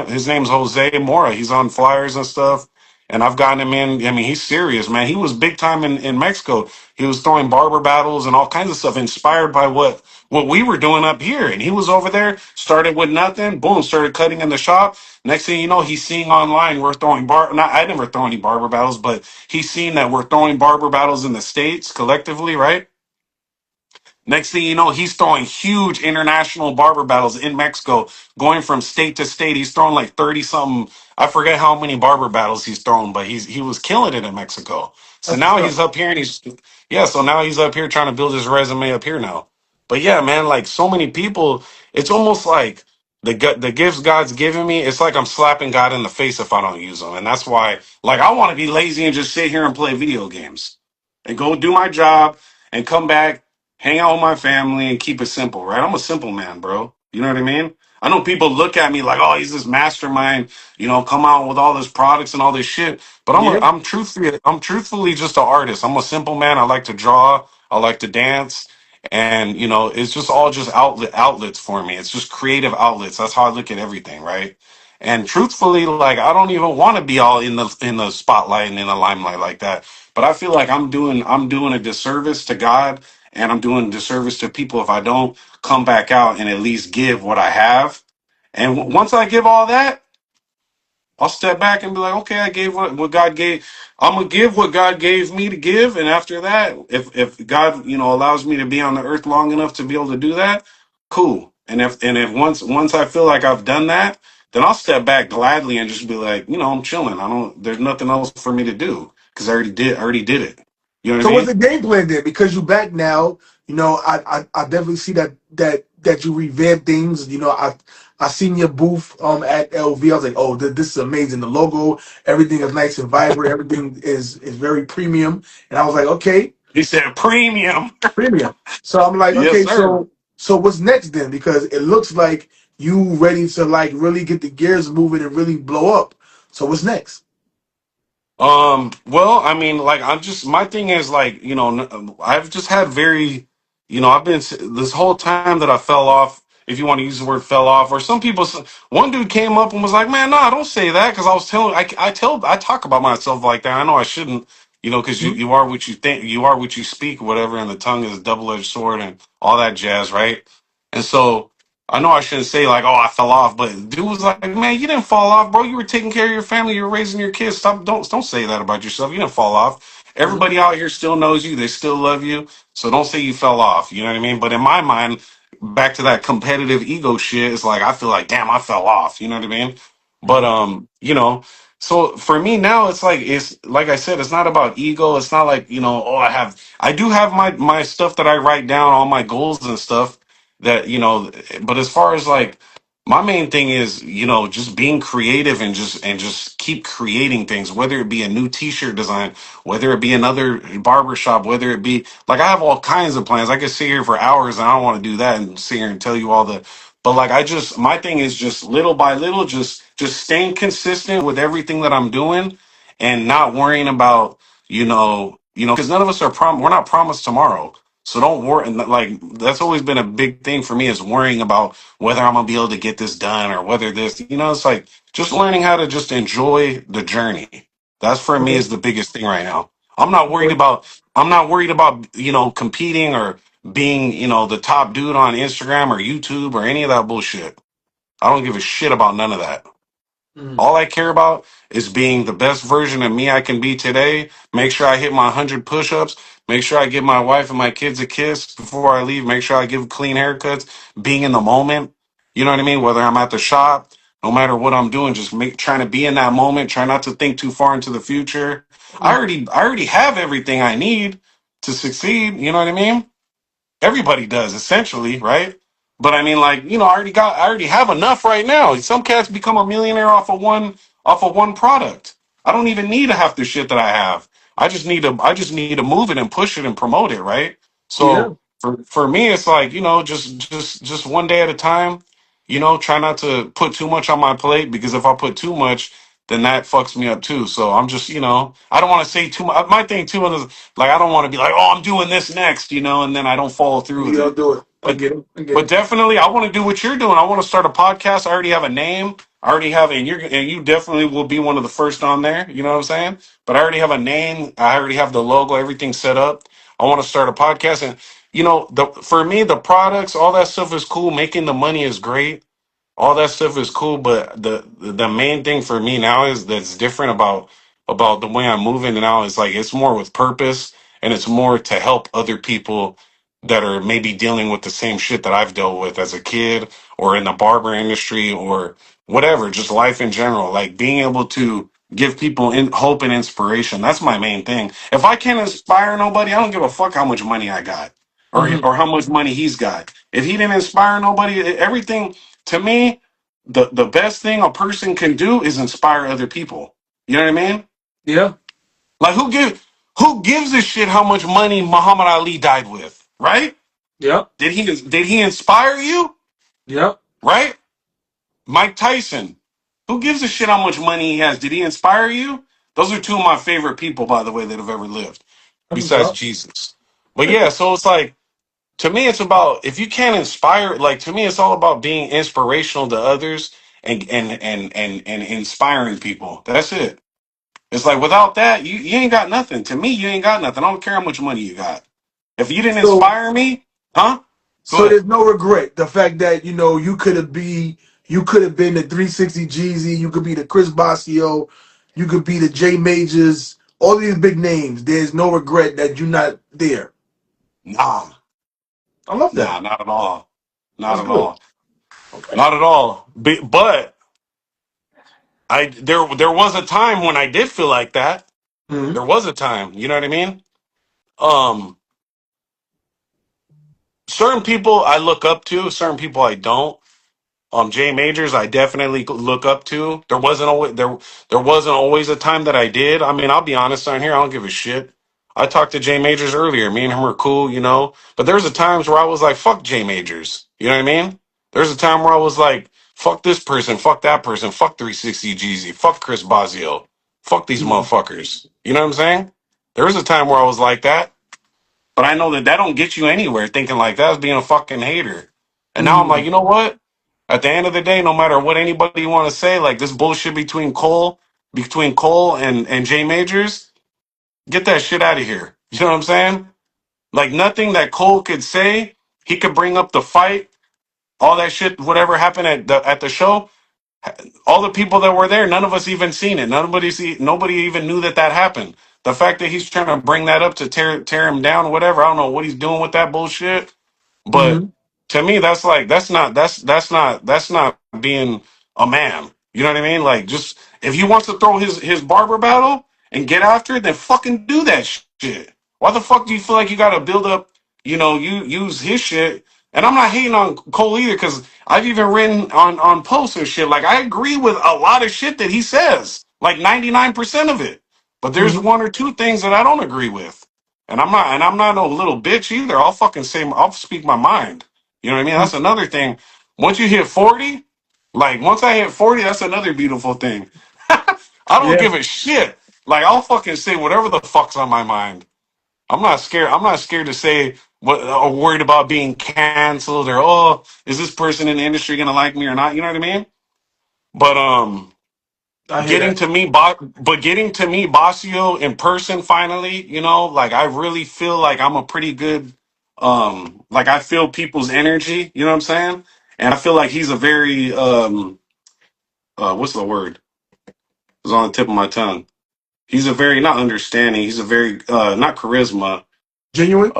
his name's Jose Mora. He's on flyers and stuff. And I've gotten him in. I mean, he's serious, man. He was big time in Mexico. He was throwing barber battles and all kinds of stuff, inspired by what we were doing up here. And he was over there, started with nothing, boom, started cutting in the shop. Next thing you know, he's seeing online we're throwing not I never throw any barber battles, but he's seen that we're throwing barber battles in the States collectively, right? Next thing you know, he's throwing huge international barber battles in Mexico, going from state to state. He's throwing like 30 something. I forget how many barber battles he's thrown, but he was killing it in Mexico. So That's what's now up. he's up here and so now he's up here trying to build his resume up here now. But yeah, man, like so many people, it's almost like the gifts God's given me, it's like I'm slapping God in the face if I don't use them. And that's why, like, I want to be lazy and just sit here and play video games and go do my job and come back, hang out with my family, and keep it simple, right? I'm a simple man, bro. You know what I mean? I know people look at me like, oh, he's this mastermind, come out with all this products and all this shit. But Yeah. I'm truthfully just an artist. I'm a simple man. I like to draw. I like to dance. And it's just all just outlets for me. It's just creative outlets. That's how I look at everything, right? And truthfully, like I don't even want to be all in the spotlight and in the limelight like that. But I feel like I'm doing a disservice to God, and I'm doing a disservice to people if I don't come back out and at least give what I have. And Mhm. once I give all that, I'll step back and be like, okay, I gave what God gave. I'm gonna give what God gave me to give, and after that, if God, allows me to be on the earth long enough to be able to do that, cool. And if once I feel like I've done that, then I'll step back gladly and just be like, I'm chilling. I don't. There's nothing else for me to do because I already did it. You know what I So what's mean? the game plan then? Because you back now, I definitely see that you revamp things. I seen your booth at LV. I was like, oh, this is amazing. The logo, everything is nice and vibrant. Everything is very premium. And I was like, okay, He said premium. premium. So I'm like, Yes, okay, sir. so what's next then? Because it looks like you ready to like really get the gears moving and really blow up. So what's next? Well, I mean, like, I'm just, my thing is like, I've just had very, I've been this whole time that I fell off, if you want to use the word fell off, or some people, one dude came up and was like, man, no, don't say that. Cause I was telling, I talk about myself like that. I know I shouldn't, cause you, Mhm. you are what you think, you are what you speak, whatever. And the tongue is a double-edged sword and all that jazz. Right. And so, I know I shouldn't say like, oh, I fell off, but dude was like, man, you didn't fall off, bro. You were taking care of your family. You were raising your kids. Stop. Don't say that about yourself. You didn't fall off. Mhm. Everybody out here still knows you. They still love you. So don't say you fell off. You know what I mean? But in my mind, back to that competitive ego shit, it's like I feel like, damn, I fell off. You know what I mean? But Mhm. so for me now, it's like I said, it's not about ego. It's not like oh, I do have my stuff that I write down, all my goals and stuff that but as far as like my main thing is just being creative and just keep creating things, whether it be a new t-shirt design, whether it be another barber shop, whether it be like I have all kinds of plans. I could sit here for hours and I don't want to do that and sit here and tell you all the, but like I just, my thing is just little by little, just staying consistent with everything that I'm doing and not worrying about because none of us we're not promised tomorrow. So don't worry. And like that's always been a big thing for me is worrying about whether I'm gonna be able to get this done or whether this. It's like just learning how to just enjoy the journey. That's for me Okay. is the biggest thing right now. I'm not worried Okay. about. I'm not worried about competing or being the top dude on Instagram or YouTube or any of that bullshit. I don't give a shit about none of that. Mhm. All I care about is being the best version of me I can be today. Make sure I hit my 100 push ups. Make sure I give my wife and my kids a kiss before I leave. Make sure I give clean haircuts. Being in the moment. You know what I mean? Whether I'm at the shop, no matter what I'm doing, just trying to be in that moment. Try not to think too far into the future. I already have everything I need to succeed. You know what I mean? Everybody does essentially, right? But I mean, like I already have enough right now. Some cats become a millionaire off of one product. I don't even need half the shit that I have. I just need to move it and push it and promote it, right? Yeah. So for me, it's like just one day at a time. Try not to put too much on my plate because if I put too much, then that fucks me up too. So I'm just I don't want to say too much. My thing too is like I don't want to be like, oh, I'm doing this next, and then I don't follow through with Yeah, I'll it. do it. I But get it. I get but it. definitely, I want to do what you're doing. I want to start a podcast. I already have a name. I already have, and you definitely will be one of the first on there. You know what I'm saying? But I already have a name. I already have the logo, everything set up. I want to start a podcast, and for me, the products, all that stuff is cool. Making the money is great, all that stuff is cool, but the main thing for me now is that's different about the way I'm moving now is like it's more with purpose and it's more to help other people that are maybe dealing with the same shit that I've dealt with as a kid or in the barber industry or whatever, just life in general, like being able to give people hope and inspiration. That's my main thing. If I can't inspire nobody, I don't give a fuck how much money I got Hmm. or how much money he's got. If he didn't inspire nobody, everything to me, the best thing a person can do is inspire other people. You know what I mean? Yeah. Like who gives a shit how much money Muhammad Ali died with? Right? Yep. Did he inspire you? Yep. Right? Mike Tyson. Who gives a shit how much money he has? Did he inspire you? Those are two of my favorite people, by the way, that have ever lived, That's what's besides up. Jesus. But yeah, so it's like to me it's about if you can't inspire like to me it's all about being inspirational to others and inspiring people. That's it. It's like without that you ain't got nothing. To me you ain't got nothing. I don't care how much money you got. If you didn't So inspire me, huh? Go so ahead. there's no regret. The fact that you could have be, You could have been the 360 Jeezy. You could be the Chris Basio. You could be the J Majors. All these big names. There's no regret that you're not there. Nah, I love that. nah, not at all. Not That's at good. all. Okay. Not at all. But there was a time when I did feel like that. Hmm. There was a time, you know what I mean? Um, certain people I look up to, certain people I don't. J Majors, I definitely look up to. There wasn't always a time that I did. I mean, I'll be honest on here. I don't give a shit. I talked to J Majors earlier. Me and him are cool, you know. But there's a times where I was like, fuck J Majors. You know what I mean? There's a time where I was like, fuck this person, fuck that person, fuck 360 Jeezy, fuck Chris Bazio, fuck these Hmm. motherfuckers. You know what I'm saying? There was a time where I was like that. But I know that that don't get you anywhere thinking like that's being a fucking hater. And now I'm Hmm. like, you know what? At the end of the day, no matter what anybody want to say, like this bullshit between Cole and Jay Majors, get that shit out of here. You know what I'm saying? Like nothing that Cole could say, he could bring up the fight, all that shit, whatever happened at the show. All the people that were there, none of us even seen it. Nobody even knew that that happened. The fact that he's trying to bring that up to tear him down, whatever. I don't know what he's doing with that bullshit. But Hmm. to me, that's like that's not being a man. You know what I mean? Like, just if he wants to throw his barber battle and get after it, then fucking do that shit. Why the fuck do you feel like you got to build up? You know, you use his shit. And I'm not hating on Cole either, because I've even written on posts and shit. Like, I agree with a lot of shit that he says, like 99% of it. But there's Hmm. one or two things that I don't agree with. And I'm not no little bitch either. I'll speak my mind. You know what I mean? That's another thing. Once you hit 40, like once I hit 40, that's another beautiful thing. I don't Yeah. give a shit. Like I'll fucking say whatever the fuck's on my mind. I'm not scared. I'm not scared to say what or worried about being canceled or oh, is this person in the industry gonna like me or not? You know what I mean? But I hear that. getting to meet Basio in person finally, you know, like I really feel like I'm a pretty good like I feel people's energy, you know what I'm saying? And I feel like he's a very what's the word? It's on the tip of my tongue. He's a very not understanding, he's a very not charisma. Genuine.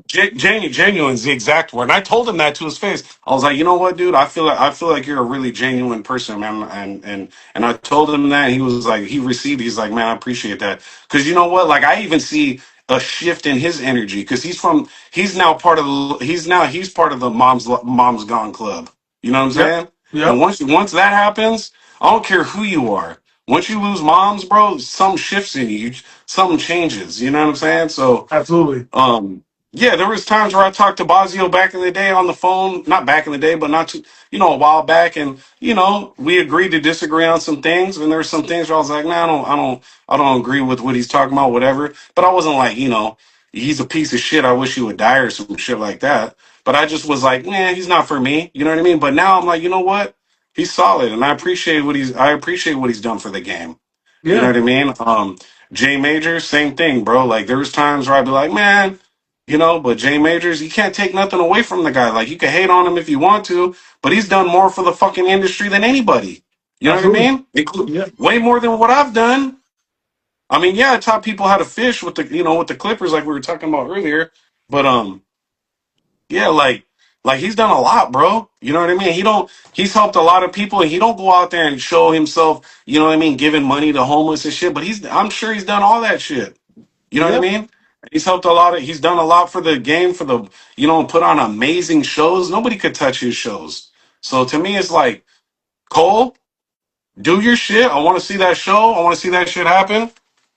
Genuine is the exact word. And I told him that to his face. I was like, you know what, dude? I feel like you're a really genuine person, man. And I told him that. And he was like, he received. He's like, man, I appreciate that. Because you know what? Like, I even see a shift in his energy because he's now part of he's part of the Mom's Gone Club. You know what I'm Yep. saying? And Yep. once that happens, I don't care who you are. Once you lose moms, bro, something shifts in you. Something changes. You know what I'm saying? So Absolutely. yeah, there was times where I talked to Bazio back in the day on the phone, not back in the day, but not too, a while back, and we agreed to disagree on some things, and there were some things where I was like, nah, I don't agree with what he's talking about, whatever. But I wasn't like, he's a piece of shit. I wish he would die or some shit like that. But I just was like, man, he's not for me. You know what I mean? But now I'm like, you know what? He's solid, and I appreciate what he's done for the game. You know Yeah. what I mean? J Major, same thing, bro. Like there was times where I'd be like, man, but J Majors, you can't take nothing away from the guy. Like you can hate on him if you want to, but he's done more for the fucking industry than anybody. You know what I Absolutely. mean? Yeah. Way more than what I've done. I mean, yeah, I taught people how to fish with the Clippers, like we were talking about earlier. But yeah, like he's done a lot, bro. You know what I mean? He's helped a lot of people, and he don't go out there and show himself. You know what I mean? Giving money to homeless and shit. But I'm sure he's done all that shit. You know what I Yeah. mean? He's done a lot for the game, put on amazing shows. Nobody could touch his shows. So to me, it's like, Cole, do your shit. I want to see that show. I want to see that shit happen.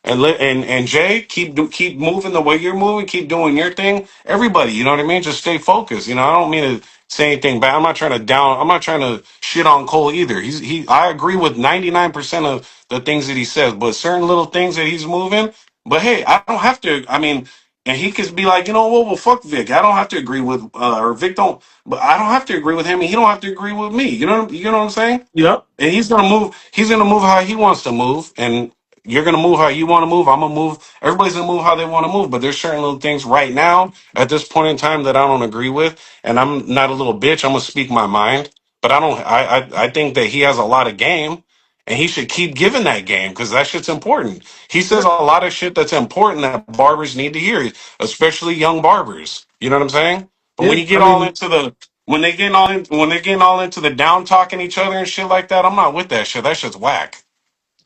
And Jay, keep moving the way you're moving. Keep doing your thing. Everybody, you know what I mean? Just stay focused. I don't mean to say anything bad. I'm not trying to shit on Cole either. I agree with 99% of the things that he says, but certain little things that he's moving. But hey, I don't have to. I mean, and he could be like, you know what? Well, fuck Vic. I don't have to agree with, or Vic don't. But I don't have to agree with him, and he don't have to agree with me. You know what I'm saying? Yep. And he's gonna move. He's gonna move how he wants to move, and you're gonna move how you want to move. I'm gonna move. Everybody's gonna move how they want to move. But there's certain little things right now at this point in time that I don't agree with, and I'm not a little bitch. I'm gonna speak my mind. but I don't. I think that he has a lot of game, and he should keep giving that game because that shit's important. He says Yeah, a lot of shit that's important that barbers need to hear, especially young barbers. You know what I'm saying? But when yeah. you I get all mean, into the when they getting all into the down talking each other and shit like that, I'm not with that shit. That shit's whack.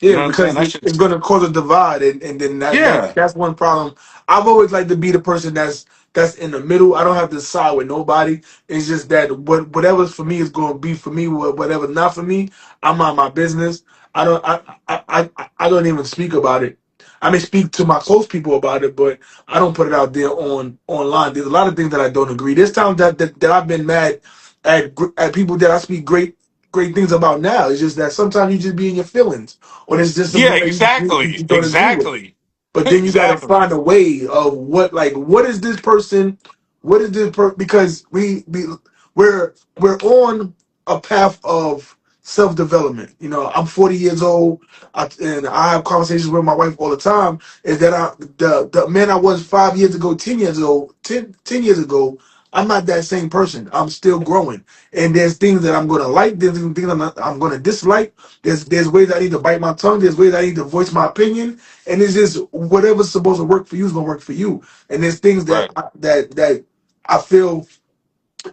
You yeah, know what I'm saying? because That it's shit's going to cause a divide, and then yeah, that's one problem. I've always liked to be the person that's in the middle. I don't have to side with nobody. It's just that whatever's for me is going to be for me. Whatever not for me, I'm on my business. I don't I don't even speak about it. I may speak to my close people about it, but I don't put it out there online. There's a lot of things that I don't agree. There's times that I've been mad at people that I speak great things about now. It's just that sometimes you just be in your feelings, or there's just yeah, something that you exactly, don't agree with. exactly, But then you got to exactly. find a way of what is this person, because we're on a path of self development. You know, I'm 40 years old, and I have conversations with my wife all the time. Is that the man I was 5 years ago, 10 years ago, 10 years ago. I'm not that same person. I'm still growing, and there's things that I'm gonna like. There's things I'm gonna dislike. There's ways I need to bite my tongue. There's ways I need to voice my opinion, and it's just whatever's supposed to work for you is gonna work for you. And there's things Right. that I feel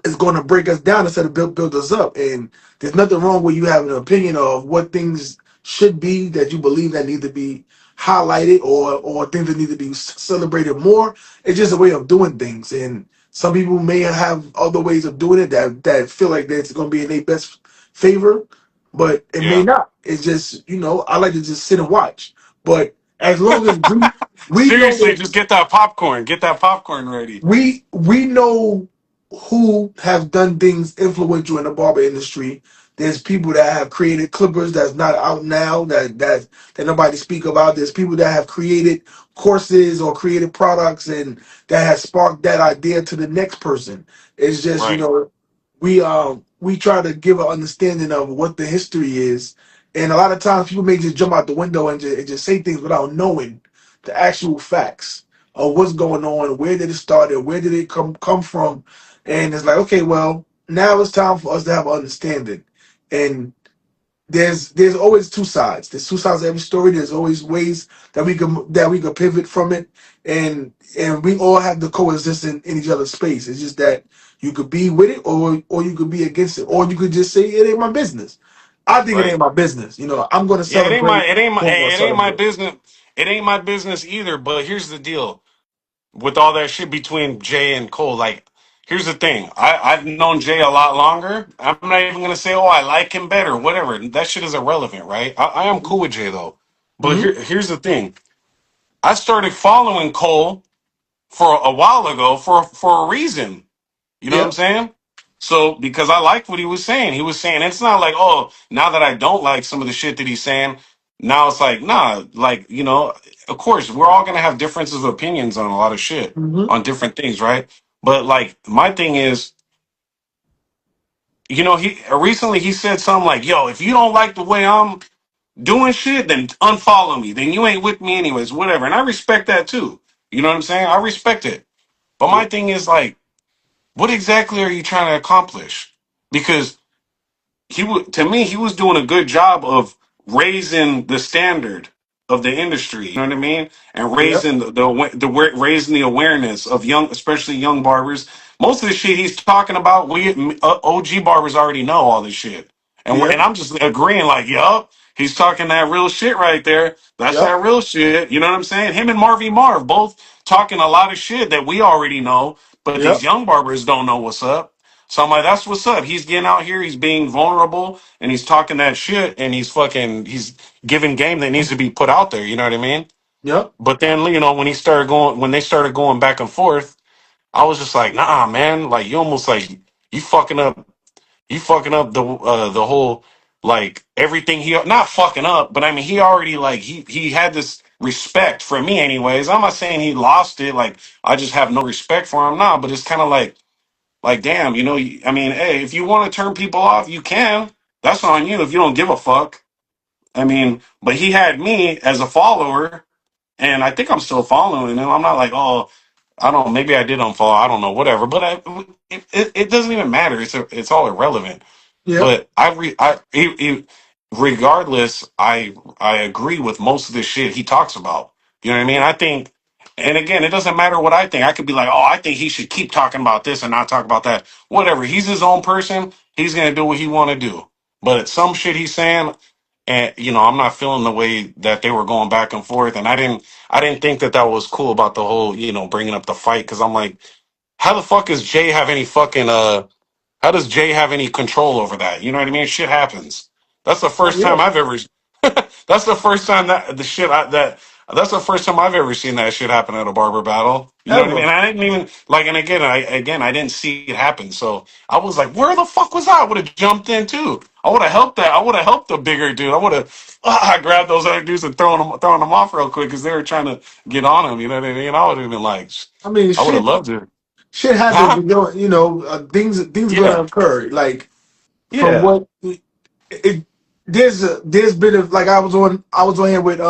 is going to break us down instead of build us up. And there's nothing wrong with you having an opinion of what things should be that you believe that need to be highlighted, or things that need to be celebrated more. It's just a way of doing things, and some people may have other ways of doing it that feel like that's going to be in their best favor, but it may Yeah. not. It's just, I like to just sit and watch. But as long as we know Seriously, that just get that popcorn. Get that popcorn ready. we know who have done things influential in the barber industry. There's people that have created clippers that's not out now that nobody speak about. There's people that have created courses or created products and that has sparked that idea to the next person. It's just, Right. we try to give an understanding of what the history is, and a lot of times people may just jump out the window and just say things without knowing the actual facts of what's going on, where did it start, and where did it come from. And it's like, okay, well, now it's time for us to have an understanding. And there's always two sides. There's two sides to every story. There's always ways that we can pivot from it, and we all have to coexist in each other's space. It's just that you could be with it, or you could be against it, or you could just say it ain't my business. I think it Right. ain't my business. I'm going to Yeah, celebrate who I'm going to it ain't my celebrate. business. It ain't my business either. But here's the deal with all that shit between Jay and Cole. Like, here's the thing. I've known Jay a lot longer. I'm not even gonna say, oh, I like him better, whatever. That shit is irrelevant, right? I am cool with Jay though. But Hmm. here's the thing. I started following Cole for a while ago for a reason. You know what I'm Yeah. saying? So because I liked what he was saying it's not like, oh, now that I don't like some of the shit that he's saying, now it's like, nah, like, of course we're all gonna have differences of opinions on a lot of shit, Hmm. on different things, right? But like my thing is, he recently he said something like, yo, if you don't like the way I'm doing shit, then unfollow me. Then you ain't with me anyways, whatever. And I respect that too. You know what I'm saying? I respect it. But Yeah. my thing is like, what exactly are you trying to accomplish? Because to me he was doing a good job of raising the standard of the industry. You know what I mean? And Yeah. raising raising the awareness of young, especially young barbers. Most of the shit he's talking about, we OG barbers already know all this shit, and Yeah. I'm just agreeing like, yup, he's talking that real shit right there. That's Yeah. that real shit. You know what I'm saying? Him and Marvy Marv both talking a lot of shit that we already know, but Yeah. these young barbers don't know what's up. So I'm like, that's what's up. He's getting out here, he's being vulnerable, and he's talking that shit, and he's giving game that needs to be put out there. You know what I mean? Yeah. But then, when they started going back and forth, I was just like, nah, man. Like you almost like you fucking up, the whole like everything he not fucking up, but I mean he already like he had this respect for me anyways. I'm not saying he lost it. Like I just have no respect for him now, but it's kind of like, damn, I mean, hey, if you want to turn people off, you can. That's on you if you don't give a fuck. I mean, but he had me as a follower, and I think I'm still following him. I'm not like, oh, I don't know, maybe I did unfollow. I don't know, whatever. But it doesn't even matter. It's all irrelevant. Yeah. But regardless, I agree with most of the shit he talks about. You know what I mean? I think, and again, it doesn't matter what I think. I could be like, oh, I think he should keep talking about this and not talk about that. Whatever. He's his own person. He's gonna do what he want to do. But some shit he's saying, and I'm not feeling the way that they were going back and forth. And I didn't think that was cool about the whole, bringing up the fight because I'm like, how the fuck is Jay have any fucking how does Jay have any control over that? You know what I mean? Shit happens. That's the Oh first yeah. time I've ever. That's the first time that the shit I, that. That's the first time I've ever seen that shit happen at a barber battle. You know what I mean? Ever. I didn't even like, and I didn't see it happen. So I was like, where the fuck was I? I would have jumped in too. I would have helped that. I would have helped the bigger dude. I would have I grabbed those other dudes and throwing them off real quick because they were trying to get on him. You know what I mean? I would have been like, I mean, I would have shit. loved it. Shit happens. Huh? Things Yeah. gonna occur. Like from Yeah. what it there's been of like I was on here with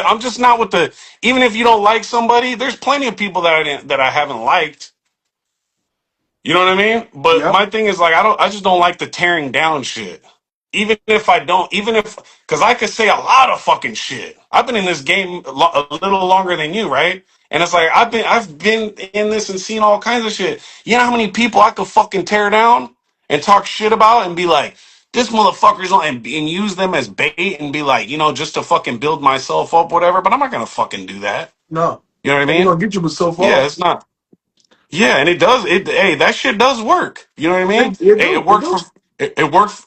I'm just not with the even if you don't like somebody, there's plenty of people that I haven't liked. You know what I mean? But yep. my thing is like I just don't like the tearing down shit. Even if cuz I could say a lot of fucking shit. I've been in this game a little longer than you, right? And it's like I've been in this and seen all kinds of shit. You know how many people I could fucking tear down and talk shit about and be like this motherfucker's on and use them as bait and be like, just to fucking build myself up, whatever. But I'm not gonna fucking do that. No. You know what I Only mean? gonna get you but so Yeah, far. it's not. Yeah, and it does. Hey, that shit does work. You know what I mean? It Hey, do. It do.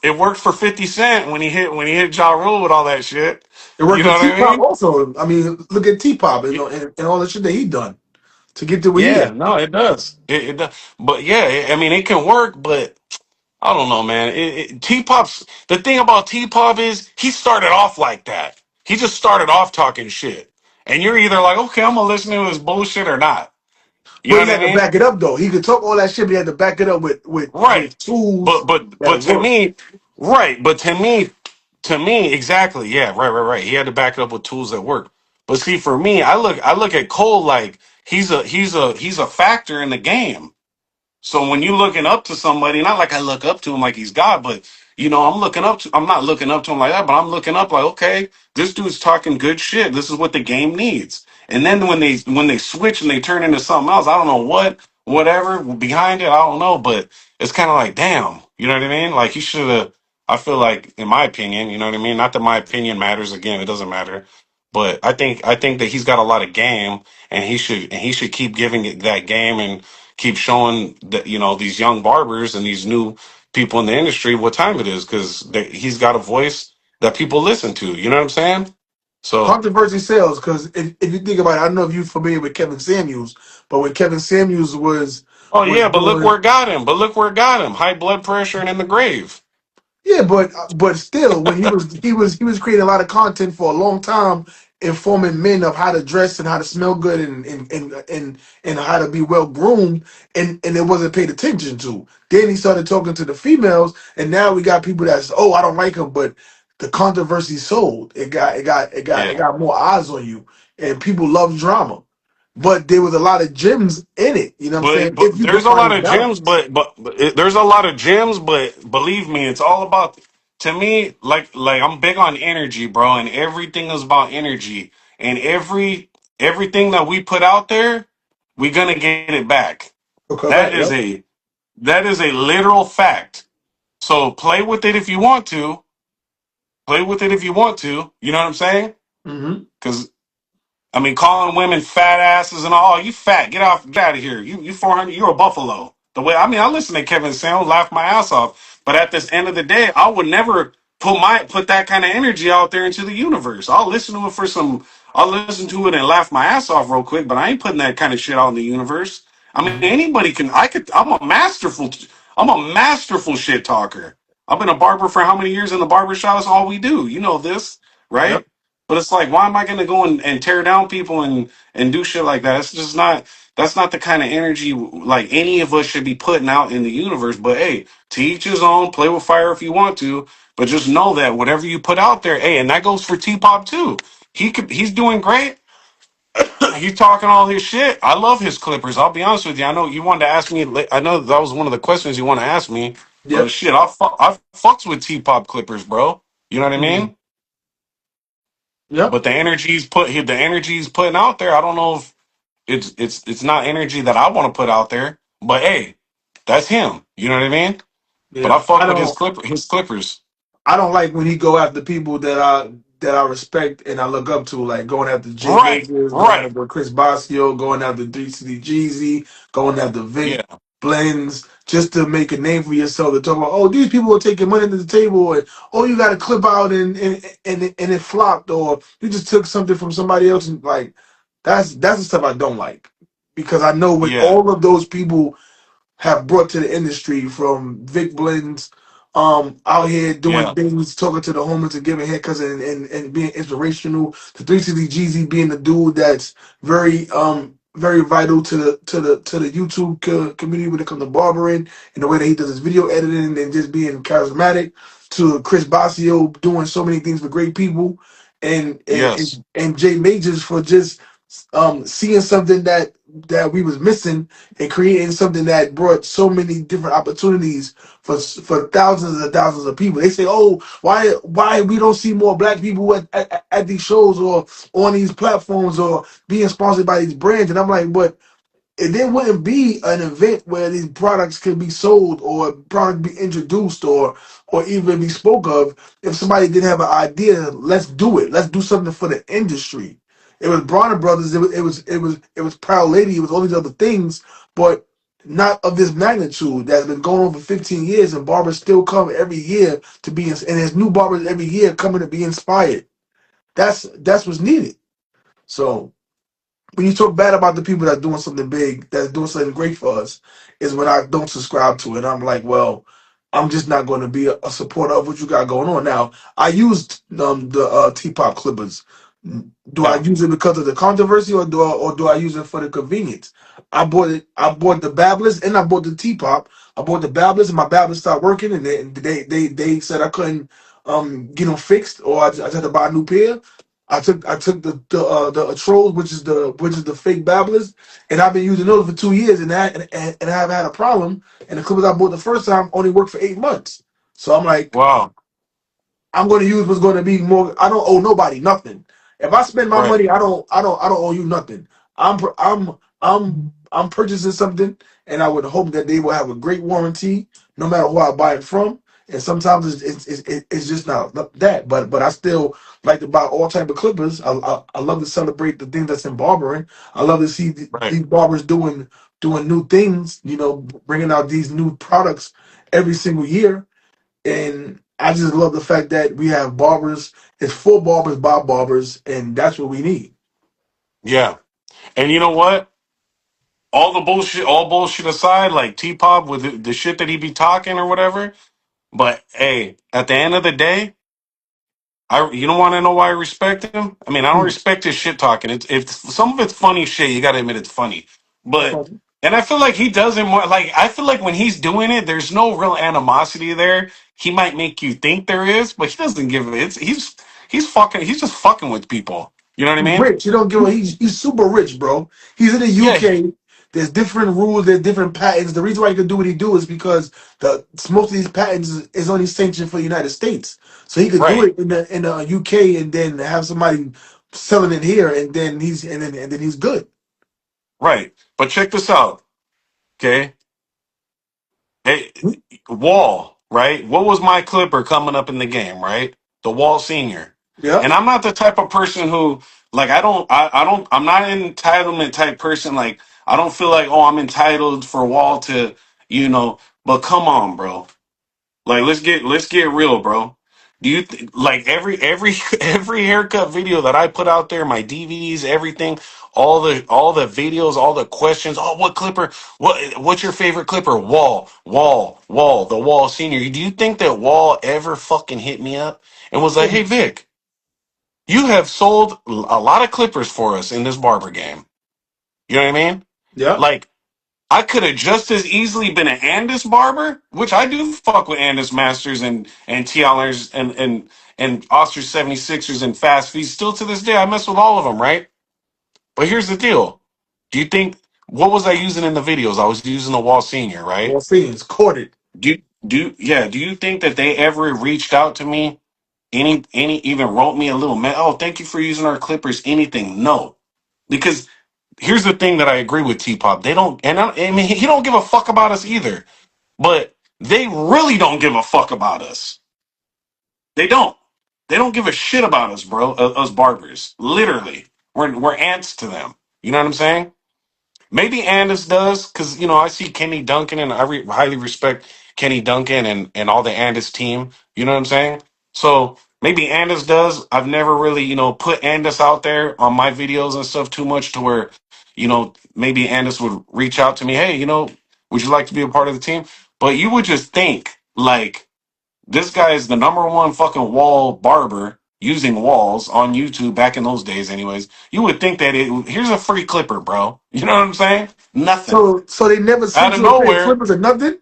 it worked for 50 Cent when he hit Ja Rule with all that shit. It You worked know for what T I Pop mean? also. I mean, look at T Pop Y- and all the shit that he done to get to where he Yeah, at. no, it does. It does. But yeah, I mean, it can work. But I don't know, man. T Pop's the thing about T Pop is he started off like that. He just started off talking shit, and you're either like, okay, I'm gonna listen to his bullshit or not. You But know he what I had to mean? back it up though. He could talk all that shit, but he had to back it up with Right. tools But that to work. me, right. But to me, exactly. Yeah, right. He had to back it up with tools that work. But see, for me, I look at Cole like he's a factor in the game. So when you looking up to somebody, not like I look up to him like he's God, but I'm not looking up to him like that, but I'm looking up like, okay, this dude's talking good shit. This is what the game needs. And then when they switch and they turn into something else, I don't know whatever behind it, I don't know, but it's kind of like, damn, you know what I mean? Like he should have. I feel like, in my opinion, you know what I mean. Not that my opinion matters. Again, it doesn't matter. But I think that he's got a lot of game, and he should keep giving it that game and keep showing that these young barbers and these new people in the industry what time it is because he's got a voice that people listen to. You know what I'm saying? So, Controversy sells because if you think about it, I don't know if you're familiar with Kevin Samuels, but when Kevin Samuels oh was yeah, but look doing where it got him. But look where it got him: high blood pressure and in the grave. yeah, but still, when he was creating a lot of content for a long time, informing men of how to dress and how to smell good and how to be well groomed, and it wasn't paid attention to. Then he started talking to the females, and now we got people that's I don't like him, but the controversy sold. It Yeah, got more eyes on you, and people love drama. But there was a lot of gems in it. You know what I'm saying? but If you could there's a find lot the of gems, balance. but there's a lot of gems. But believe me, it's all about to me. Like I'm big on energy, bro, and everything is about energy. And everything that we put out there, we're gonna get it back. Oh, That correct. is Yep. a literal fact. So play with it if you want to. Play with it if you want to. You know what I'm saying? Hmm. Because I mean, calling women fat asses and all, you fat, get out of here. You 400, you're a buffalo. The way I mean, I listen to Kevin Samuels, laugh my ass off. But at this end of the day, I would never put that kind of energy out there into the universe. I'll listen to it and laugh my ass off real quick, but I ain't putting that kind of shit out in the universe. I mean, Hmm. anybody can. I'm a masterful shit talker. I've been a barber for how many years in the barber shop? That's all we do. You know this, Yep. right? But it's like, why am I going to go and tear down people and do shit like that? It's just not. That's not the kind of energy like any of us should be putting out in the universe. But hey, to each his own. Play with fire if you want to, but just know that whatever you put out there, hey, and that goes for T Pop too. He's doing great. He's talking all his shit. I love his clippers. I'll be honest with you. I know you wanted to ask me. I know that was one of the questions you want to ask me. But Yep. shit, I fucks with T-pop clippers, bro. You know what I Mhm. mean? Yep. But the energy he's putting out there. I don't know if it's not energy that I want to put out there. But hey, that's him. You know what I mean? But I Yeah. fuck with his clippers. I don't like when he go after people that I respect and I look up to, like going after Jay Right, Majors, going right. after Chris Basio, going after 3CD Jeezy, going after Vic Yeah, Blends, just to make a name for yourself. To talk about, oh, these people are taking money to the table, and oh, you got a clip out and it flopped, or you just took something from somebody else, and like that's the stuff I don't like, because I know what yeah, all of those people have brought to the industry, from Vic Blends, out here doing yeah, things, talking to the homeless and giving haircuts and being inspirational. To 360 Jeezy being the dude that's very vital to the YouTube community when it comes to barbering and the way that he does his video editing and just being charismatic. To Chris Basio doing so many things for great people, and and yes, and, and Jay Majors for just seeing something that we was missing and creating something that brought so many different opportunities for thousands and thousands of people. They say, "Oh, why we don't see more black people at these shows or on these platforms or being sponsored by these brands?" And I'm like, "But and there wouldn't be an event where these products could be sold or product be introduced or even be spoke of if somebody didn't have an idea. Let's do it. Let's do something for the industry. It was Bronner Brothers. It was Proud Lady. It was all these other things, but not of this magnitude that's been going on for 15 years. And barbers still come every year to be, and there's new barbers every year coming to be inspired. That's what's needed. So when you talk bad about the people that's doing something big, that's doing something great for us, is when I don't subscribe to it. I'm like, well, I'm just not going to be a supporter of what you got going on. Now, I used the T-pop clippers. Do I yeah. use it because of the controversy, or do I use it for the convenience? I bought it. I bought the Babblers and I bought the T-pop. I bought the Babblers and my Babblers stopped working, and they said I couldn't get them fixed, or I just had to buy a new pair. I took the trolls, which is the fake babblers, and I've been using those for 2 years, and I haven't had a problem. And the clippers I bought the first time only worked for 8 months. So I'm like, Wow. I'm going to use what's going to be more. I don't owe nobody nothing. If I spend my Right, money, I don't owe you nothing. I'm purchasing something, and I would hope that they will have a great warranty, no matter who I buy it from. And sometimes it's just not that, but I still like to buy all type of clippers. I love to celebrate the things that's in barbering. I love to see right. these barbers doing new things. Bringing out these new products every single year, and I just love the fact that we have barbers. It's for barbers by barbers, and that's what we need. Yeah. And you know what? All bullshit aside, like T-Pop with the shit that he be talking or whatever. But hey, at the end of the day, you don't want to know why I respect him. I mean, I don't Hmm. respect his shit talking. It's if some of it's funny shit, you got to admit it's funny. But So, and I feel like he doesn't more like I feel like when he's doing it, there's no real animosity there. He might make you think there is, but he doesn't give it. He's just fucking with people. You know what I he's mean? rich. You don't give a, he's super rich, bro. He's in the Yeah, UK. There's different rules. There's different patents. The reason why he can do what he do is because most of these patents is only sanctioned for the United States. So he could do right, it in the UK and then have somebody selling it here, and then he's good. right. But check this out, okay? Hey, Wall, right? What was my clipper coming up in the game, right? The Wall Senior. Yeah. And I'm not the type of person who, like, I'm not an entitlement type person. Like, I don't feel like, oh, I'm entitled for Wall to, but come on, bro. Like let's get real, bro. Do you like every every haircut video that I put out there, my DVDs, everything, all the videos, all the questions, oh what clipper, what's your favorite clipper? Wall, the Wall Senior. Do you think that Wall ever fucking hit me up and was like, "Hey Vic, you have sold a lot of clippers for us in this barber game." You know what I mean? Yeah. Like I could have just as easily been an Andis barber, which I do fuck with Andis Masters and TLers and Oster 76ers and Fast Fees. Still to this day, I mess with all of them, right? But here's the deal. Do you think what was I using in the videos? I was using the Wall Senior, right? Morphines, caught it. Do you think that they ever reached out to me? Any even wrote me a little oh, thank you for using our clippers, anything? No. Because here's the thing that I agree with T Pop. They don't I mean he don't give a fuck about us either. But they really don't give a fuck about us. They don't. They don't give a shit about us, bro. Us barbers. Literally. We're ants to them. You know what I'm saying? Maybe Andis does, because I see Kenny Duncan, and highly respect Kenny Duncan and all the Andis team. You know what I'm saying? So maybe Andis does. I've never really put Andis out there on my videos and stuff too much to where maybe Andis would reach out to me. Hey, would you like to be a part of the team? But you would just think like this guy is the number one fucking wall barber using walls on YouTube back in those days, anyways. You would think that here's a free clipper, bro. You know what I'm saying? Nothing. So they never Out sent of you a pair of nowhere, clippers or nothing?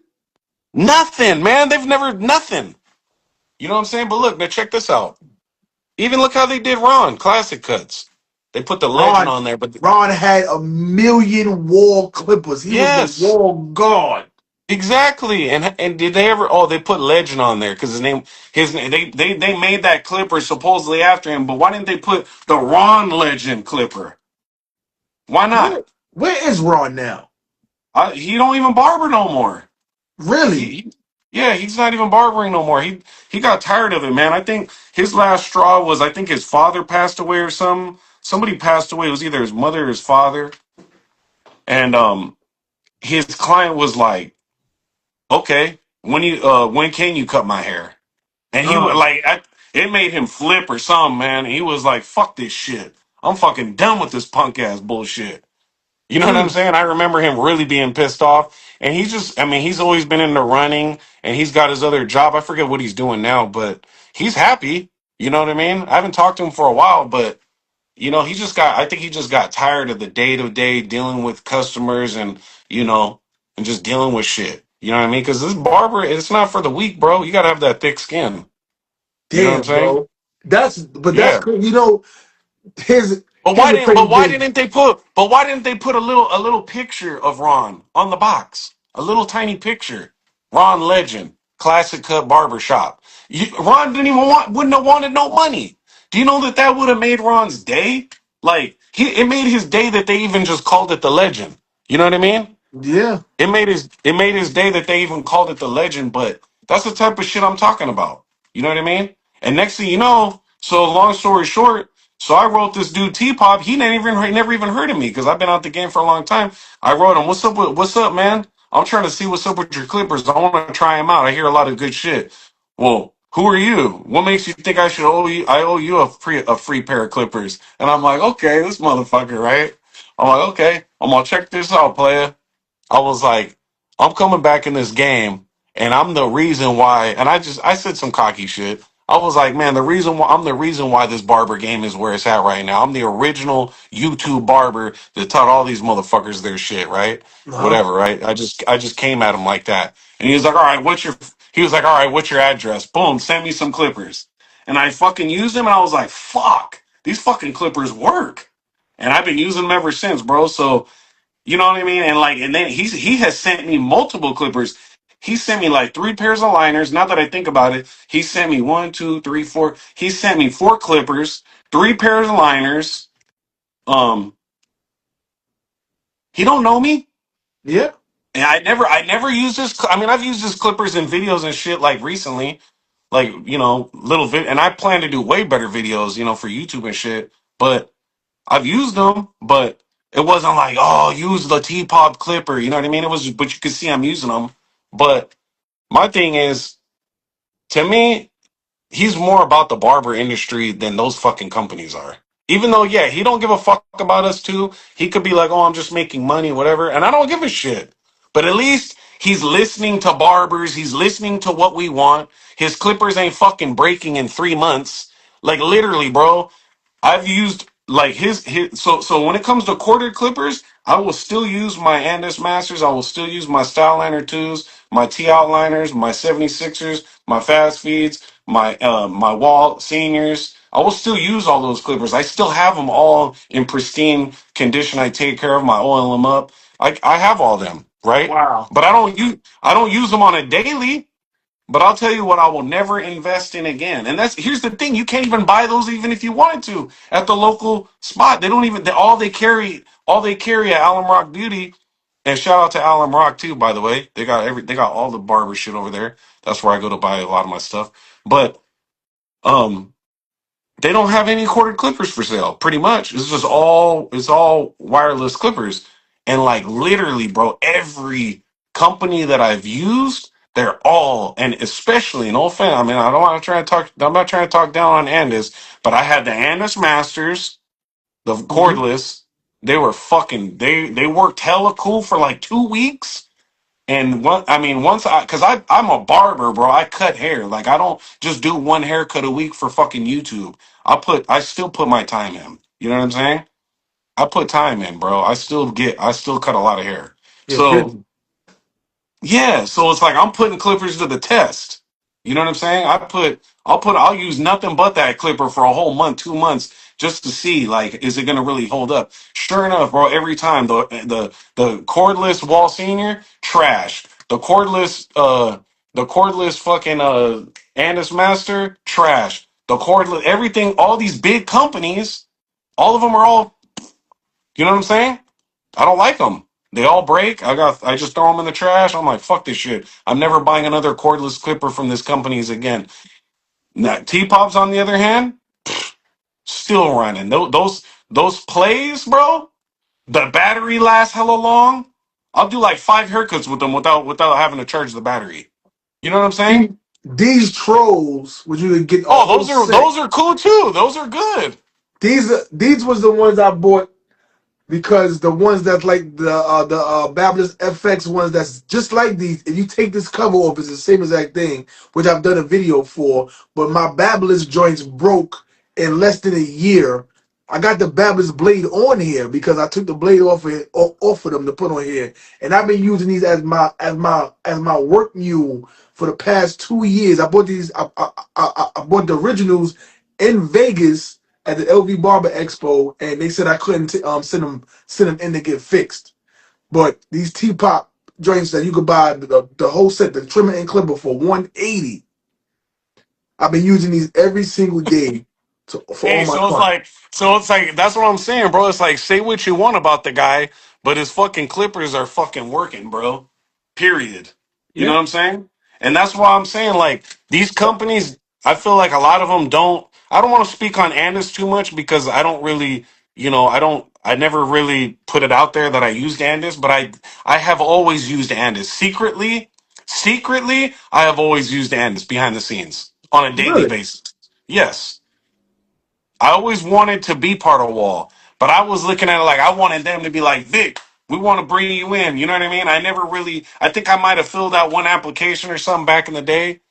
nothing, man. They've never, nothing. You know what I'm saying? But look, now check this out. Even look how they did Ron, classic cuts. They put the legend Ron on there, but Ron had a million wall clippers. He was the yes. wall god. Exactly, and did they ever? Oh, they put Legend on there because they made that Clipper supposedly after him. But why didn't they put the Ron Legend Clipper? Why Where not? where is Ron now? He don't even barber no more. Really? He yeah, he's not even barbering no more. He got tired of it, man. I think his last straw was I think his father passed away or something. Somebody passed away. It was either his mother or his father, and his client was like, "Okay, when can you cut my hair?" And he would Uh, it made him flip or something, man. He was like, "Fuck this shit. I'm fucking done with this punk ass bullshit." You know what I'm mm, saying? I remember him really being pissed off, and I mean, he's always been in the running, and he's got his other job. I forget what he's doing now, but he's happy. You know what I mean? I haven't talked to him for a while, but I think he just got tired of the day to day dealing with customers and just dealing with shit. You know what I mean? Because this barber, it's not for the weak, bro. You got to have that thick skin. You know what I'm damn, saying? bro. That's Yeah. cool. Here's But here's why a didn't crazy but why thing. didn't they put a little picture of Ron on the box? A little tiny picture. Ron Legend, classic cut barbershop. Ron wouldn't have wanted no money. Do you know that would have made Ron's day? Like it made his day that they even just called it the Legend. You know what I mean? Yeah, It made his day that they even called it the Legend, but that's the type of shit I'm talking about. You know what I mean? And next thing you know, so long story short, so I wrote this dude T Pop. He never even heard of me because I've been out the game for a long time. I wrote him, what's up, man? I'm trying to see what's up with your Clippers. I want to try him out. I hear a lot of good shit. Well, who are you? What makes you think I owe you a free pair of Clippers? And I'm like, okay, this motherfucker, right? I'm like, okay, I'm gonna check this out, player. I was like, I'm coming back in this game, and I'm the reason why. And I said some cocky shit. I was like, man, I'm the reason why this barber game is where it's at right now. I'm the original YouTube barber that taught all these motherfuckers their shit, right? uh-huh. Whatever, right? I just came at him like that, and he was like, all right, he was like, all right, what's your address? Boom, send me some clippers, and I fucking used them, and I was like, fuck, these fucking clippers work, and I've been using them ever since, bro. So you know what I mean? And then he has sent me multiple clippers. He sent me like three pairs of liners. Now that I think about it, he sent me one, two, three, four. He sent me four clippers, three pairs of liners. Um, he don't know me. Yeah. And I never used this. I mean, I've used his clippers in videos and shit like recently, like little and I plan to do way better videos, for YouTube and shit. But I've used them, but it wasn't like, oh, use the T-Pop clipper. You know what I mean? It was, but you could see I'm using them. But my thing is, to me, he's more about the barber industry than those fucking companies are. Even though, yeah, he don't give a fuck about us too. He could be like, oh, I'm just making money, whatever. And I don't give a shit. But at least he's listening to barbers. He's listening to what we want. His clippers ain't fucking breaking in 3 months. Like literally, bro. I've used like his so when it comes to quarter clippers, I will still use my Andis Masters, I will still use my Styleliner 2s, my T outliners, my 76ers, my fast feeds, my Wall seniors. I will still use all those clippers. I still have them all in pristine condition. I take care of them. I oil them up. I have all them, right? Wow. But I don't use them on a daily. But I'll tell you what, I will never invest in again. And here's the thing: you can't even buy those even if you wanted to at the local spot. They don't even all they carry at Alum Rock Beauty. And shout out to Alum Rock too, by the way. They got all the barber shit over there. That's where I go to buy a lot of my stuff. But um they don't have any corded clippers for sale. Pretty much, it's all wireless clippers, and like literally, bro, every company that I've used, they're all, and especially no fan. I mean, I don't want to try to talk. I'm not trying to talk down on Andis, but I had the Andis Masters, the Mhm. cordless. They were fucking. They worked hella cool for like 2 weeks. And because I'm a barber, bro. I cut hair. Like I don't just do one haircut a week for fucking YouTube. I still put my time in. You know what I'm saying? I put time in, bro. I still cut a lot of hair. You're So busy. yeah, so it's like I'm putting clippers to the test. You know what I'm saying? I'll use nothing but that clipper for a whole month, 2 months, just to see like is it gonna really hold up. Sure enough, bro, every time the cordless wall senior, trash. The cordless fucking Andis Master, trash. The cordless everything, all these big companies, all of them are all, you know what I'm saying? I don't like them. They all break. I just throw them in the trash. I'm like, fuck this shit. I'm never buying another cordless clipper from this company's again. Now, T-Pops, on the other hand, still running. Those plays, bro. The battery lasts hella long. I'll do like 5 haircuts with them without having to charge the battery. You know what I'm saying? These trolls, which you could get a Oh, whole those are set. those are cool too. Those are good. These was the ones I bought because the ones that's like the Babylus FX ones that's just like these. If you take this cover off, it's the same exact thing, which I've done a video for. But my Babylus joints broke in less than a year. I got the Babylus blade on here because I took the blade off of them to put on here, and I've been using these as my work mule for the past 2 years. I bought these. I bought the originals in Vegas at the LV Barber Expo, and they said I couldn't send them in to get fixed. But these T-pop joints that you could buy the whole set, the trimmer and clipper for 180. I've been using these every single day for all Hey, my so it's clients. like, that's what I'm saying, bro. It's like, say what you want about the guy, but his fucking clippers are fucking working, bro. Period. You know Yeah. what I'm saying? And that's why I'm saying, like, these companies, I feel like a lot of them don't. I don't want to speak on Andis too much because I don't really, I never really put it out there that I used Andis, but I have always used Andis secretly. Secretly, I have always used Andis behind the scenes on a daily Really? basis. Yes. I always wanted to be part of Wall, but I was looking at it like I wanted them to be like, Vic, we want to bring you in. You know what I mean? I think I might have filled out one application or something back in the day,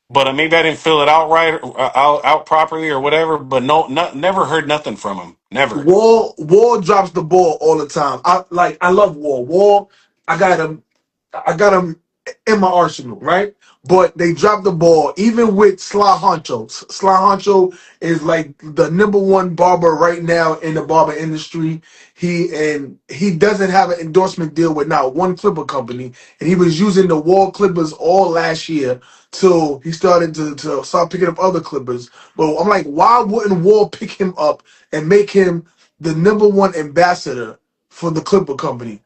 but maybe I didn't fill it out right, out properly or whatever. But never heard nothing from him. Never. Wall drops the ball all the time. I love Wall. Wall, I got him. I got him in my arsenal, right? But they dropped the ball, even with Sly Honcho. Sly Honcho is like the number one barber right now in the barber industry. He doesn't have an endorsement deal with not one clipper company, and he was using the Wall clippers all last year till he started to start picking up other clippers. But I'm like, why wouldn't Wall pick him up and make him the number one ambassador for the clipper company?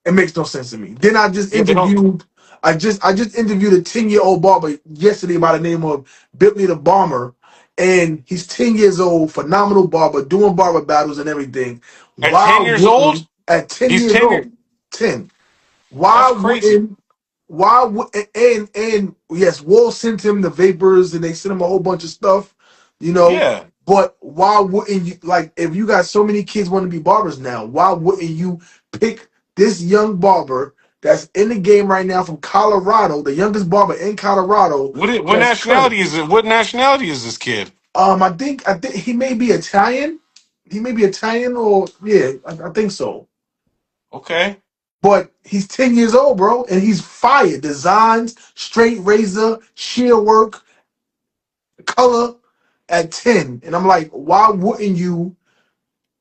It makes no sense to me. Then Yeah, they don't. I just interviewed a 10-year-old barber yesterday by the name of Vic the Barber, and he's 10 years old, phenomenal barber, doing barber battles and everything. At Why 10 years old, wouldn't at 10 he's years 10 years. old, 10? That's Why crazy. wouldn't why would and yes, Wall sent him the vapors and they sent him a whole bunch of stuff, you know. Yeah. But why wouldn't you, like, if you got so many kids want to be barbers now, why wouldn't you pick this young barber that's in the game right now from Colorado, the youngest barber in Colorado What that's cutting? nationality is it? What nationality is this kid? I think he may be Italian. He may be Italian or yeah, I think so. Okay. But he's 10 years old, bro, and he's fire. Designs, straight razor, sheer work, color. at 10. And I'm like, why wouldn't you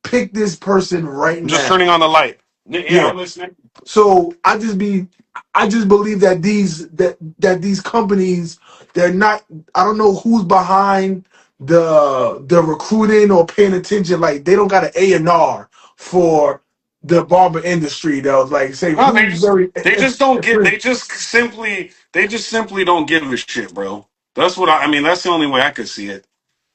pick this person right I'm just now? turning on the light. Yeah, Yeah. I'm listening. So I just believe that these companies, they're not, I don't know who's behind the recruiting or paying attention. Like they don't got an A&R for the barber industry though. Like say No, who's very they just don't get. They just simply don't give a shit, bro. That's what I mean. That's the only way I could see it.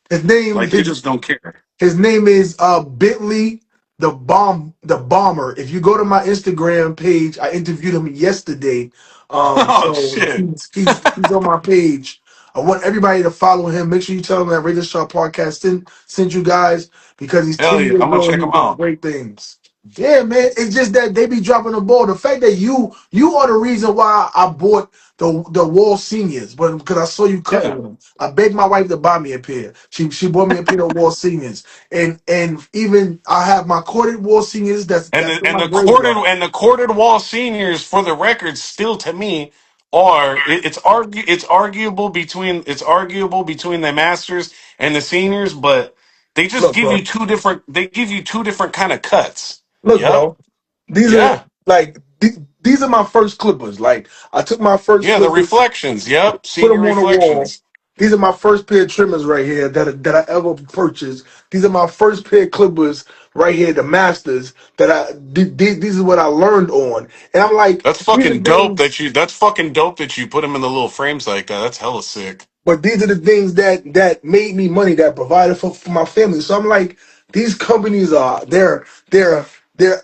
his name Like they his just don't care. His name is Bentley the Bomber. If you go to my Instagram page, I interviewed him yesterday. Oh So shit! he's on my page. I want everybody to follow him. Make sure you tell him that Radio Star Podcast sent you guys because he's Hell 20 yeah, years I'm gonna old and check he's them doing out. great things. Yeah, man. It's just that they be dropping the ball. The fact that you are the reason why I bought the Wall Seniors, but because I saw you cutting Yeah, them. I begged my wife to buy me a pair. She bought me a pair of Wall Seniors, and even I have my corded Wall Seniors that's in my graveyard. and the corded wall seniors, for the record, still to me are it's arguable between the masters and the seniors, but they just Look, give bro. you two different kind of cuts. Look, Yep. bro. These are Yeah. like these are my first clippers. Like I took my first Yeah. The clippers, reflections. Yep. put Senior them on the wall. reflections. These are my first pair of trimmers right here that I ever purchased. These are my first pair of clippers right here, the masters these is what I learned on. And I'm like, these are things, That's fucking dope that you put them in the little frames like that. That's hella sick. but these are the things that made me money that provided for my family. So I'm like, these companies are they're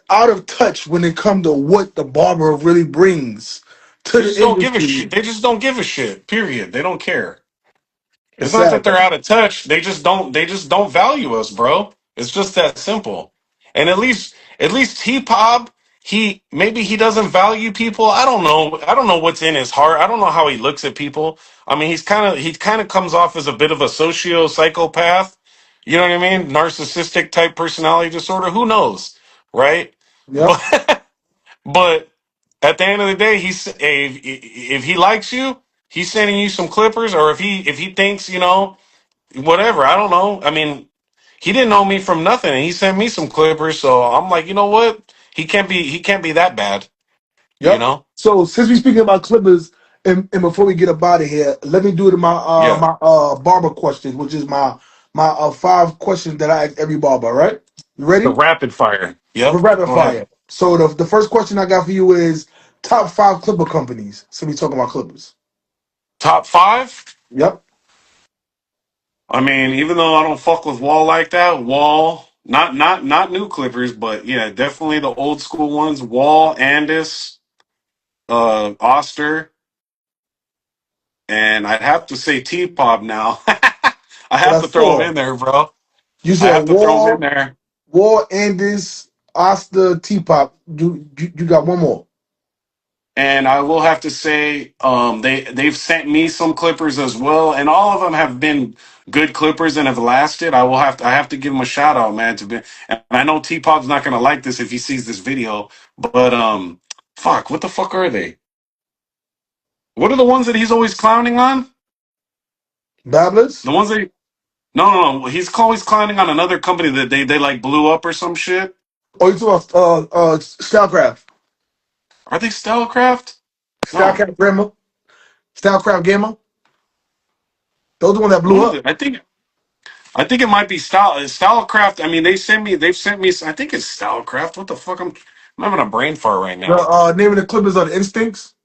out of touch when it comes to what the barber really brings to They the just don't give a shit. industry. They just don't give a shit. Period. They don't care. It's It's not sad that they're though. out of touch. They just don't value us, bro. It's just that simple. And at least T Pop, he doesn't value people. I don't know. I don't know what's in his heart. I don't know how he looks at people. I mean, he kind of comes off as a bit of a socio psychopath. You know what I mean? Narcissistic type personality disorder. Who knows, right? Yep. But but at the end of the day, if he likes you, he's sending you some clippers, or if he thinks whatever. I don't know. I mean, he didn't know me from nothing, and he sent me some clippers. So I'm like, you know what? He can't be that bad. You Yep. know? So since we speaking about Clippers, and before we get up out of here, let me do it in Yeah. my barber questions, which is my 5 questions that I ask every barber. All right, you The ready? rapid fire. Yep. Rapid Go ahead. fire. So the first question I got for you is top 5 Clipper companies. So we talking about Clippers. Top five. Yep. I mean, even though I don't fuck with Wall like that, Wall, not new Clippers, but yeah, definitely the old school ones. Wall, Andis, Oster, and I'd have to say T Pop now. I So have to that's throw him in 4. there, bro. You I said have to throw him in there. Wall, Andis, Asta, Teapot. You got one more. And I will have to say, they've sent me some clippers as well, and all of them have been good clippers and have lasted. I have to give them a shout out, man. And I know T Pop's not gonna like this if he sees this video, but fuck, what the fuck are they? What are the ones that he's always clowning on? Babblers. The ones that no, he's always clowning on another company that they like blew up or some shit. Oh, you talking about Stylecraft. Are they Stellarcraft? No, Stylecraft Grammar. Stylecraft Gamma. Those the one that blew one of up. the I think it might be Stylecraft. I mean, they've sent me. I think it's Stylecraft. What the fuck? I'm having a brain fart right The now. name of the Clippers are the Instincts.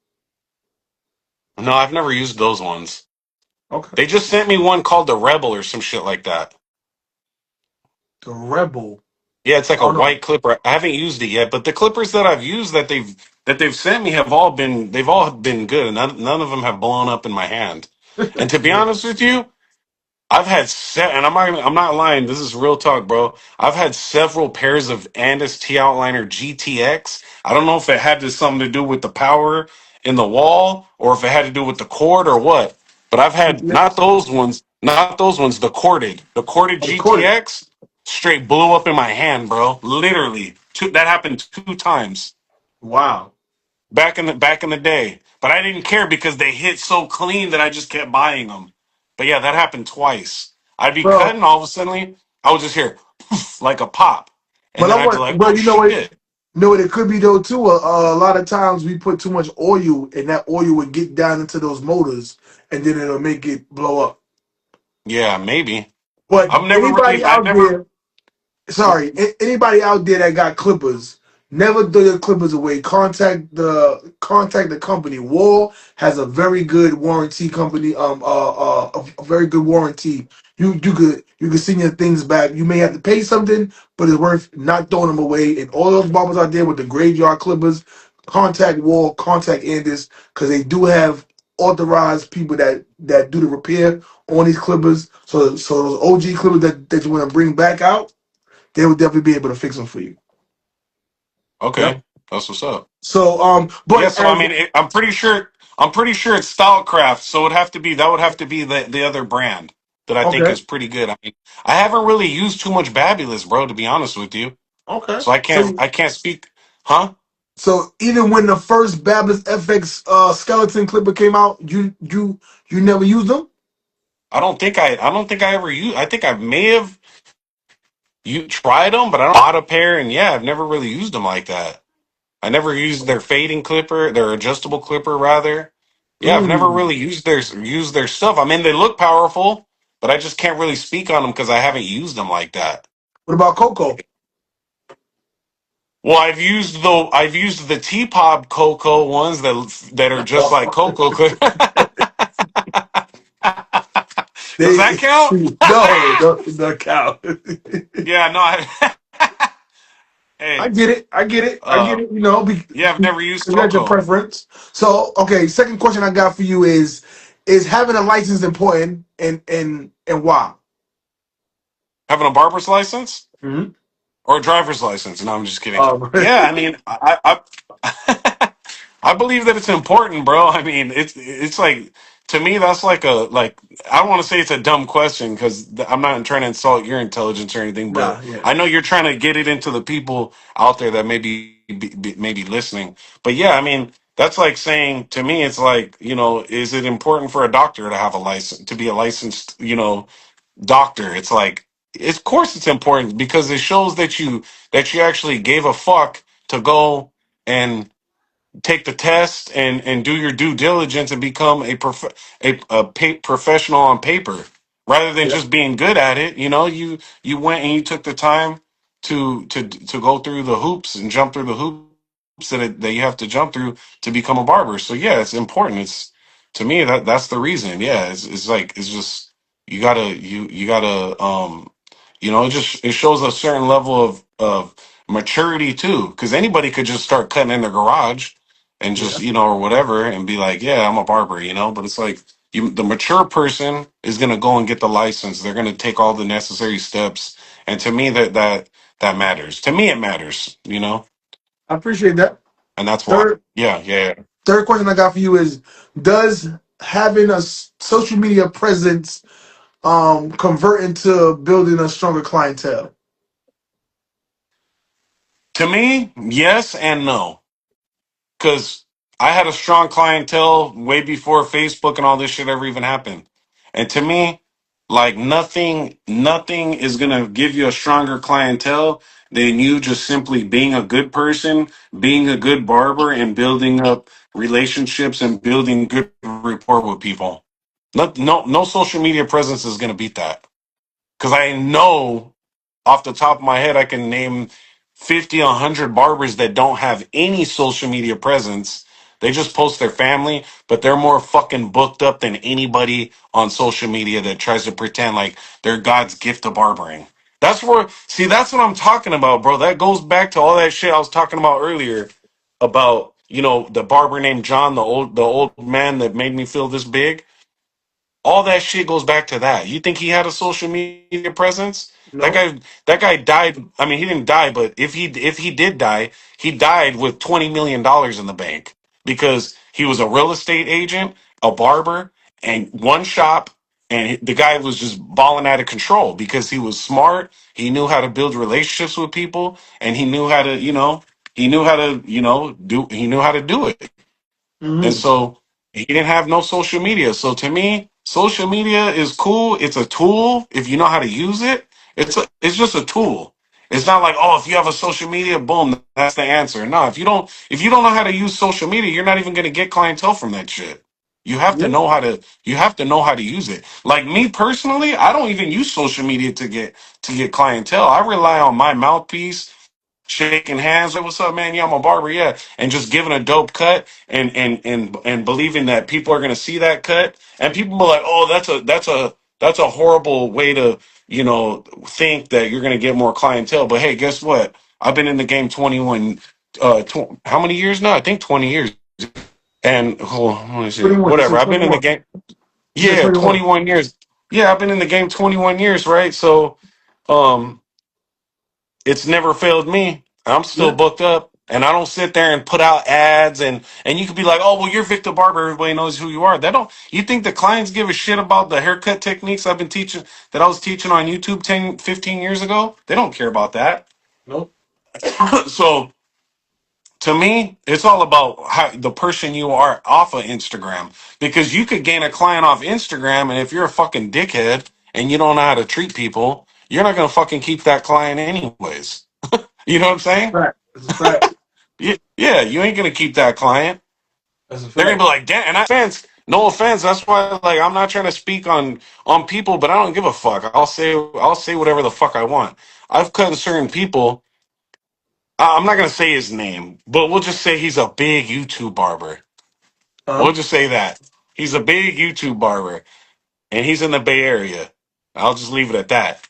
No, I've never used those ones. Okay. They just sent me one called the Rebel or some shit like that. The Rebel. Yeah, it's like I a don't know. white clipper. I haven't used it yet, but the clippers that I've used that they've sent me they've all been good, and none of them have blown up in my hand. And to be Yeah. honest with you, and I'm not lying. This is real talk, bro. I've had several pairs of Andis T Outliner GTX. I don't know if it had something to do with the power in the wall, or if it had to do with the cord or what. But I've had GTX. not those ones. The corded I recorded. GTX straight blew up in my hand, bro. Literally, that happened 2 times Wow. back in the day. But I didn't care because they hit so clean that I just kept buying them. But yeah, that happened twice. I'd be Bro, cutting, all of a sudden, I would just hear poof, like a pop, and but then I I'd be want, like, bro, "Oh you know what? shit!" Know what it could be though too. A lot of times we put too much oil, and that oil would get down into those motors, and then it'll make it blow up. Yeah, maybe. But I've never anybody really, I out never. there, sorry, anybody out there that got clippers, never throw your clippers away. Contact the company. Wall has a very good warranty company. A very good warranty. You could send your things back. You may have to pay something, but it's worth not throwing them away. And all those barbers out there with the graveyard clippers, contact Wall, contact Andis, because they do have authorized people that do the repair on these clippers. So those OG clippers that you want to bring back out, they will definitely be able to fix them for you. Yep. Okay, that's what's up. So Yeah, but so I as mean, I'm pretty sure. I'm pretty sure it's Stylecraft, so that would have to be the other brand that I think okay, is pretty good. I mean, I haven't really used too much Babulous, bro, to be honest with you. okay. So I can't speak, huh? So even when the first Bablis FX skeleton clipper came out, you never used them. I don't think I ever used. I think I may have you tried them, but I don't bought a pair, and yeah, I've never really used them like that. I never used their fading clipper, their adjustable clipper rather. Yeah, I've never Mm. really used their stuff. I mean, they look powerful, but I just can't really speak on them because I haven't used them like that. What about Coco? Well, I've used the T-Pop Coco ones that are just like Coco. Does They that count? no, the cow. Yeah, no. I Hey, get it. I get it. I get uh, it. You know, yeah, I've because never used you got your Coco. preference. So, okay. Second question I got for you is having a license important and why? Having a barber's license? Hmm. Or a driver's license. No, I'm just kidding. Um, Yeah, I mean, I I believe that it's important, bro. I mean, it's like to me that's like I don't want to say it's a dumb question because I'm not trying to insult your intelligence or anything, but nah, yeah. I know you're trying to get it into the people out there that maybe listening. But yeah, I mean, that's like saying to me, it's like is it important for a doctor to have a license to be a licensed doctor? It's like, of course it's important because it shows that you actually gave a fuck to go and take the test and do your due diligence and become professional on paper rather than Yeah. just being good at it. You went and you took the time to go through the hoops and jump through the hoops that you have to jump through to become a barber. So yeah, it's important. It's to me that's the reason. Yeah, it's like it's just you gotta it shows a certain level of maturity too because anybody could just start cutting in their garage and Yeah. just or whatever and be like, yeah, I'm a barber, but it's like the mature person is going to go and get the license. They're going to take all the necessary steps, and to me that matters. To me it matters, I appreciate that. and that's why. Third Yeah, yeah, yeah. third question I got for you is: does having a social media presence convert into building a stronger clientele? To me, yes and no. Because I had a strong clientele way before Facebook and all this shit ever even happened. And to me, like nothing is gonna give you a stronger clientele than you just simply being a good person, being a good barber, and building up relationships and building good rapport with people. No social media presence is gonna beat that. Because I know off the top of my head, I can name 50, 100 barbers that don't have any social media presence. They just post their family, but they're more fucking booked up than anybody on social media that tries to pretend like they're God's gift to barbering. That's what I'm talking about, bro. That goes back to all that shit I was talking about earlier about, the barber named John, the old man that made me feel this big. All that shit goes back to that. You think he had a social media presence? That No. guy that guy died. I mean, he didn't die, but if he did die, he died with $20 million in the bank because he was a real estate agent, a barber, and one shop, and the guy was just balling out of control because he was smart. He knew how to build relationships with people, and he knew how to, he knew how to do it. And Hmm. so he didn't have no social media. So to me, social media is cool. It's a tool if you know how to use it. It's just a tool. It's not like, oh, if you have a social media, boom, that's the answer. No, if you don't know how to use social media, you're not even gonna get clientele from that shit. Yeah. You have to know how to use it. Like me personally, I don't even use social media to get clientele. I rely on my mouthpiece, shaking hands, like, what's up, man? Yeah, I'm a barber, yeah. And just giving a dope cut and believing that people are gonna see that cut. And people are like, oh, that's a horrible way to, think that you're gonna get more clientele. But hey, guess what? I've been in the game 21 how many years now? I think 20 years. And let me see. 21. You Whatever. said I've been in the 21. game. You said Yeah, 21. 21 years. Yeah, I've been in the game 21 years, right? So, um, it's never failed me. I'm still Yeah. booked up, and I don't sit there and put out ads and you could be like, "Oh, well, you're Vic the Barber. Everybody knows who you are." They don't. You think the clients give a shit about the haircut techniques I've been teaching that I was teaching on YouTube 10, 15 years ago? They don't care about that. Nope. So, to me, it's all about how the person you are off of Instagram. Because you could gain a client off Instagram, and if you're a fucking dickhead and you don't know how to treat people, you're not gonna fucking keep that client anyways. You know what I'm saying? Fact. That's a fact. Yeah, you ain't gonna keep that client. That's a They're gonna fact. be like, damn. And no offense. That's why, like, I'm not trying to speak on people, but I don't give a fuck. I'll say whatever the fuck I want. I've cut certain people. I'm not gonna say his name, but we'll just say he's a big YouTube barber. Huh? We'll just say that he's a big YouTube barber, and he's in the Bay Area. I'll just leave it at that.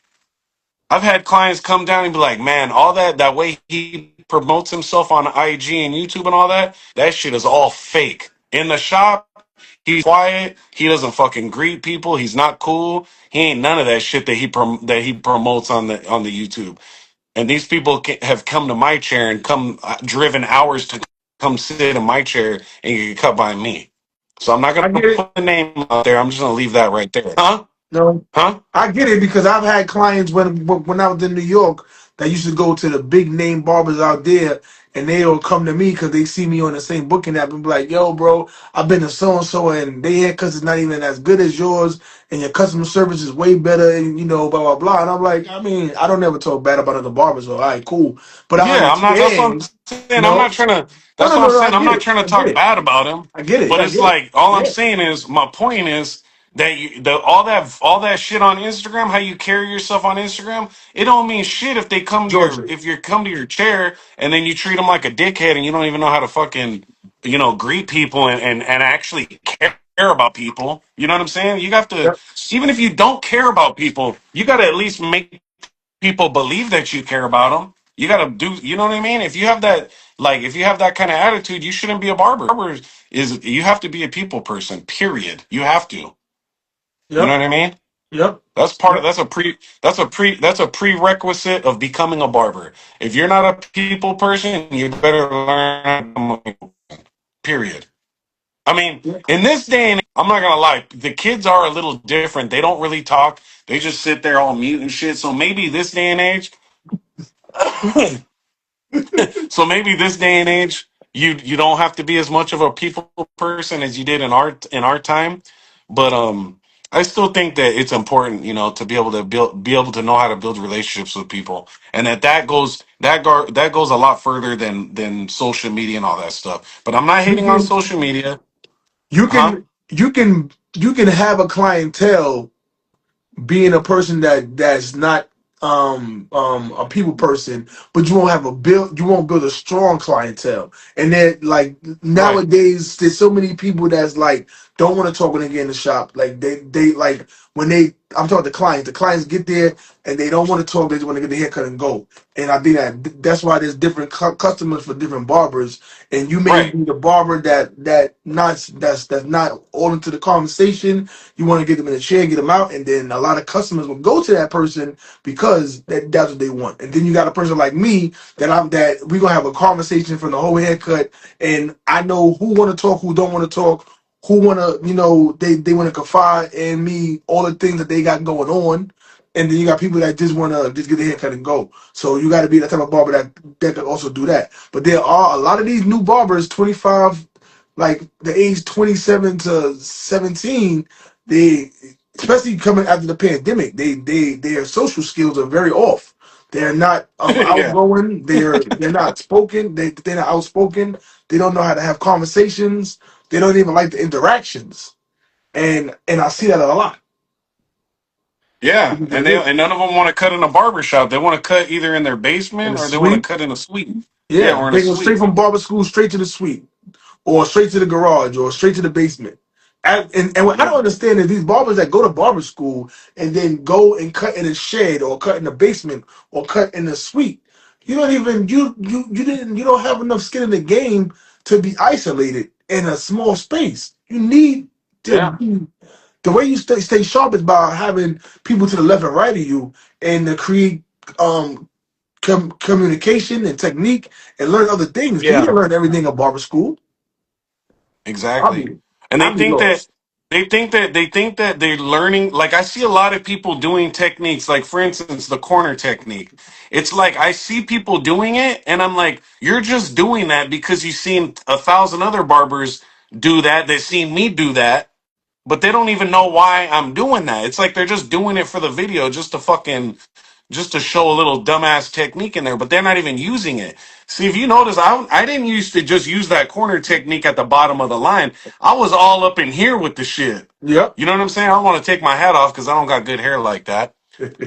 I've had clients come down and be like, "Man, all that way he promotes himself on IG and YouTube and all that shit is all fake." In the shop, he's quiet. He doesn't fucking greet people. He's not cool. He ain't none of that shit that he promotes on the YouTube. And these people have come to my chair and come driven hours to come sit in my chair and get cut by me. So I'm not I gonna get it. put the name out there. I'm just gonna leave that right there. Huh? No, Huh? I get it because I've had clients when I was in New York that used to go to the big name barbers out there, and they'll come to me because they see me on the same booking app and be like, "Yo, bro, I've been to so and so, and they haircuts is not even as good as yours, and your customer service is way better, and blah blah blah." And I'm like, I mean, I don't ever talk bad about other barbers, so all right, cool, but I Yeah, I'm not. That's what I'm understand, saying. you I'm not know. trying to. No, That's no, what I'm no, no. I saying. I'm get not it. trying I to get talk it. bad about him. I get it. But I it's get it. like all I'm Yeah. saying is my point is that all that shit on Instagram, how you carry yourself on Instagram, it don't mean shit if they come to Georgia. if you come to your chair and then you treat them like a dickhead and you don't even know how to fucking greet people and actually care about people. You know what I'm saying? You have to, Yep. even if you don't care about people, you got to at least make people believe that you care about them. You got to do, you know what I mean? If you have that, like, if you have that kind of attitude, you shouldn't be a barber. Barber is you have to be a people person. Period. You have to. You know Yep. what I mean? Yep. That's part of Yep. that's a prerequisite of becoming a barber. If you're not a people person, you better learn how to become a people person. Period. I mean, Yep. in this day and age, I'm not gonna lie, the kids are a little different. They don't really talk. They just sit there all mute and shit. So maybe this day and age, so maybe this day and age, you don't have to be as much of a people person as you did in our time. But I still think that it's important, to be able to know how to build relationships with people, and that goes a lot further than social media and all that stuff. But I'm not You hating on can social media, you huh? can you can have a clientele being a person that's not a people person, but you won't build a strong clientele. And then like Right, nowadays there's so many people that's like don't want to talk when they get in the shop. Like they like when they I'm talking to clients, the clients get there and they don't want to talk, they just want to get the haircut and go. And I think that's why there's different customers for different barbers, and you may right. be the barber that's not all into the conversation. You want to get them in a chair, get them out, and then a lot of customers will go to that person because that's what they want. And then you got a person like me that we gonna have a conversation from the whole haircut, and I know who want to talk, who don't want to talk, who want to they want to confide in me all the things that they got going on. And then you got people that just want to just get their haircut and go. So you got to be that type of barber that can also do that. But there are a lot of these new barbers, 25, like the age 27 to 17, they, especially coming after the pandemic, their social skills are very off. They're not Yeah, outgoing. They're not spoken. They're not outspoken. They don't know how to have conversations. They don't even like the interactions. And I see that a lot. yeah, and none of them want to cut in a barber shop. They want to cut either in their In basement the or they want to suite, cut in a suite. Yeah, yeah, or in a they go straight suite. from barber school straight to the suite, or straight to the garage, or straight to the basement. And what I Yeah, don't understand is these barbers that go to barber school and then go and cut in a shed or cut in the basement or cut in the suite. You don't even you don't have enough skin in the game to be isolated in a small space. You need to yeah, be the way you stay sharp is by having people to the left and right of you and to create um communication and technique and learn other things. 'Cause you yeah. didn't learn everything at barber school. I'll Exactly. be And I'll be lost. they think that they're learning, like I see a lot of people doing techniques, like for instance the corner technique. It's like I see people doing it and I'm like, you're just doing that because you've seen 1,000 other barbers do that, they've seen me do that, but they don't even know why I'm doing that. It's like they're just doing it for the video, just to show a little dumbass technique in there, but they're not even using it. See, if you notice, I didn't used to just use that corner technique at the bottom of the line. I was all up in here with the shit. Yep. You know what I'm saying? I want to take my hat off because I don't got good hair like that.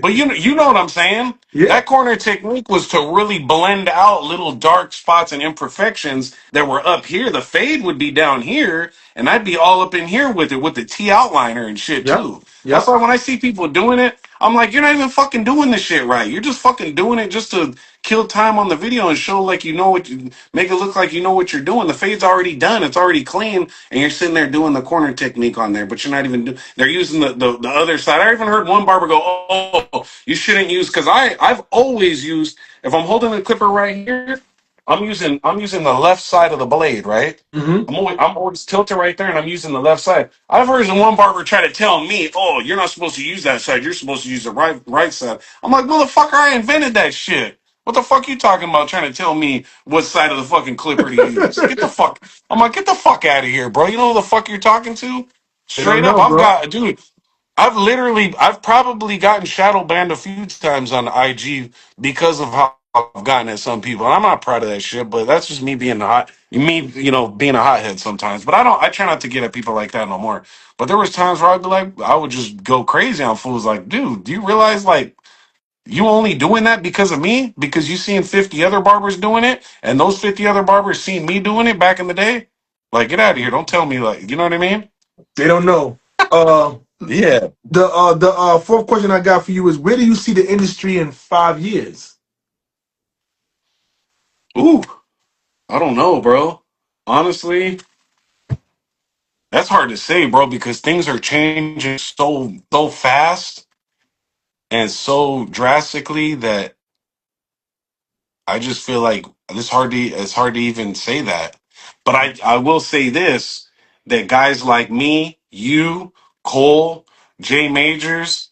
But you know what I'm saying? Yeah. That corner technique was to really blend out little dark spots and imperfections that were up here. The fade would be down here, and I'd be all up in here with it with the T outliner and shit Yep. too. That's Yep. why when I see people doing it, I'm like, you're not even fucking doing this shit right. You're just fucking doing it just to kill time on the video and show like you know what you make it look like you know what you're doing. The fade's already done, it's already clean, and you're sitting there doing the corner technique on there, but you're not even they're using the other side. I even heard one barber go, oh, you shouldn't use because I've always used if I'm holding the clipper right here, I'm using the left side of the blade, right? Hmm. I'm always tilted right there, and I'm using the left side. I've heard one barber try to tell me, "Oh, you're not supposed to use that side. You're supposed to use the right side." I'm like, "Motherfucker, I invented that shit. What the fuck you talking about? Trying to tell me what side of the fucking clipper to use? Get the fuck." I'm like, "Get the fuck out of here, bro. You know who the fuck you're talking to? They don't Straight up, know, I've bro. got dude. I've probably gotten shadow banned a few times on IG because of how I've gotten at some people. And I'm not proud of that shit, but that's just me being being a hothead sometimes. But I try not to get at people like that no more. But there was times where I'd be like, I would just go crazy on fools like, dude, do you realize like you only doing that because of me? Because you seen 50 other barbers doing it, and those 50 other barbers seen me doing it back in the day? Like, get out of here. Don't tell me like, you know what I mean? They don't know. Uh, Yeah. the fourth question I got for you is where do you see the industry in 5 years? Ooh. I don't know, bro. Honestly, that's hard to say, bro, because things are changing so fast and so drastically that I just feel like it's hard to even say that. But I will say this that guys like me, you, Cole, Jay Majors,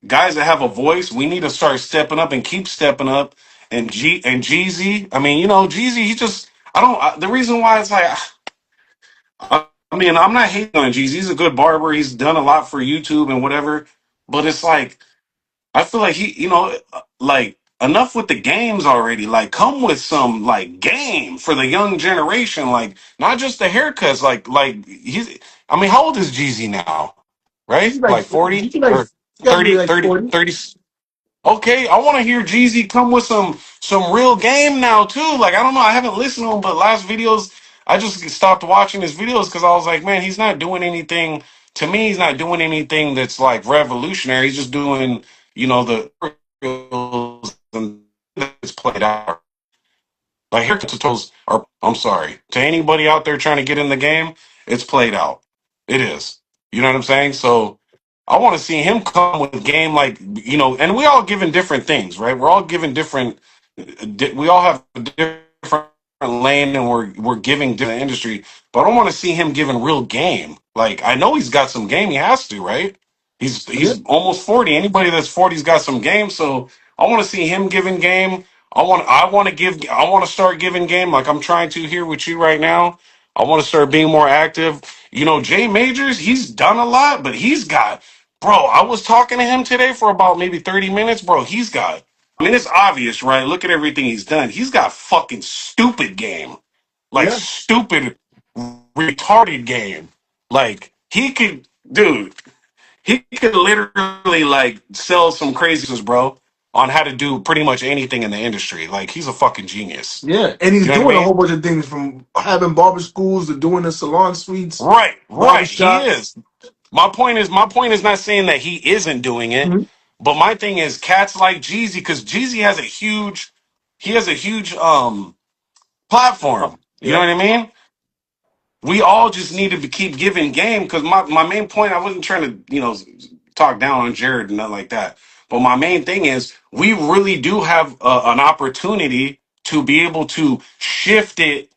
guys that have a voice, we need to start stepping up and keep stepping up. And Jeezy, I mean, Jeezy, he just the reason why it's like I mean, I'm not hating on Jeezy. He's a good barber. He's done a lot for YouTube and whatever. But it's like I feel like like enough with the games already. Like, come with some like game for the young generation. Like, not just the haircuts. Like he's. I mean, how old is Jeezy now? Right, He's like like 40 he's like or he got to be 30, like 30, 40. 30. Okay, I want to hear Jeezy come with some real game now too. Like I don't know, I haven't listened to him, but last videos I just stopped watching his videos because I was like, man, he's not doing anything. To me, he's not doing anything that's like revolutionary. He's just doing, the and it's played out. Like haircut tutorials are, I'm sorry, to anybody out there trying to get in the game, it's played out. It is. You know what I'm saying? So I want to see him come with game like, and we all given different things, right? We're all given different, we all have a different lane and we're giving different industry, but I don't want to see him giving real game. Like I know he's got some game, he has to, right? He's Yeah. he's almost 40. Anybody that's 40's got some game, so I want to see him giving game. I want to start giving game like I'm trying to here with you right now. I want to start being more active. Jay Majors, he's done a lot, but he's got, bro, I was talking to him today for about maybe 30 minutes, bro. He's got, I mean, it's obvious, right? Look at everything he's done. He's got fucking stupid game, like Yeah, stupid, retarded game. Like, he could, dude, he could literally like sell some crazies, bro, on how to do pretty much anything in the industry. Like, he's a fucking genius. yeah, and he's You know what I doing a mean? whole bunch of things from having barber schools to doing the salon suites, Right, barber right. He shops. is. My point is not saying that he isn't doing it, Mhm. but my thing is cats like Jeezy, because Jeezy has a huge platform. You know Yep, what I mean? We all just need to keep giving game, because my main point, I wasn't trying to, talk down on Jared and nothing like that. But my main thing is we really do have an opportunity to be able to shift the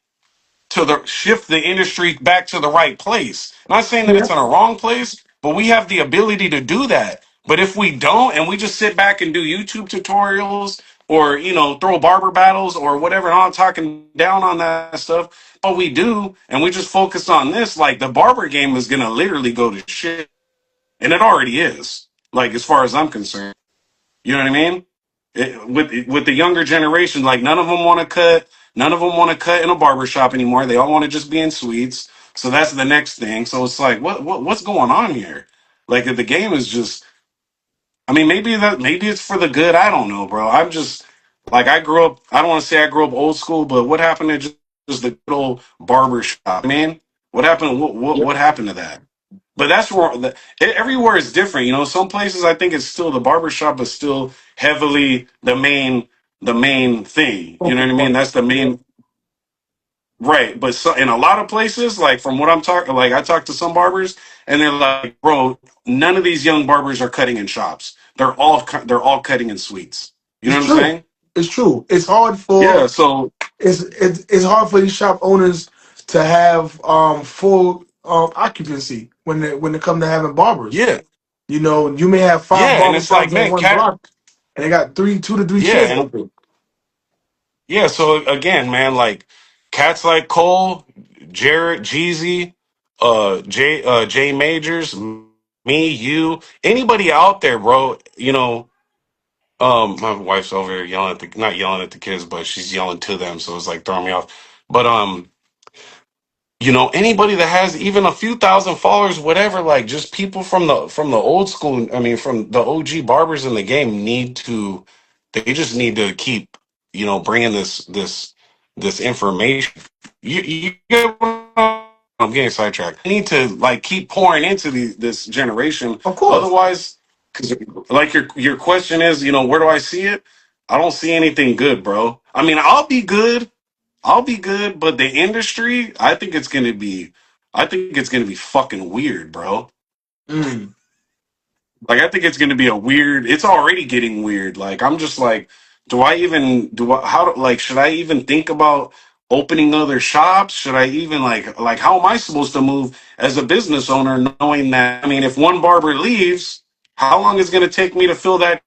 industry back to the right place. Not saying that yeah, it's in a wrong place, but we have the ability to do that. But if we don't, and we just sit back and do YouTube tutorials or throw barber battles or whatever, and I'm talking down on that stuff, all we do, and we just focus on this, like the barber game is gonna literally go to shit, and it already is. Like as far as I'm concerned. You know what I mean? With the younger generation, like none of them want to cut. None of them want to cut in a barber shop anymore. They all want to just be in suites. So that's the next thing. So it's like, what's going on here? Like the game is just. I mean, maybe it's for the good. I don't know, bro. I'm just like I grew up. I don't want to say I grew up old school, but what happened to just the good old barber shop, man? What happened? What yep, happened to that? But that's where everywhere is different. Some places I think it's still the barbershop is still heavily the main thing. You know focus what I mean? on That's the yeah, main right. But so, in a lot of places, like from what I'm talking, like I talked to some barbers, and they're like, "Bro, none of these young barbers are cutting in shops. They're all cutting in suites." You know it's what I'm true. saying? It's true. It's hard Yeah. for So it's hard for these shop owners to have full occupancy when it come to having barbers. yeah, You may have five yeah, and barber it's like, shops on man, one cat. block, and they got 2 to 3 chairs Yeah, and open. yeah, so again, man, like cats like Cole, Jared, Jeezy, Jay Majors, me, you, anybody out there, bro. My wife's over here yelling at not yelling at the kids, but she's yelling to them, so it's like throwing me off. But anybody that has even a few thousand followers, whatever, like just people from the old school, I mean from the OG barbers in the game they just need to keep bringing this information. You get what I'm getting sidetracked. I need to like keep pouring into this generation. Of course. Otherwise, because like your question is, where do I see it? I don't see anything good, bro. I mean, I'll be good, but the industry, I think it's gonna be fucking weird, bro. Mm. Like I think it's gonna be a weird. It's already getting weird. Like I'm just like, do I even do I, how do like should I even think about opening other shops? Should I even like how am I supposed to move as a business owner knowing that? I mean, if one barber leaves, how long is it gonna take me to fill that?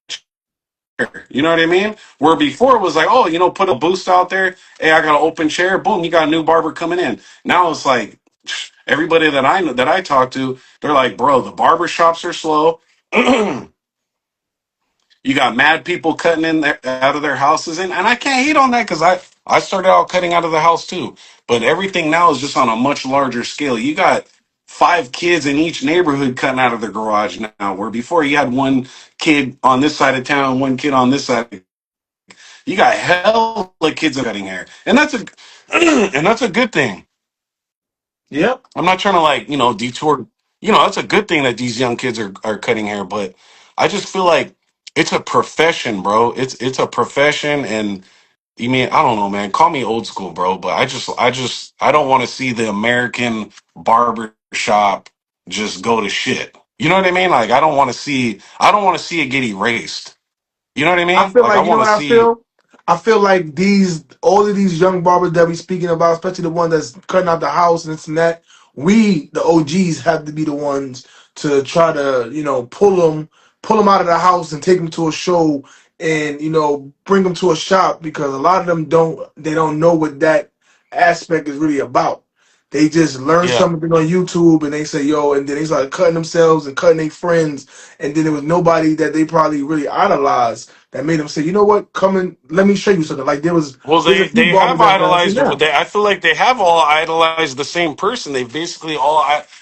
You know what I mean? Where before it was like, oh, put a boost out there. Hey, I got an open chair. Boom, you got a new barber coming in. Now it's like everybody that I know that I talk to, they're like, bro, the barber shops are slow. You got mad people cutting in there out of their houses, and I can't hate on that because I started out cutting out of the house too. But everything now is just on a much larger scale. You got 5 kids in each neighborhood cutting out of their garage now, where before you had one kid on this side of town, one kid on this side. You got hella kids cutting hair, and that's a and that's a good thing. Yep. I'm not trying to detour. That's a good thing that these young kids are cutting hair, but I just feel like it's a profession, bro. It's a profession, and you mean I don't know, man. Call me old school, bro, but I don't want to see the American barber shop just go to shit. You know what I mean? Like I don't want to see it get erased. You know what I I mean? feel Like I like, want to what I see. feel? I feel like all of these young barbers that we speaking about, especially the one that's cutting out the house and this and that, we, the OGs, have to be the ones to try to, pull them out of the house and take them to a show and, bring them to a shop because a lot of them they don't know what that aspect is really about. They just learned Yeah. something on YouTube and they say, yo, and then they started cutting themselves and cutting their friends. And then there was nobody that they probably really idolized that made them say, you know what, come and let me show you something. Like Well, there's a few they barbers have that I see idolized. now. I feel like they have all idolized the same person. They basically all.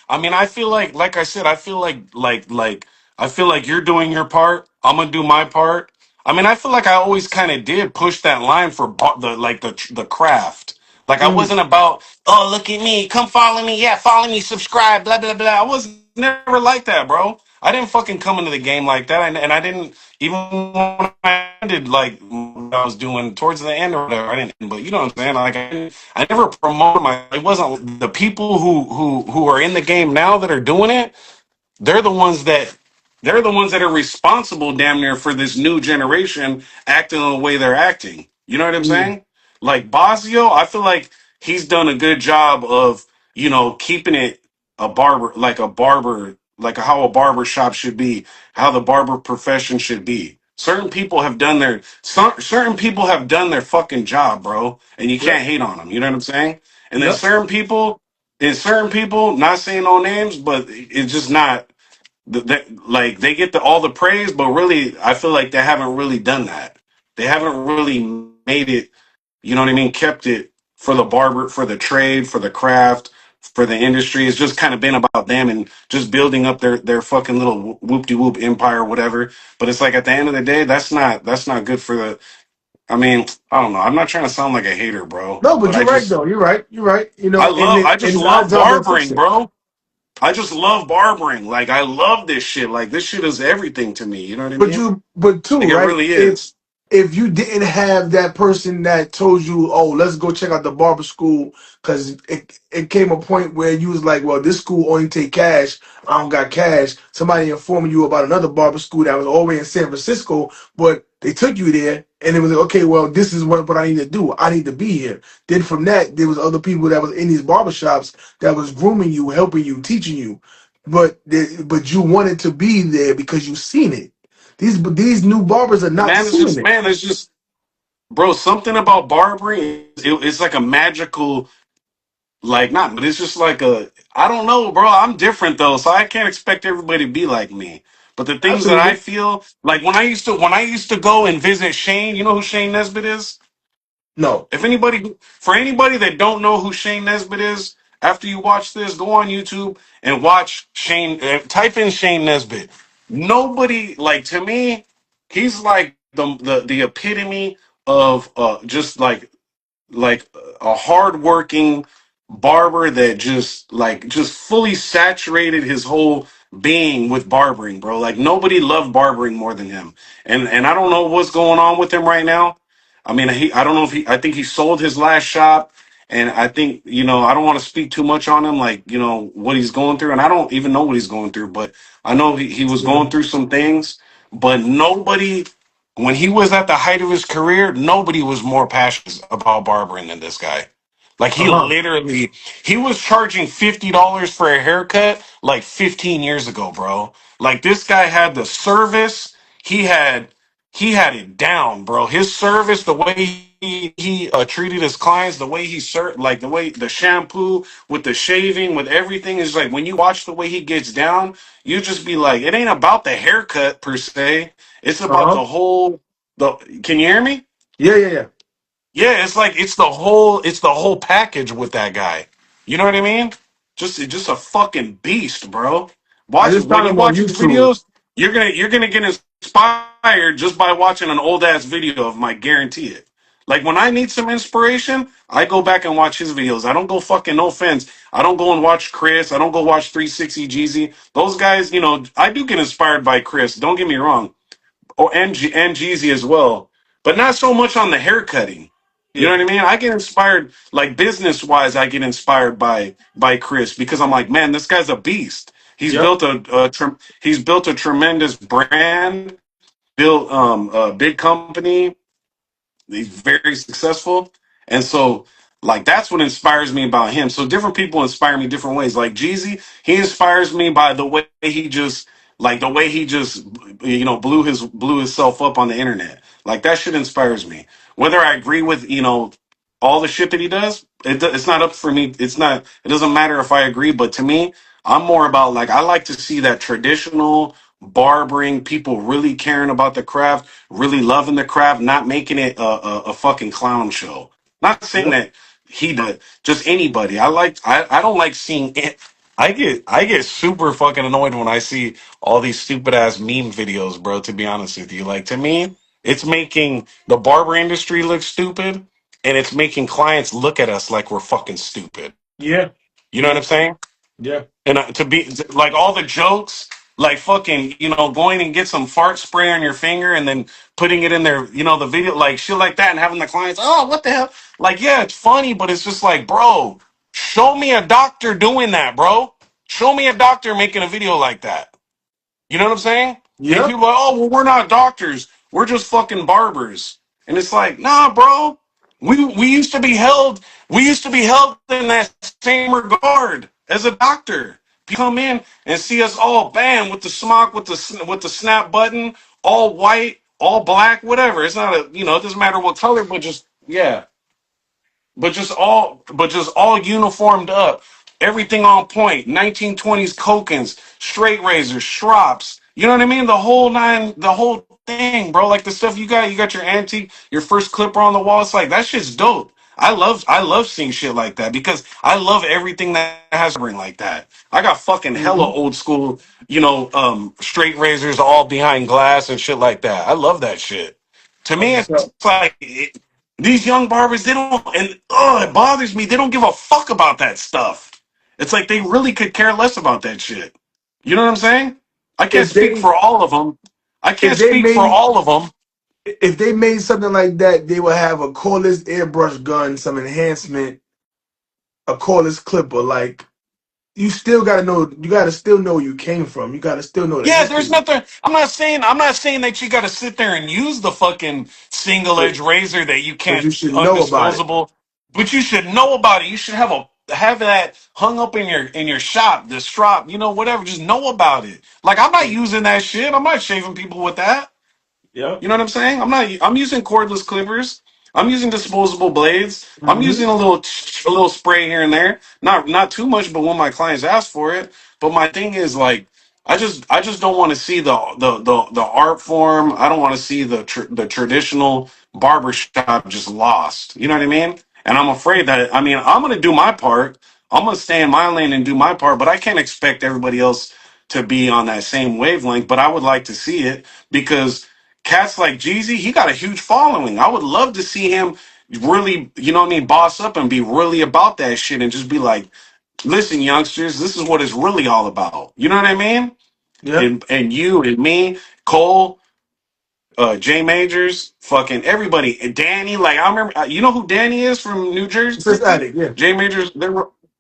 I mean, I feel like I said, I feel like I feel like you're doing your part. I'm gonna do my part. I mean, I feel like I always kind of did push that line for the craft. Like I Mm, wasn't about, oh, look at me, come follow me, yeah, follow me, subscribe, blah blah blah. I was never like that, bro. I didn't fucking come into the game like that, and I didn't even when I ended like what I was doing towards the end or whatever. I didn't, but you know what I'm saying. Like I never promoted my. It wasn't the people who are in the game now that are doing it. They're the ones that they're the ones that are responsible, damn near, for this new generation acting the way they're acting. You know what I'm mm, saying? Like Basio, I feel like he's done a good job of keeping it a barber, like how a barber shop should be, how the barber profession should be. Certain people have done their fucking job, bro, and you yep, can't hate on them. You know what I'm saying? And then yep. certain people, not saying no names, but it's just not like they get all the praise, but really, I feel like they haven't really done that. They haven't really made it. You know what I mean? Kept it for the barber, for the trade, for the craft, for the industry. It's just kind of been about them and just building up their fucking little whoop de whoop empire, or whatever. But it's like at the end of the day, that's not good for the. I mean, I don't know. I'm not trying to sound like a hater, bro, No, but but you're right though. You're right. You're right. You know, I just and it's our love job to fix barbering, it. bro. I just love barbering. Like I love this shit. Like this shit is everything to me. You know what I mean? But too, Like it right? really is. If you didn't have that person that told you, oh, let's go check out the barber school, because it came a point where you was like, well, this school only take cash. I don't got cash. Somebody informing you about another barber school that was all the way in San Francisco, but they took you there, and it was like, okay, well, this is what I need to do. I need to be here. Then from that, there was other people that was in these barber shops that was grooming you, helping you, teaching you, but you wanted to be there because you seen it. These new barbers are not seeing it. Man, it's just bro, something about barbering it's like a magical like not, but it's just like a I don't know, bro. I'm different though, so I can't expect everybody to be like me. But the things that I Absolutely. feel like when I used to go and visit Shane, you know who Shane Nesbitt is? No. If anybody, for anybody that don't know who Shane Nesbitt is, after you watch this, go on YouTube and watch Shane. Type in Shane Nesbitt. Nobody like to me. He's like the epitome of just like a hardworking barber that just fully saturated his whole being with barbering, bro. Like nobody loved barbering more than him. And I don't know what's going on with him right now. I mean, I don't know if I think he sold his last shop, and I think I don't want to speak too much on him, like what he's going through, and I don't even know what he's going through, but I know he was Yeah. going through some things, but nobody when he was at the height of his career, nobody was more passionate about barbering than this guy. Like Uh-huh. he was charging $50 for a haircut like 15 years ago, bro. Like this guy had the service. He had he had it down, bro. His service, the way he treated his clients, the way he served, like the way the shampoo with the shaving, with everything is like when you watch the way he gets down, you just be like, it ain't about the haircut per se. It's about Uh-huh. the whole. The Can you hear me? Yeah, yeah, yeah. Yeah, it's like it's the whole package with that guy. You know what I mean? Just a fucking beast, bro. I Watch just when found you him on watch his YouTube. videos, you're gonna get inspired just by watching an old ass video of him. I guarantee it. Like when I need some inspiration, I go back and watch his videos. I don't go fucking no offense. I don't go and watch Chris. I don't go watch 360 Jeezy. Those guys, I do get inspired by Chris. Don't get me wrong. And Jeezy as well, but not so much on the hair cutting. You know Yeah. what I mean? I get inspired, like business wise. I get inspired by Chris because I'm like, man, this guy's a beast. Yep. He's built a tremendous brand, built a big company. He's very successful, and so like that's what inspires me about him. So different people inspire me different ways. Like Jeezy, he inspires me by the way he just blew himself up on the internet. Like that shit inspires me. Whether I agree with all the shit that he does, it's not up for me. It's not. It doesn't matter if I agree. But to me, I'm more about like I like to see that traditional barbering, people really caring about the craft, really loving the craft, not making it a fucking clown show. Not saying Yep. that he does, just anybody. I don't like seeing it. I get super fucking annoyed when I see all these stupid ass meme videos, bro. To be honest with you, like to me, it's making the barber industry look stupid, and it's making clients look at us like we're fucking stupid. Yeah. You know what Yeah. I'm saying? Yeah. And to be like all the jokes, like fucking, going and get some fart spray on your finger and then putting it in there, the video, like shit like that, and having the clients, oh, what the hell? Like, yeah, it's funny, but it's just like, bro, show me a doctor doing that, bro. Show me a doctor making a video like that. You know what I'm saying? And Yep. people are like, oh, well, we're not doctors. We're just fucking barbers. And it's like, nah, bro. We used to be held. We used to be held in that same regard as a doctor. You come in and see us all, bam, with the smock, with the snap button, all white, all black, whatever. It's not it doesn't matter what color, but just yeah, but just all uniformed up, everything on point. 1920s cokins, straight razors, strops. You know what I mean? The whole nine, the whole thing, bro. Like the stuff you got your antique, your first clipper on the wall. It's like that shit's dope. I love seeing shit like that because I love everything that has a ring like that. I got fucking hella Hmm. old school, straight razors all behind glass and shit like that. I love that shit. To me, That's it's up. like these young barbers, they don't, and it bothers me. They don't give a fuck about that stuff. It's like they really could care less about that shit. You know what I'm saying? I can't If speak they for all of them. I if can't they speak for made all of them. if they made something like that, they would have a cordless airbrush gun, some enhancement, a cordless clipper. Like you still gotta know. You gotta still know where you came from. You gotta still know the Yeah, there's history. nothing. I'm not saying that you got to sit there and use the fucking single But edge razor that you but can't you should know about it. undisposable. But you should know about it. You should have that hung up in your shop, the strop, whatever. Just know about it. Like I'm not using that shit. I'm not shaving people with that. Yep. You know what I'm saying? I'm using cordless clippers. I'm using disposable blades. I'm Hmm. using a little spray here and there. Not too much, but when my clients ask for it. But my thing is like I just don't want to see the art form. I don't want to see the traditional barbershop just lost. You know what I mean? And I'm afraid that I'm going to do my part. I'm going to stay in my lane and do my part, but I can't expect everybody else to be on that same wavelength, but I would like to see it because cats like Jeezy, he got a huge following. I would love to see him really, boss up and be really about that shit and just be like, listen, youngsters, this is what it's really all about. You know what I mean? Yep. And you and me, Cole, Jay Majors, fucking everybody, and Danny. Like I remember, you know who Danny is from New Success Jersey? addict. Yeah. Jay Majors,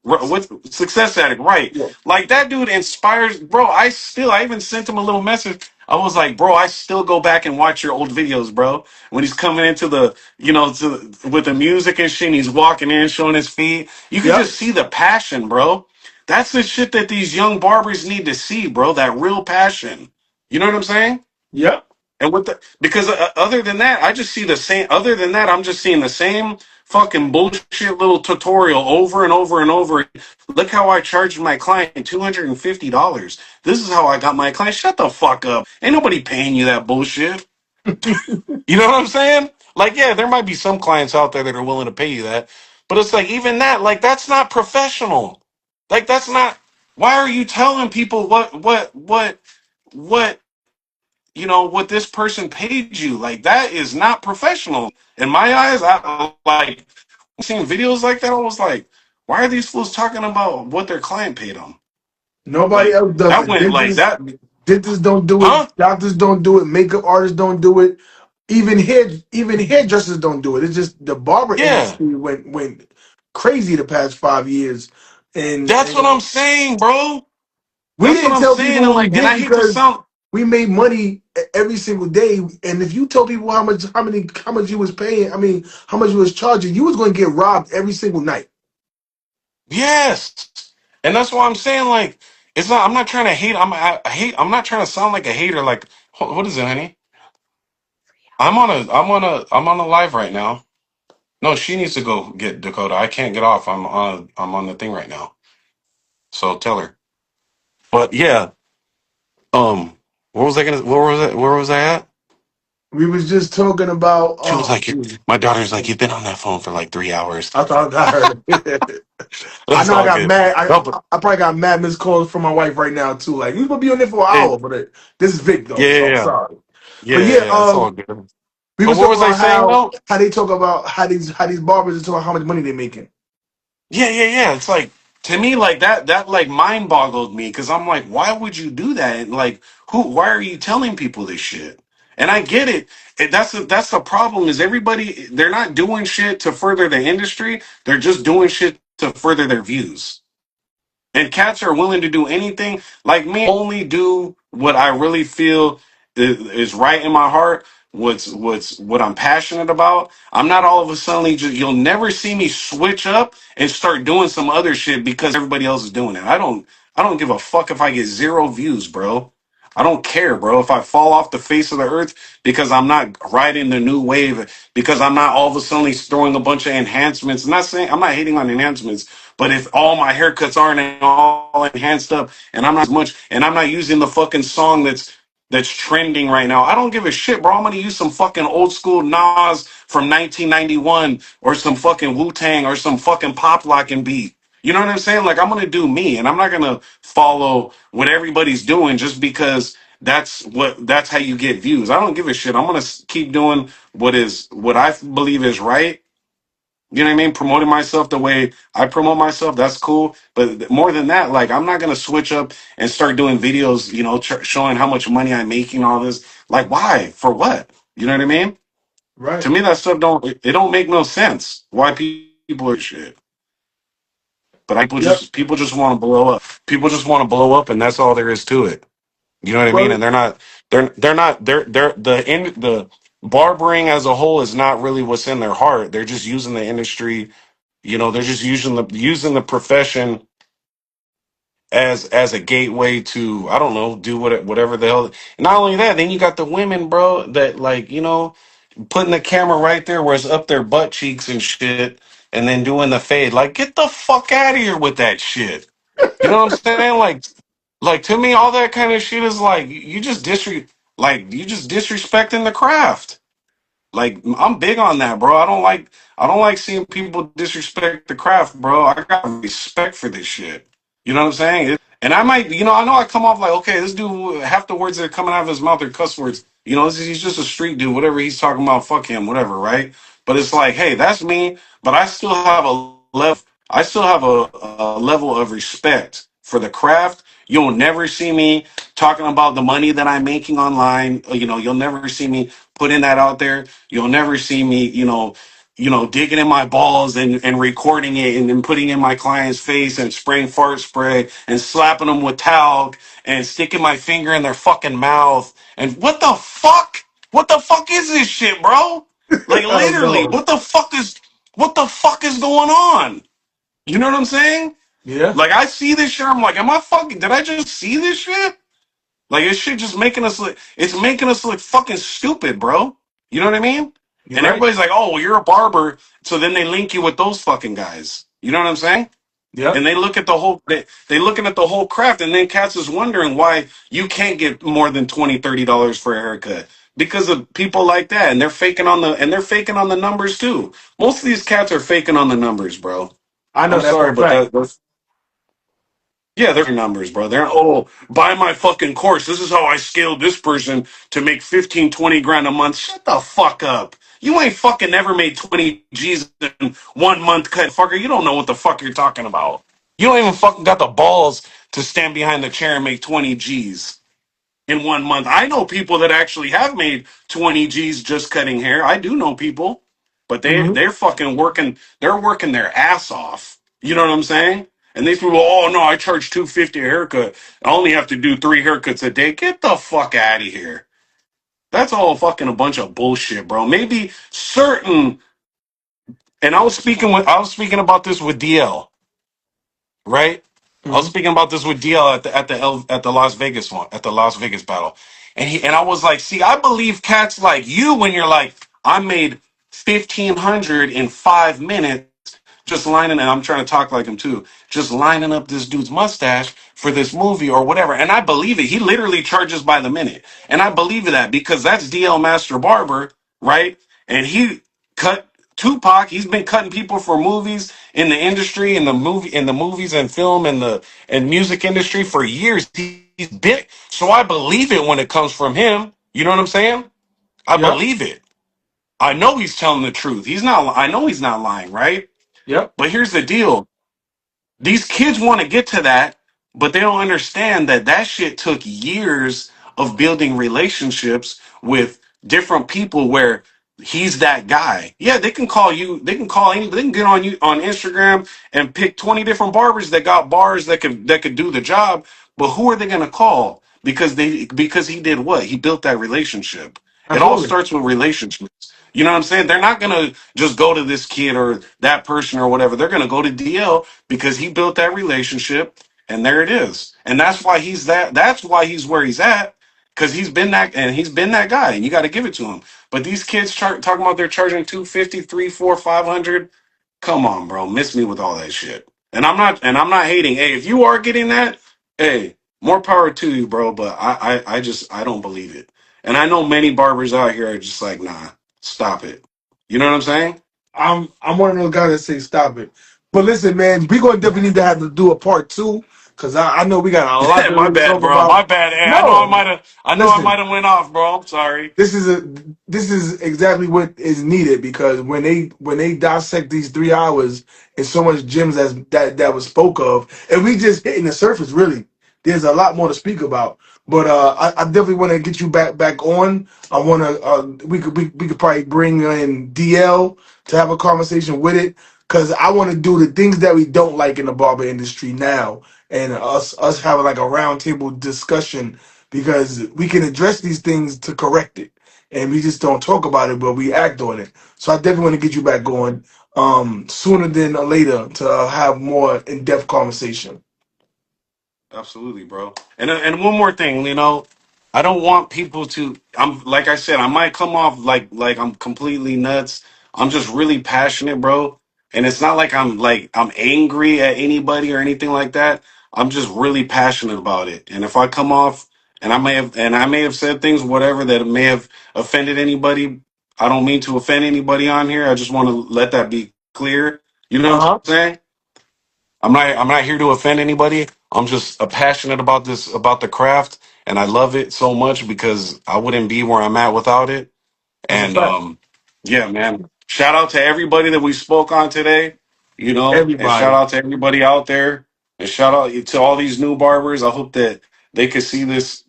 with Success Addict, right? Yeah. Like that dude inspires, bro. I even sent him a little message. I was like, bro, I still go back and watch your old videos, bro. When he's coming into with the music and shit, and he's walking in, showing his feet. You can Yep. just see the passion, bro. That's the shit that these young barbers need to see, bro. That real passion. You know what I'm saying? Yep. And because other than that, I just see the same. Other than that, I'm just seeing the same fucking bullshit little tutorial over and over and over. Look how I charged my client $250. This is how I got my client. Shut the fuck up. Ain't nobody paying you that bullshit. You know what I'm saying? Like, yeah, there might be some clients out there that are willing to pay you that, but it's like even that, like that's not professional. Like that's not. Why are you telling people what what this person paid you? Like that is not professional in my eyes. I like seeing videos like that. I was like, why are these fools talking about what their client paid them? Nobody Like else does that it. went like Dentists, that, dentists don't do it. huh? Doctors don't do it. Makeup artists don't do it. Even hairdressers don't do it. It's just the barber Yeah, industry went crazy the past 5 years, that's what and I'm saying, bro. we That's what didn't I'm tell saying, people and what we like, and did I hate to because sound, we made money every single day. And if you told people how much you was paying, how much you was charging, you was going to get robbed every single night. yes, and that's why I'm saying like, it's not. I'm not trying to hate. I hate. I'm not trying to sound like a hater. Like, what is it, honey? I'm on a live right now. No, she needs to go get Dakota. I can't get off. I'm on the thing right now. So tell her. But yeah, what was I gonna? What was it? Where was I at? We was just talking about. She was Oh, like, my daughter's like, you've been on that phone for like 3 hours. I thought I got her. I That's know I all got good. mad. No, but I probably got mad missed calls from my wife right now too. Like we gonna be on there for an it, hour, but this is Vic though, yeah, so yeah, I'm yeah, sorry. But yeah, yeah, yeah. It's all good. we But was what talking was I about saying though? how they talk about how these barbers are talking about how much money they making. Yeah, yeah, yeah. It's like to me, like that like mind boggled me because I'm like, why would you do that? And like, who? Why are you telling people this shit? And I get it. That's the problem. Is everybody they're not doing shit to further the industry. They're just doing shit to further their views. And cats are willing to do anything. Like me, only do what I really feel is right in my heart. What I'm passionate about. I'm not all of a sudden just. You'll never see me switch up and start doing some other shit because everybody else is doing it. I don't give a fuck if I get 0 views, bro. I don't care, bro. If I fall off the face of the earth because I'm not riding the new wave, because I'm not all of a sudden throwing a bunch of enhancements. I'm not saying I'm not hating on enhancements, but if all my haircuts aren't all enhanced up and I'm not as much and I'm not using the fucking song that's trending right now, I don't give a shit, bro. I'm gonna use some fucking old school Nas from 1991 or some fucking Wu Tang or some fucking pop locking beat. You know what I'm saying? Like I'm gonna do me, and I'm not gonna follow what everybody's doing just because that's how you get views. I don't give a shit. I'm gonna keep doing what I believe is right. You know what I mean? Promoting myself the way I promote myself, that's cool. But more than that, like I'm not gonna switch up and start doing videos, showing how much money I'm making, all this. Like, why? For what? You know what I mean? To Right. me, that stuff don't make no sense. Why people are shit? But Yep. people just want to blow up. People just want to blow up, and that's all there is to it. You know what I mean? Well, And they're not the barbering as a whole is not really what's in their heart. They're just using the industry. They're just using the profession as a gateway to, I don't know, do whatever the hell. And not only that, then you got the women, bro, that like putting the camera right there where it's up their butt cheeks and shit, and then doing the fade. Like, get the fuck out of here with that shit. You know what I'm saying? Like to me, all that kind of shit is like you just disrespecting the craft. Like I'm big on that, bro. I don't like seeing people disrespect the craft, bro. I got respect for this shit. You know what I'm saying? And I might, I know I come off like, okay, this dude, half the words that are coming out of his mouth are cuss words. He's just a street dude. Whatever he's talking about, fuck him, whatever, right? But it's like, hey, that's me. But I still have a level. I still have a level of respect for the craft. You'll never see me talking about the money that I'm making online. You'll never see me putting that out there. You'll never see me, digging in my balls and recording it and then putting it in my client's face and spraying fart spray and slapping them with talc and sticking my finger in their fucking mouth. And what the fuck? What the fuck is this shit, bro? Like oh literally, no. what the fuck is going on? You know what I'm saying? Yeah. Like I see this shit, I'm like, did I just see this shit? Like this shit just making us look fucking stupid, bro. You know what I mean? You're And right. everybody's like, oh, well, you're a barber, so then they link you with those fucking guys. You know what I'm saying? Yep. And they look at the whole they looking at the whole craft, and then cats is wondering why you can't get more than $20-$30 for a haircut. Because of people like that, and they're faking on the numbers too. Most of these cats are faking on the numbers, bro. I know I'm that for sorry, a but fact. that's yeah, they're numbers, bro. They're buy my fucking course. This is how I scaled this person to make 15, 20 grand a month. Shut the fuck up. You ain't fucking never made 20 G's in 1 month, cut fucker. You don't know what the fuck you're talking about. You don't even fucking got the balls to stand behind the chair and make 20 G's in 1 month. I know people that actually have made 20 G's just cutting hair. I do know people, but Hmm. they're fucking working. They're working their ass off. You know what I'm saying? And these people, oh no, I charge 250 a haircut. I only have to do 3 haircuts a day. Get the fuck out of here. That's all fucking a bunch of bullshit, bro. Maybe certain. And I was speaking about this with DL, right? I was Hmm. speaking about this with DL at the Las Vegas one, at the Las Vegas battle, and I was like, see, I believe cats like you when you're like, I made $1,500 in 5 minutes just lining, and I'm trying to talk like him too, just lining up this dude's mustache for this movie or whatever. And I believe it. He literally charges by the minute. And I believe that because that's DL Master Barber, right? And he cut Tupac. He's been cutting people for movies in the industry, in the movies and film and the and music industry for years. He's big. So I believe it when it comes from him. You know what I'm saying? I Yep. believe it. I know he's telling the truth. He's not. I know he's not lying, right? Yep. But here's the deal: these kids want to get to that, but they don't understand that that shit took years of building relationships with different people where he's that guy. Yeah, they can call you, they can call any, they can get on you on Instagram and pick 20 different barbers that got bars that could do the job, but who are they going to call? Because he did what? He built that relationship. It all Absolutely. starts with relationships. You know what I'm saying? They're not gonna just go to this kid or that person or whatever. They're gonna go to DL because he built that relationship, and there it is. And that's why he's that. That's why he's where he's at because he's been that guy, and you got to give it to him. But these kids talking about they're charging 250, 3, 4, 500. Come on, bro, miss me with all that shit. And I'm not hating. Hey, if you are getting that, hey, more power to you, bro. But I just I don't believe it. And I know many barbers out here are just like, nah, stop it. You know what I'm saying? I'm one of those guys that say stop it. But listen, man, we gonna definitely need to have to do a part two because I know we got a lot to My really bad, talk bro. My about. bad. Hey, No, I know I listen. might have went off, bro. I'm sorry. This is exactly what is needed because when they dissect these 3 hours and so much gems that was spoke of, and we just hitting the surface really. There's a lot more to speak about. But I definitely want to get you back on. I want to we could probably bring in DL to have a conversation with it because I want to do the things that we don't like in the barber industry now, and us having like a roundtable discussion because we can address these things to correct it, and we just don't talk about it, but we act on it. So I definitely want to get you back going sooner than later to have more in depth conversation. Absolutely, bro. And one more thing, I don't want people to. I'm like I said, I might come off like I'm completely nuts. I'm just really passionate, bro. And it's not like I'm angry at anybody or anything like that. I'm just really passionate about it. And if I come off and I may have said things, whatever, that may have offended anybody, I don't mean to offend anybody on here. I just want to let that be clear. You know Uh what I'm huh. saying? I'm not here to offend anybody. I'm just passionate about about the craft, and I love it so much because I wouldn't be where I'm at without it. That's a And fact. yeah, man. Shout out to everybody that we spoke on today, and shout Everybody. out to everybody out there, and shout out to all these new barbers. I hope that they could see this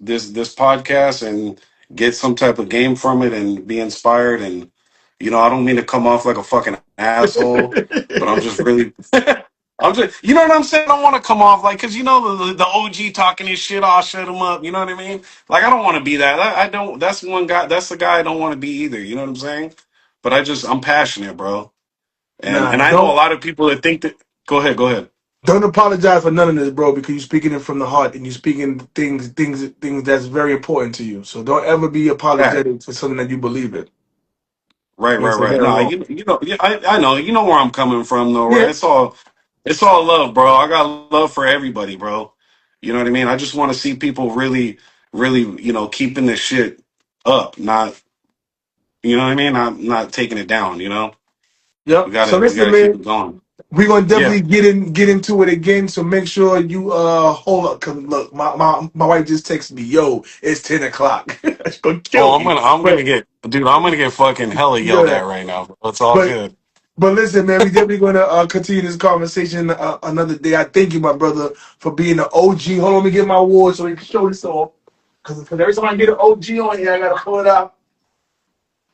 podcast and get some type of game from it and be inspired. And I don't mean to come off like a fucking asshole, but I'm just really I'm just, you know what I'm saying? I don't want to come off like, because the OG talking his shit, I'll shut him up. You know what I mean? Like, I don't want to be that. I don't, that's one guy, that's the guy I don't want to be either. You know what I'm saying? But I'm passionate, bro. Nah, And I know a lot of people that think that, go ahead. don't apologize for none of this, bro, because you're speaking it from the heart and you're speaking things that's very important to you. So don't ever be Right, apologetic for something that you believe in. You ain't say right. nothing No, wrong. yeah, I know, where I'm coming from though, right? Yeah. It's all love, bro. I got love for everybody, bro. You know what I mean? I just want to see people really, really, keeping this shit up, not, you know what I mean? Not taking it down, We Yep. So gotta we listen, gotta keep man. it going. We're gonna Yeah. definitely get into it again. So make sure you hold up. Cause look, my wife just texted me, yo, it's 10 o'clock. It's gonna Oh, kill me. I'm gonna But get fucking hella yelled yeah, at right now. Bro. It's all but good. but listen, man, we definitely gonna continue this conversation another day. I thank you, my brother, for being an OG. Hold on, let me get my award so we can show this off. Cause every time I get an OG on here, I gotta pull it out.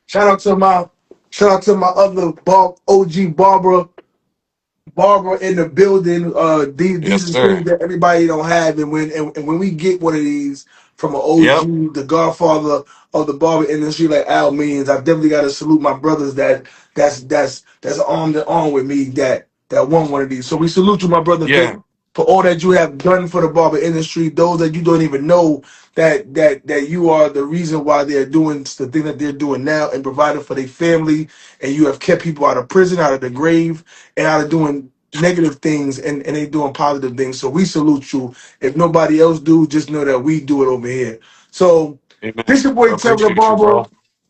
Shout out to my shout out to my other OG Barbara in the building. These Yes, are the things sir. that everybody don't have, and when we get one of these from an Yep. OG, the Godfather of the barber industry, like Al means, I definitely got to salute my brothers that's armed and on with me that won one of these. So we salute you, my brother Vic. Yeah. for all that you have done for the barber industry. Those that you don't even know that you are the reason why they're doing the thing that they're doing now and providing for their family. And you have kept people out of prison, out of the grave, and out of doing negative things, and they doing positive things. So we salute you. If nobody else do, just know that we do it over here. So Amen. this your boy I Terry the appreciate you, Barber. bro.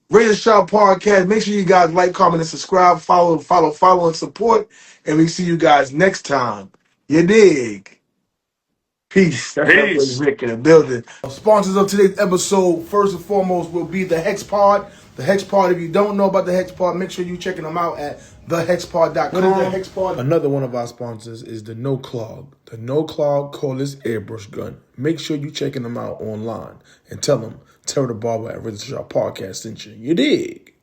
Razor Shop Podcast. Make sure you guys like, comment, and subscribe. Follow, and support. And we see you guys next time. You dig? Peace. That's that boy Peace. Vic in the building. Sponsors of today's episode, first and foremost, will be the Hex Pod. The Hex Pod, if you don't know about the Hex Pod, make sure you're checking them out at thehexpod.com. What is the Hex Pod? Another one of our sponsors is the No Clog. The No Clog cordless airbrush gun. Make sure you're checking them out online and tell them Terry the Barber at Razor Shop Podcast sent you. You dig?